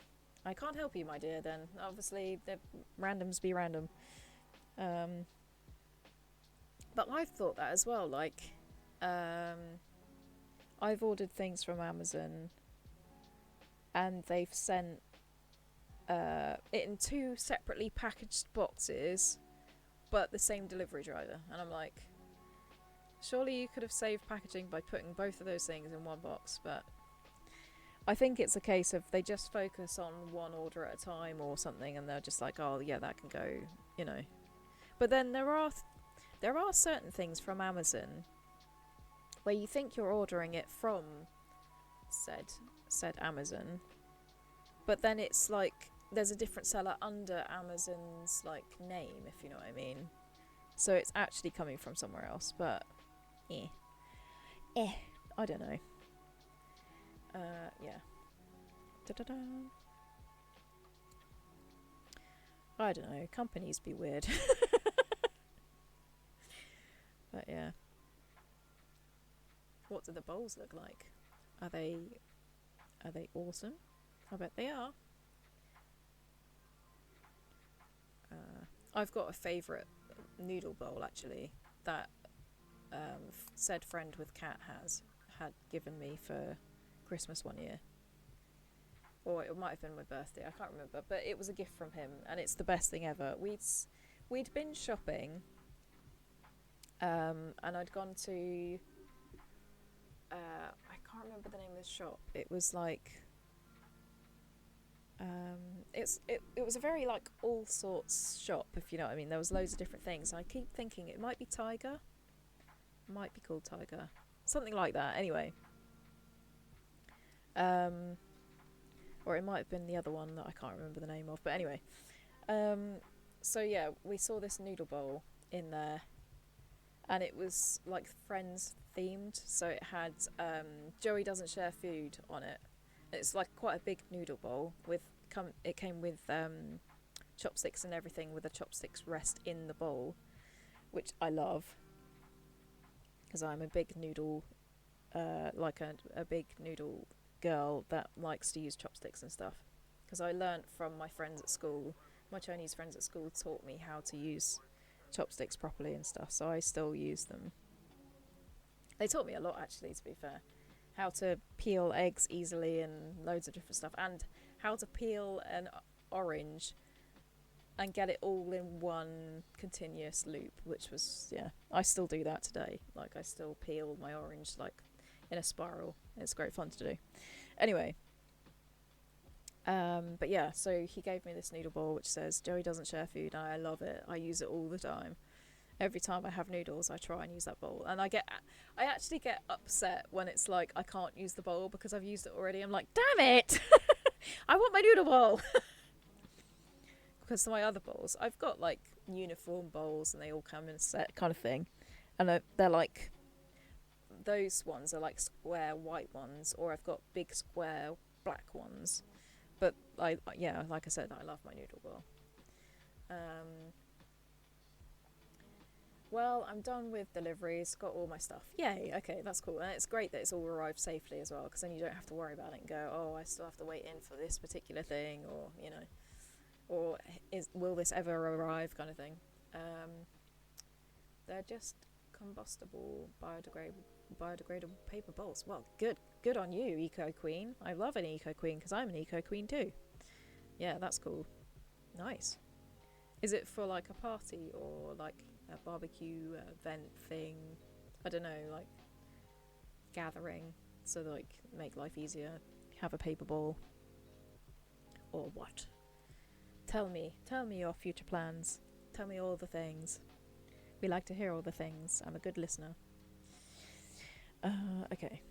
I can't help you, my dear, then. Obviously, the randoms be random. But I've thought that as well. Like, I've ordered things from Amazon and they've sent it in 2 separately packaged boxes, but the same delivery driver. And I'm like, surely you could have saved packaging by putting both of those things in one box. But I think it's a case of they just focus on one order at a time or something, and they're just like, oh yeah, that can go, you know. But then there are certain things from Amazon where you think you're ordering it from said Amazon, but then it's like there's a different seller under Amazon's like name, if you know what I mean. So it's actually coming from somewhere else, but I don't know. Yeah. Da-da-da. I don't know. Companies be weird. But yeah. What do the bowls look like? Are they awesome? I bet they are. I've got a favourite noodle bowl actually that said friend with cat had given me for Christmas one year. Or it might have been my birthday, I can't remember, but it was a gift from him, and it's the best thing ever. We'd been shopping, and I'd gone to I can't remember the name of the shop. It was like it was a very like all sorts shop, if you know what I mean. There was loads of different things. I keep thinking it might be Tiger, might be called Tiger, something like that. Anyway, or it might have been the other one that I can't remember the name of. But anyway, so yeah, we saw this noodle bowl in there, and it was like Friends themed. So it had Joey doesn't share food on it. It's like quite a big noodle bowl with it came with chopsticks and everything, with the chopsticks rest in the bowl, which I love because I'm a big noodle, like a big noodle girl that likes to use chopsticks and stuff. Because I learnt from my friends at school, my Chinese friends at school taught me how to use chopsticks properly and stuff, so I still use them. They taught me a lot actually, to be fair. How to peel eggs easily and loads of different stuff, and how to peel an orange and get it all in one continuous loop, which was, yeah, I still do that today. Like, I still peel my orange like in a spiral. It's great fun to do. Anyway, but yeah, so he gave me this noodle bowl which says Joey doesn't share food, and I love it. I use it all the time. Every time I have noodles, I try and use that bowl, and I actually get upset when it's like I can't use the bowl because I've used it already. I'm like, damn it! I want my noodle bowl. Because my other bowls, I've got like uniform bowls, and they all come in a set kind of thing, and they're like, those ones are like square white ones, or I've got big square black ones. But yeah, like I said, I love my noodle bowl. Well, I'm done with deliveries, got all my stuff. Yay, okay, that's cool. And it's great that it's all arrived safely as well, because then you don't have to worry about it and go, oh, I still have to wait in for this particular thing, or, you know, or will this ever arrive kind of thing. They're just combustible, biodegradable paper bowls. Well, good on you, Eco Queen. I love an Eco Queen, because I'm an Eco Queen too. Yeah, that's cool. Nice. Is it for like a party or like a barbecue event thing? I don't know, like gathering, so like make life easier, have a paper bowl, or what? Tell me your future plans. Tell me all the things. We like to hear all the things. I'm a good listener. Okay.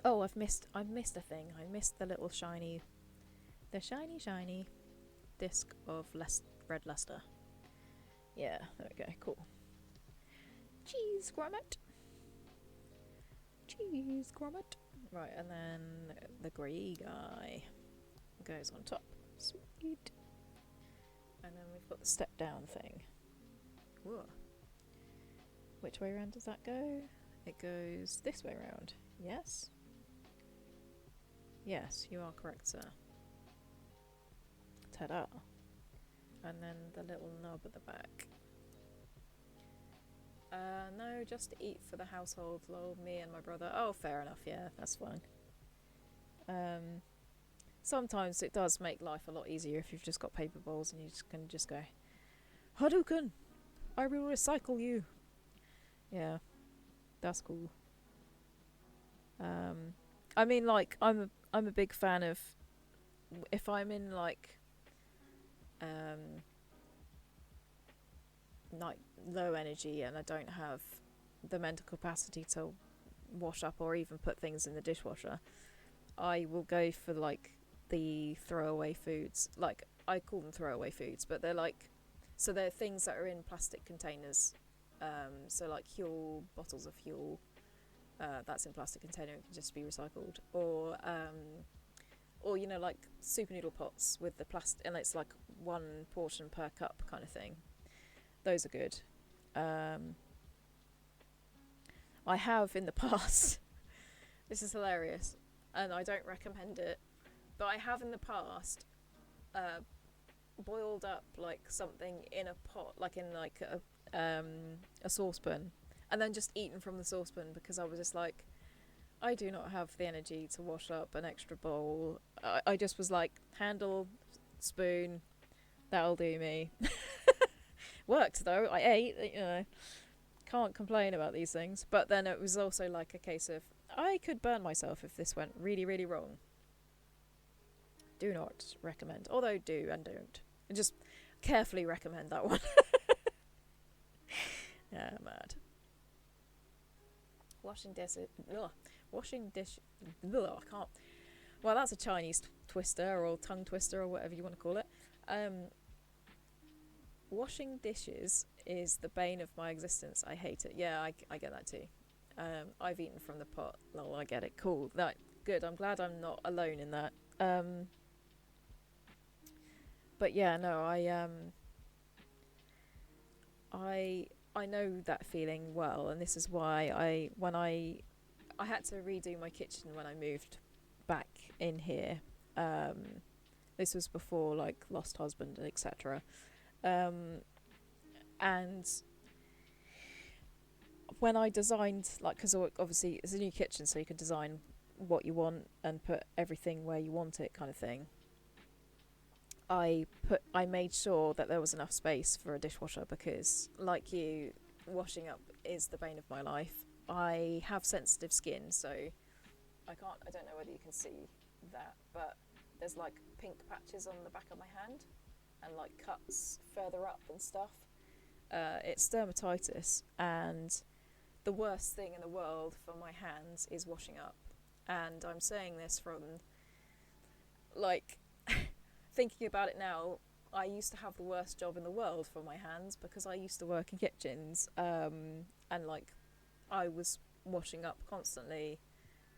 Oh, I missed a thing. I missed the little shiny disc of red luster. Yeah, there we go, cool. Cheese grommet. Right, and then the grey guy goes on top. Sweet. And then we've got the step down thing. Whoa. Which way around does that go? It goes this way around. Yes? Yes, you are correct, sir. Ta-da. And then the little knob at the back. No, just to eat for the household, lol, me and my brother. Oh, fair enough, yeah, that's fine. Um, Sometimes it does make life a lot easier if you've just got paper bowls and you just can just go, Hadouken! I will recycle you! Yeah, that's cool. Um, I mean, like, I'm a big fan of, if I'm in, um, like, low energy and I don't have the mental capacity to wash up or even put things in the dishwasher, I will go for, like, the throwaway foods. Like, I call them throwaway foods, but they're like, so they're things that are in plastic containers. So like Huel, bottles of Huel, that's in plastic container, it can just be recycled. Or you know, like super noodle pots with the plastic, and it's like one portion per cup kind of thing. Those are good. Um, I have in the past. This is hilarious, and I don't recommend it. But I have in the past uh, boiled up like something in a pot, like in like a saucepan, and then just eaten from the saucepan because I was just like, I do not have the energy to wash up an extra bowl. I just was like, handle, spoon, that'll do me. Worked though. I ate. You know, can't complain about these things. But then it was also like a case of I could burn myself if this went really, really wrong. Do not recommend. Although do and don't. Just carefully recommend that one. Yeah, mad. Washing dishes. Washing dish. I can't. Well, that's a Chinese twister or tongue twister or whatever you want to call it. Washing dishes is the bane of my existence. I hate it. Yeah, I get that too. I've eaten from the pot. Lol, I get it. Cool. That good. I'm glad I'm not alone in that. But yeah, no, I know that feeling well, and this is why I had to redo my kitchen when I moved back in here. This was before like lost husband, etc. And when I designed, like, because obviously it's a new kitchen, so you can design what you want and put everything where you want it, kind of thing. I made sure that there was enough space for a dishwasher because, like you, washing up is the bane of my life. I have sensitive skin, so I don't know whether you can see that, but there's like pink patches on the back of my hand and like cuts further up and stuff. It's dermatitis, and the worst thing in the world for my hands is washing up. And I'm saying this from, like, thinking about it now, I used to have the worst job in the world for my hands because I used to work in kitchens, and like I was washing up constantly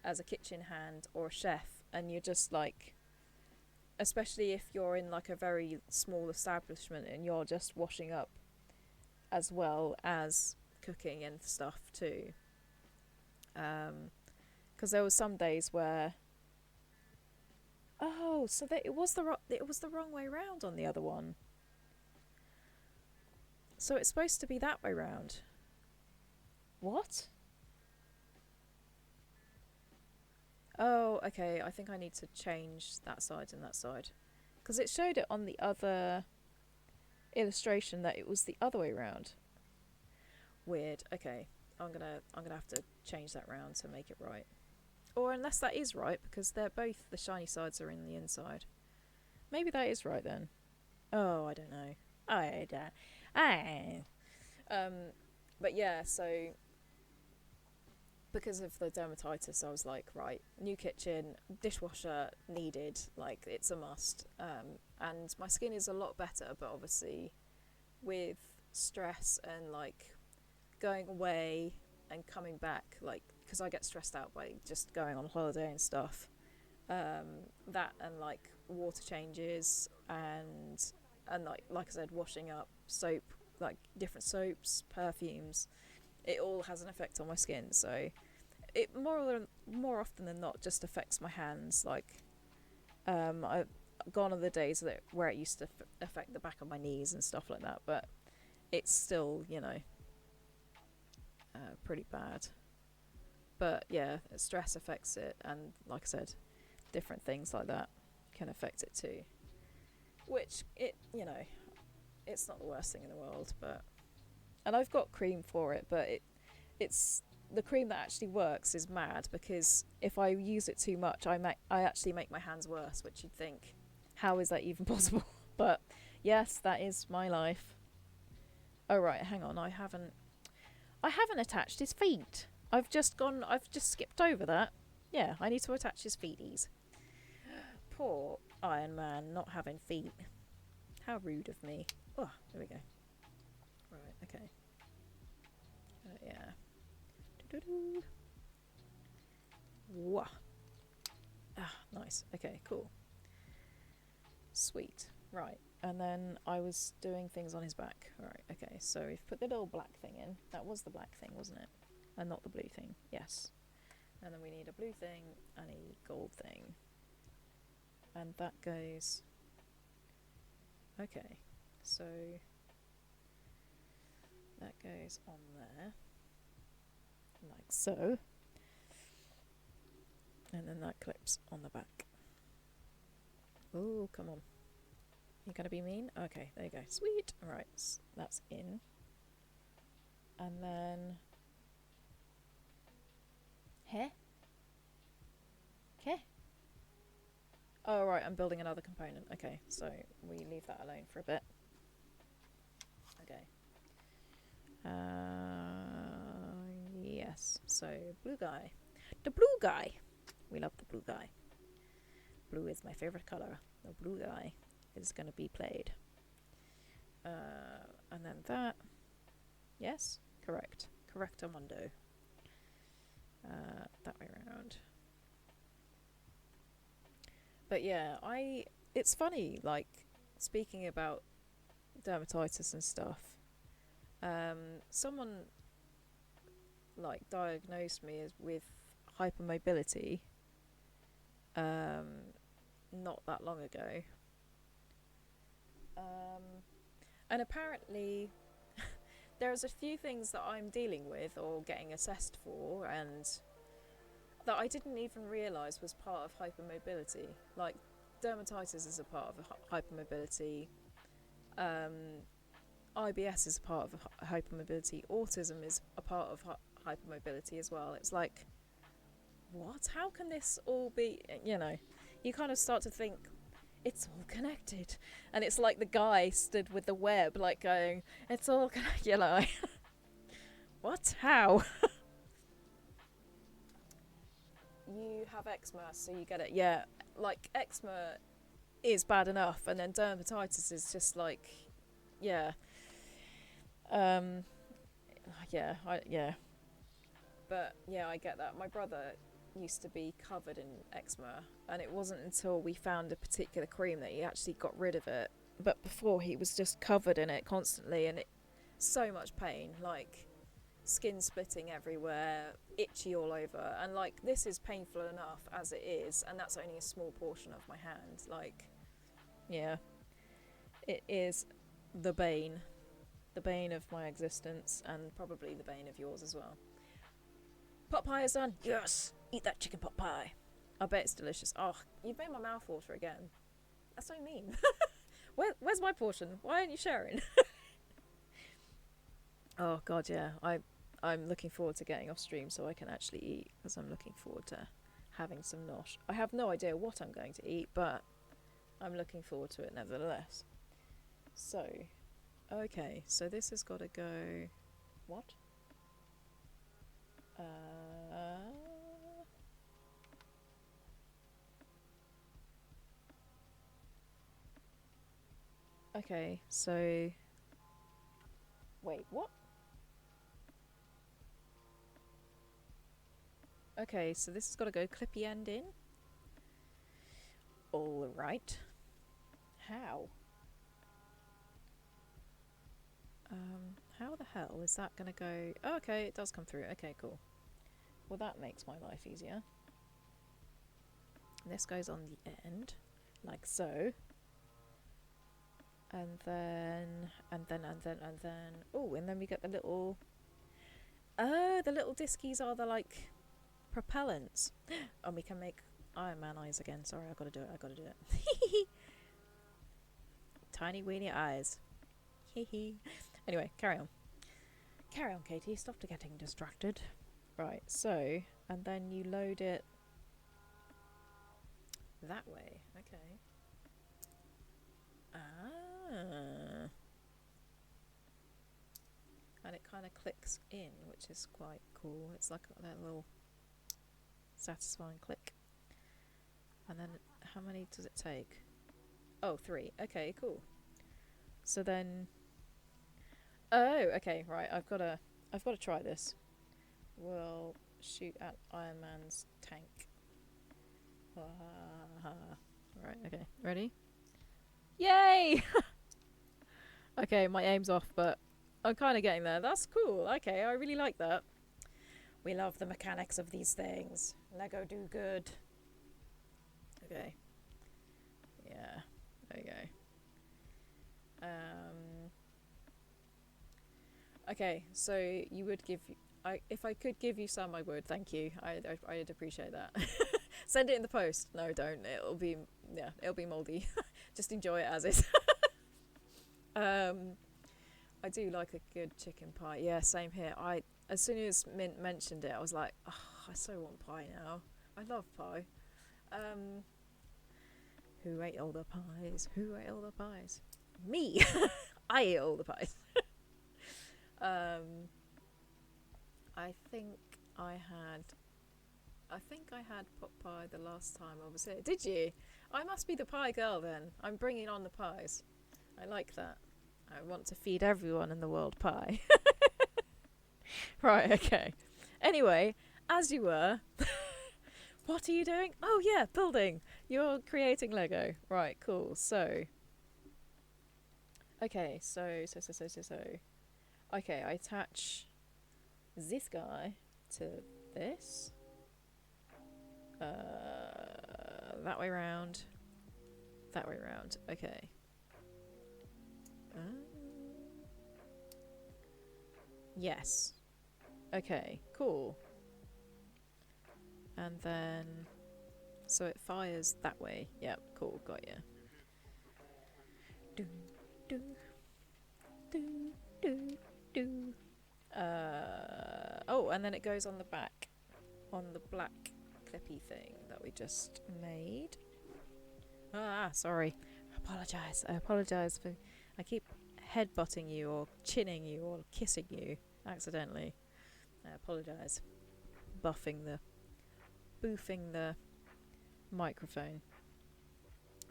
as a kitchen hand or a chef, and you're just like, especially if you're in like a very small establishment and you're just washing up as well as cooking and stuff too. Because there was some days where, oh, so that it was the wrong way round on the other one. So it's supposed to be that way round. What? Oh, okay. I think I need to change that side and that side, because it showed it on the other illustration that it was the other way round. Weird. Okay, I'm gonna have to change that round to make it right. Or unless that is right, because they're both, the shiny sides are in the inside. Maybe that is right then. Oh, I don't know. I don't. I. Um, but yeah, so because of the dermatitis, I was like, right, new kitchen, dishwasher needed. Like, it's a must. And my skin is a lot better, but obviously, with stress and like going away and coming back, like, because I get stressed out by just going on holiday and stuff. That and like water changes and like I said, washing up, soap, like different soaps, perfumes, it all has an effect on my skin. So it more often than not just affects my hands. Like, I've gone on the days that where it used to affect the back of my knees and stuff like that, but it's still, pretty bad. But yeah, stress affects it, and like I said, different things like that can affect it too. Which, it's not the worst thing in the world, but... And I've got cream for it, but it's... The cream that actually works is mad, because if I use it too much, I actually make my hands worse, which you'd think, how is that even possible? But, yes, that is my life. Oh, right, hang on, I haven't attached his feet. I've just skipped over that. Yeah, I need to attach his feeties. Poor Iron Man not having feet. How rude of me. Oh, there we go. Right, okay. Yeah. Doo-doo-doo. Wah. Ah, nice. Okay, cool. Sweet. Right. And then I was doing things on his back. Right, okay. So we've put the little black thing in. That was the black thing, wasn't it? And not the blue thing. Yes. And then we need a blue thing and a gold thing. And that goes... Okay. So... That goes on there. Like so. And then that clips on the back. Oh, come on. You gonna be mean? Okay, there you go. Sweet. Alright, so that's in. And then... Here? Okay. Oh, right, I'm building another component. Okay, so we leave that alone for a bit. Okay. Yes, so blue guy. The blue guy! We love the blue guy. Blue is my favorite color. The blue guy is going to be played. And then that. Yes, correct. Correctamundo. That way around. But yeah, it's funny, like, speaking about dermatitis and stuff, someone, like, diagnosed me with hypermobility, not that long ago. And apparently, there's a few things that I'm dealing with or getting assessed for, and that I didn't even realise was part of hypermobility. Like, dermatitis is a part of hypermobility. IBS is a part of hypermobility. Autism is a part of hypermobility as well. It's like, what? How can this all be? You kind of start to think, it's all connected. And it's like the guy stood with the web, like going, it's all connected. What? How? You have eczema, so you get it. Yeah, like, eczema is bad enough, and then dermatitis is just like, yeah. Yeah. But, yeah, I get that. My brother used to be covered in eczema, and it wasn't until we found a particular cream that he actually got rid of it. But before, he was just covered in it constantly, and so much pain, like... skin splitting everywhere, itchy all over, and like, this is painful enough as it is, and that's only a small portion of my hand. Like, yeah, it is the bane of my existence, and probably the bane of yours as well. Pot pie is done. Yes, eat that chicken pot pie. I bet it's delicious. Oh, you've made my mouth water again. That's so mean. Where's my portion? Why aren't you sharing? Oh god, yeah. I'm looking forward to getting off stream so I can actually eat, because I'm looking forward to having some nosh. I have no idea what I'm going to eat, but I'm looking forward to it nevertheless. So, okay, so this has got to go... What? Okay, so... Wait, what? Okay, so this has got to go clippy end in. Alright. How? How the hell is that going to go... Oh, okay, it does come through. Okay, cool. Well, that makes my life easier. And this goes on the end, like so. And then... Oh, and then we get the little... Oh, the little diskies are the, like... propellants. And we can make Iron Man eyes again. Sorry, I gotta do it. I gotta do it. Tiny weeny eyes. Anyway, carry on. Carry on, Katie. Stop getting distracted. Right, so, and then you load it that way. Okay. Ah. And it kind of clicks in, which is quite cool. It's like that little satisfying click. And then, how many does it take? Oh, 3. Okay, cool. So then, oh, okay, right. I've got to try this. We'll shoot at Iron Man's tank. Right. Okay. Ready? Yay! Okay, my aim's off, but I'm kind of getting there. That's cool. Okay, I really like that. We love the mechanics of these things. Lego do good. Okay. Yeah. There you go. Okay, so you would give... if I could give you some, I would. Thank you. I'd appreciate that. Send it in the post. No, don't. It'll be mouldy. Just enjoy it as is. I do like a good chicken pie. Yeah, same here. As soon as Mint mentioned it, I was like, oh, I so want pie now. I love pie. Who ate all the pies? Who ate all the pies? Me! I ate all the pies. I think I had pot pie the last time I was here. Did you? I must be the pie girl then. I'm bringing on the pies. I like that. I want to feed everyone in the world pie. Right, okay. Anyway, as you were, what are you doing? Oh yeah, building. You're creating Lego. Right, cool. So, okay, so. Okay, I attach this guy to this. That way round. That way round. Okay. Yes. Okay, cool. And then... so it fires that way. Yep, cool, got you. Do, do, do, do, do. Oh, and then it goes on the back. On the black clippy thing that we just made. Ah, sorry. I apologise for... I keep headbutting you or chinning you or kissing you accidentally. I apologise. Boofing the microphone.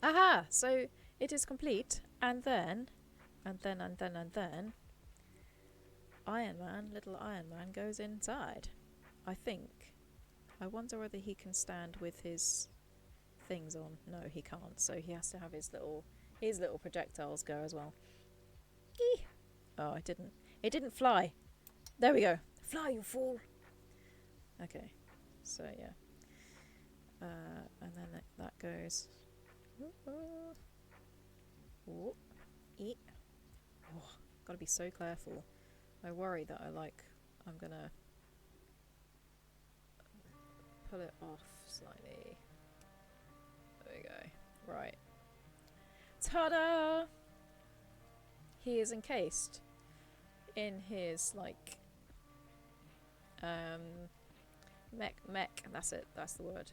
Aha! So it is complete, and then little Iron Man goes inside. I think. I wonder whether he can stand with his things on. No, he can't. So he has to have his little projectiles go as well. Eee! Oh, it didn't fly. There we go. Fly, you fool. Okay. So yeah. And then that goes. Oh, eat. Oh, gotta be so careful. I worry that I'm gonna pull it off slightly. There we go. Right. Ta-da! He is encased in his mech. That's it. That's the word.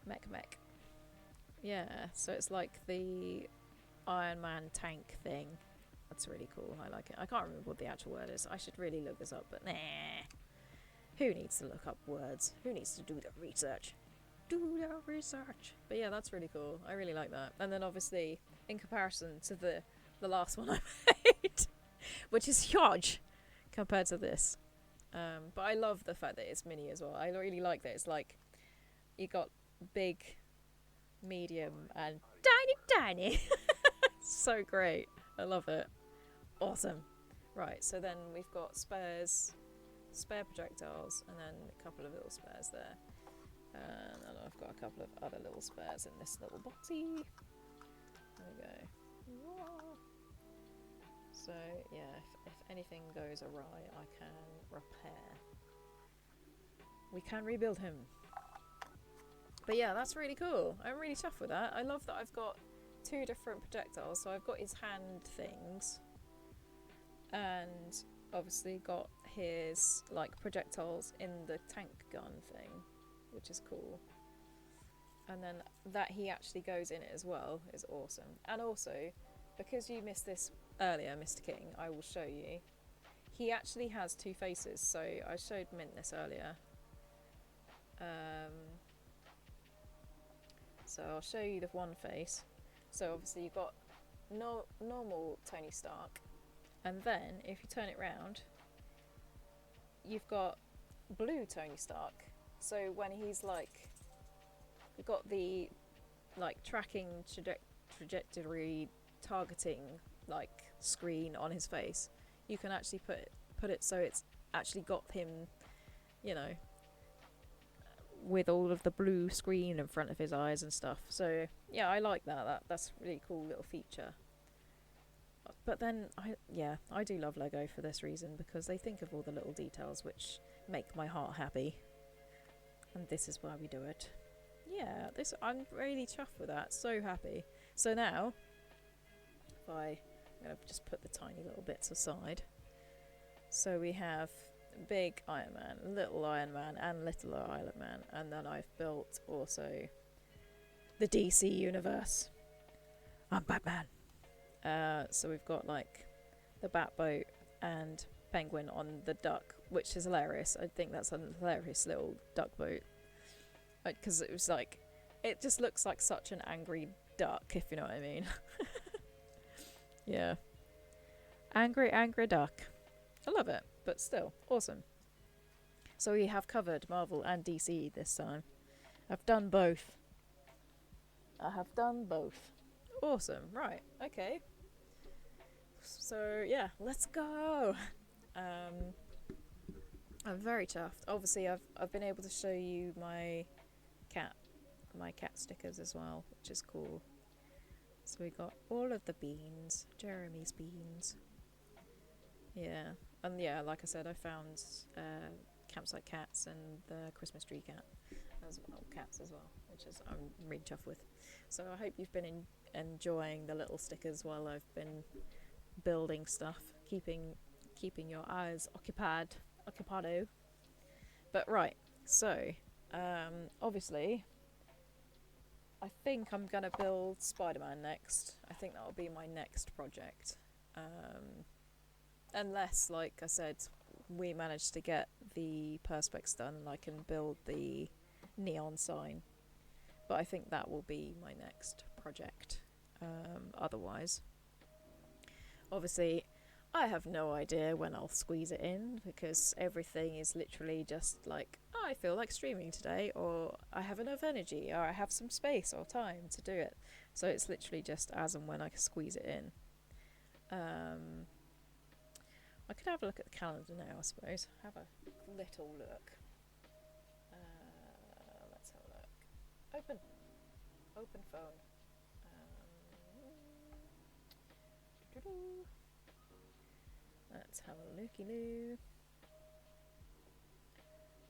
Mech. Yeah. So it's like the Iron Man tank thing. That's really cool. I like it. I can't remember what the actual word is. I should really look this up, but nah. Who needs to look up words? Who needs to do the research? But yeah, that's really cool. I really like that. And then obviously, in comparison to the last one I made, which is huge compared to this. But I love the fact that it's mini as well. I really like that it's like you got big, medium, and tiny. So great. I love it. Awesome. Right, so then we've got spare projectiles, and then a couple of little spares there. And then I've got a couple of other little spares in this little boxy. There we go. So yeah, if anything goes awry, I can repair. We can rebuild him. But yeah, that's really cool. I'm really chuffed with that. I love that I've got 2 different projectiles. So I've got his hand things, and obviously got his like projectiles in the tank gun thing, which is cool. And then that he actually goes in it as well is awesome. And also, because you missed this earlier, Mr. King, I will show you. He actually has 2 faces. So I showed Mint this earlier. So I'll show you the one face. So obviously you've got normal Tony Stark, and then if you turn it round, you've got blue Tony Stark. So when he's like, you've got the like tracking trajectory targeting like screen on his face, you can actually put it so it's actually got him, you know, with all of the blue screen in front of his eyes and stuff. So yeah, I like that's a really cool little feature. But then I do love Lego for this reason, because they think of all the little details which make my heart happy, and this is why we do it. Yeah, I'm really chuffed with that. So happy. So now, I'm going to just put the tiny little bits aside. So we have big Iron Man, little Iron Man, and little Iron Man. And then I've built also the DC universe. I'm Batman. So we've got like the Batboat and Penguin on the duck, which is hilarious. I think that's a hilarious little duck boat. Because it was like, it just looks like such an angry duck, if you know what I mean. Yeah. Angry duck. I love it, but still, awesome. So we have covered Marvel and DC this time. I've done both. Awesome, right, okay. So yeah, let's go. I'm very chuffed. Obviously I've been able to show you my cat stickers as well, which is cool. So we got all of the beans, Jeremy's beans. Yeah, and yeah, like I said, I found campsite cats and the Christmas tree cat as well, cats as well, which is I'm really chuffed with. So I hope you've been enjoying the little stickers while I've been building stuff, keeping your eyes occupado. But right, so obviously I think I'm gonna build Spider-Man next. I think that'll be my next project, unless, like I said, we manage to get the perspex done and I can build the neon sign. But I think that will be my next project. Otherwise, obviously, I have no idea when I'll squeeze it in, because everything is literally just like, oh, I feel like streaming today, or I have enough energy, or I have some space or time to do it. So it's literally just as and when I can squeeze it in. I could have a look at the calendar now, I suppose. Have a little look. Let's have a look. Open phone. Let's have a looky-loo.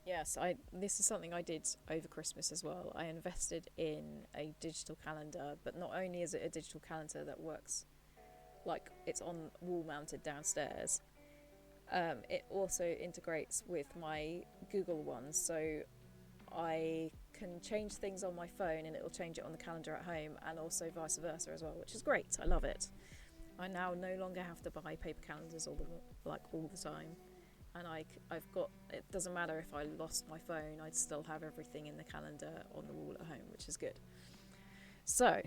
Yes, this is something I did over Christmas as well. I invested in a digital calendar, but not only is it a digital calendar that works, like it's on wall mounted downstairs, it also integrates with my Google ones, so I can change things on my phone and it'll change it on the calendar at home, and also vice versa as well, which is great. I love it. I now no longer have to buy paper calendars all the time, and I've got, it doesn't matter if I lost my phone, I'd still have everything in the calendar on the wall at home, which is good. So,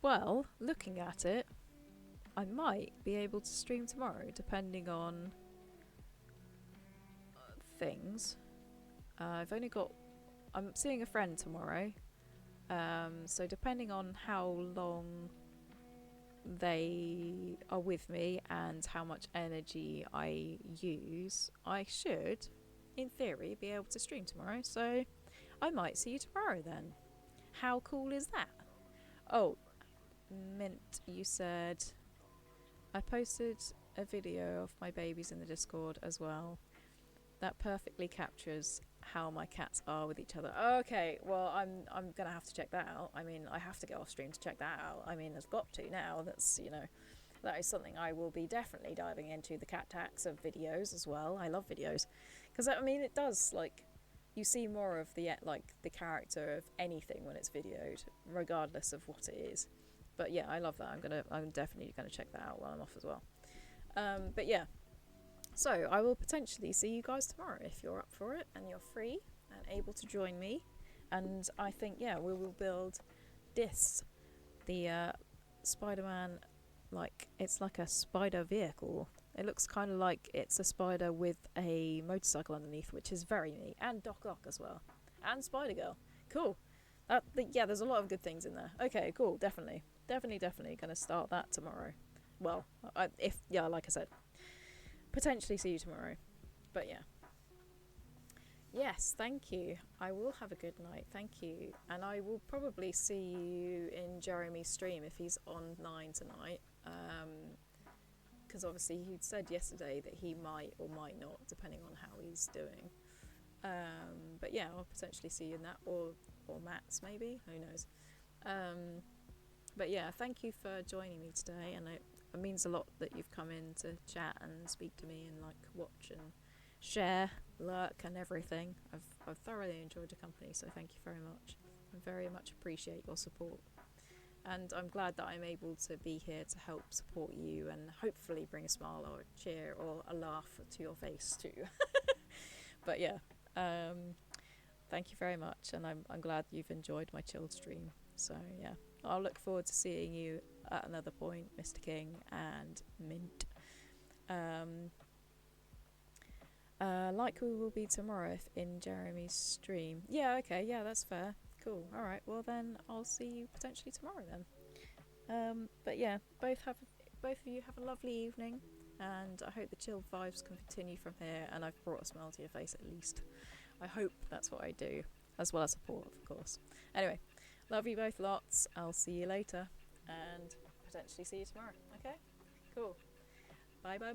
well, looking at it, I might be able to stream tomorrow, depending on things. I'm seeing a friend tomorrow, so depending on how long they are with me and how much energy I use, I should, in theory, be able to stream tomorrow. So I might see you tomorrow then. How cool is that? Oh, Mint, you said I posted a video of my babies in the Discord as well. That perfectly captures how my cats are with each other. Okay, well, I'm gonna have to check that out. I mean, I have to go off stream to check that out. I mean, I've got to now. That's, you know, that is something I will be definitely diving into, the cat tax of videos as well. I love videos because I mean, it does, like, you see more of the like the character of anything when it's videoed, regardless of what it is. But yeah, I love that. I'm definitely gonna check that out while I'm off as well. But yeah, so I will potentially see you guys tomorrow if you're up for it and you're free and able to join me. And I think, yeah, we will build this, the Spider-Man, like, it's like a spider vehicle. It looks kind of like it's a spider with a motorcycle underneath, which is very neat. And Doc Ock as well. And Spider-Girl. Cool. Yeah, there's a lot of good things in there. Okay, cool, definitely. Definitely going to start that tomorrow. Well, like I said, potentially see you tomorrow. But yeah. Yes, thank you. I will have a good night. Thank you. And I will probably see you in Jeremy's stream if he's online tonight. Because obviously he'd said yesterday that he might or might not, depending on how he's doing. But yeah, I'll potentially see you in that, or Matt's maybe. Who knows? But yeah, thank you for joining me today, and it means a lot that you've come in to chat and speak to me and like watch and share, lurk and everything. I've thoroughly enjoyed the company, so thank you very much. I very much appreciate your support, and I'm glad that I'm able to be here to help support you and hopefully bring a smile or a cheer or a laugh to your face too. But yeah, thank you very much, and I'm glad you've enjoyed my chilled stream. So yeah, I'll look forward to seeing you at another point, Mr. King and Mint. Like we will be tomorrow if in Jeremy's stream. Yeah, okay, yeah, that's fair. Cool. Alright, well then I'll see you potentially tomorrow then. But yeah, both of you have a lovely evening, and I hope the chilled vibes can continue from here, and I've brought a smile to your face at least. I hope that's what I do, as well as support, of course. Anyway, love you both lots. I'll see you later, and potentially see you tomorrow. Okay? Cool. Bye. Bye.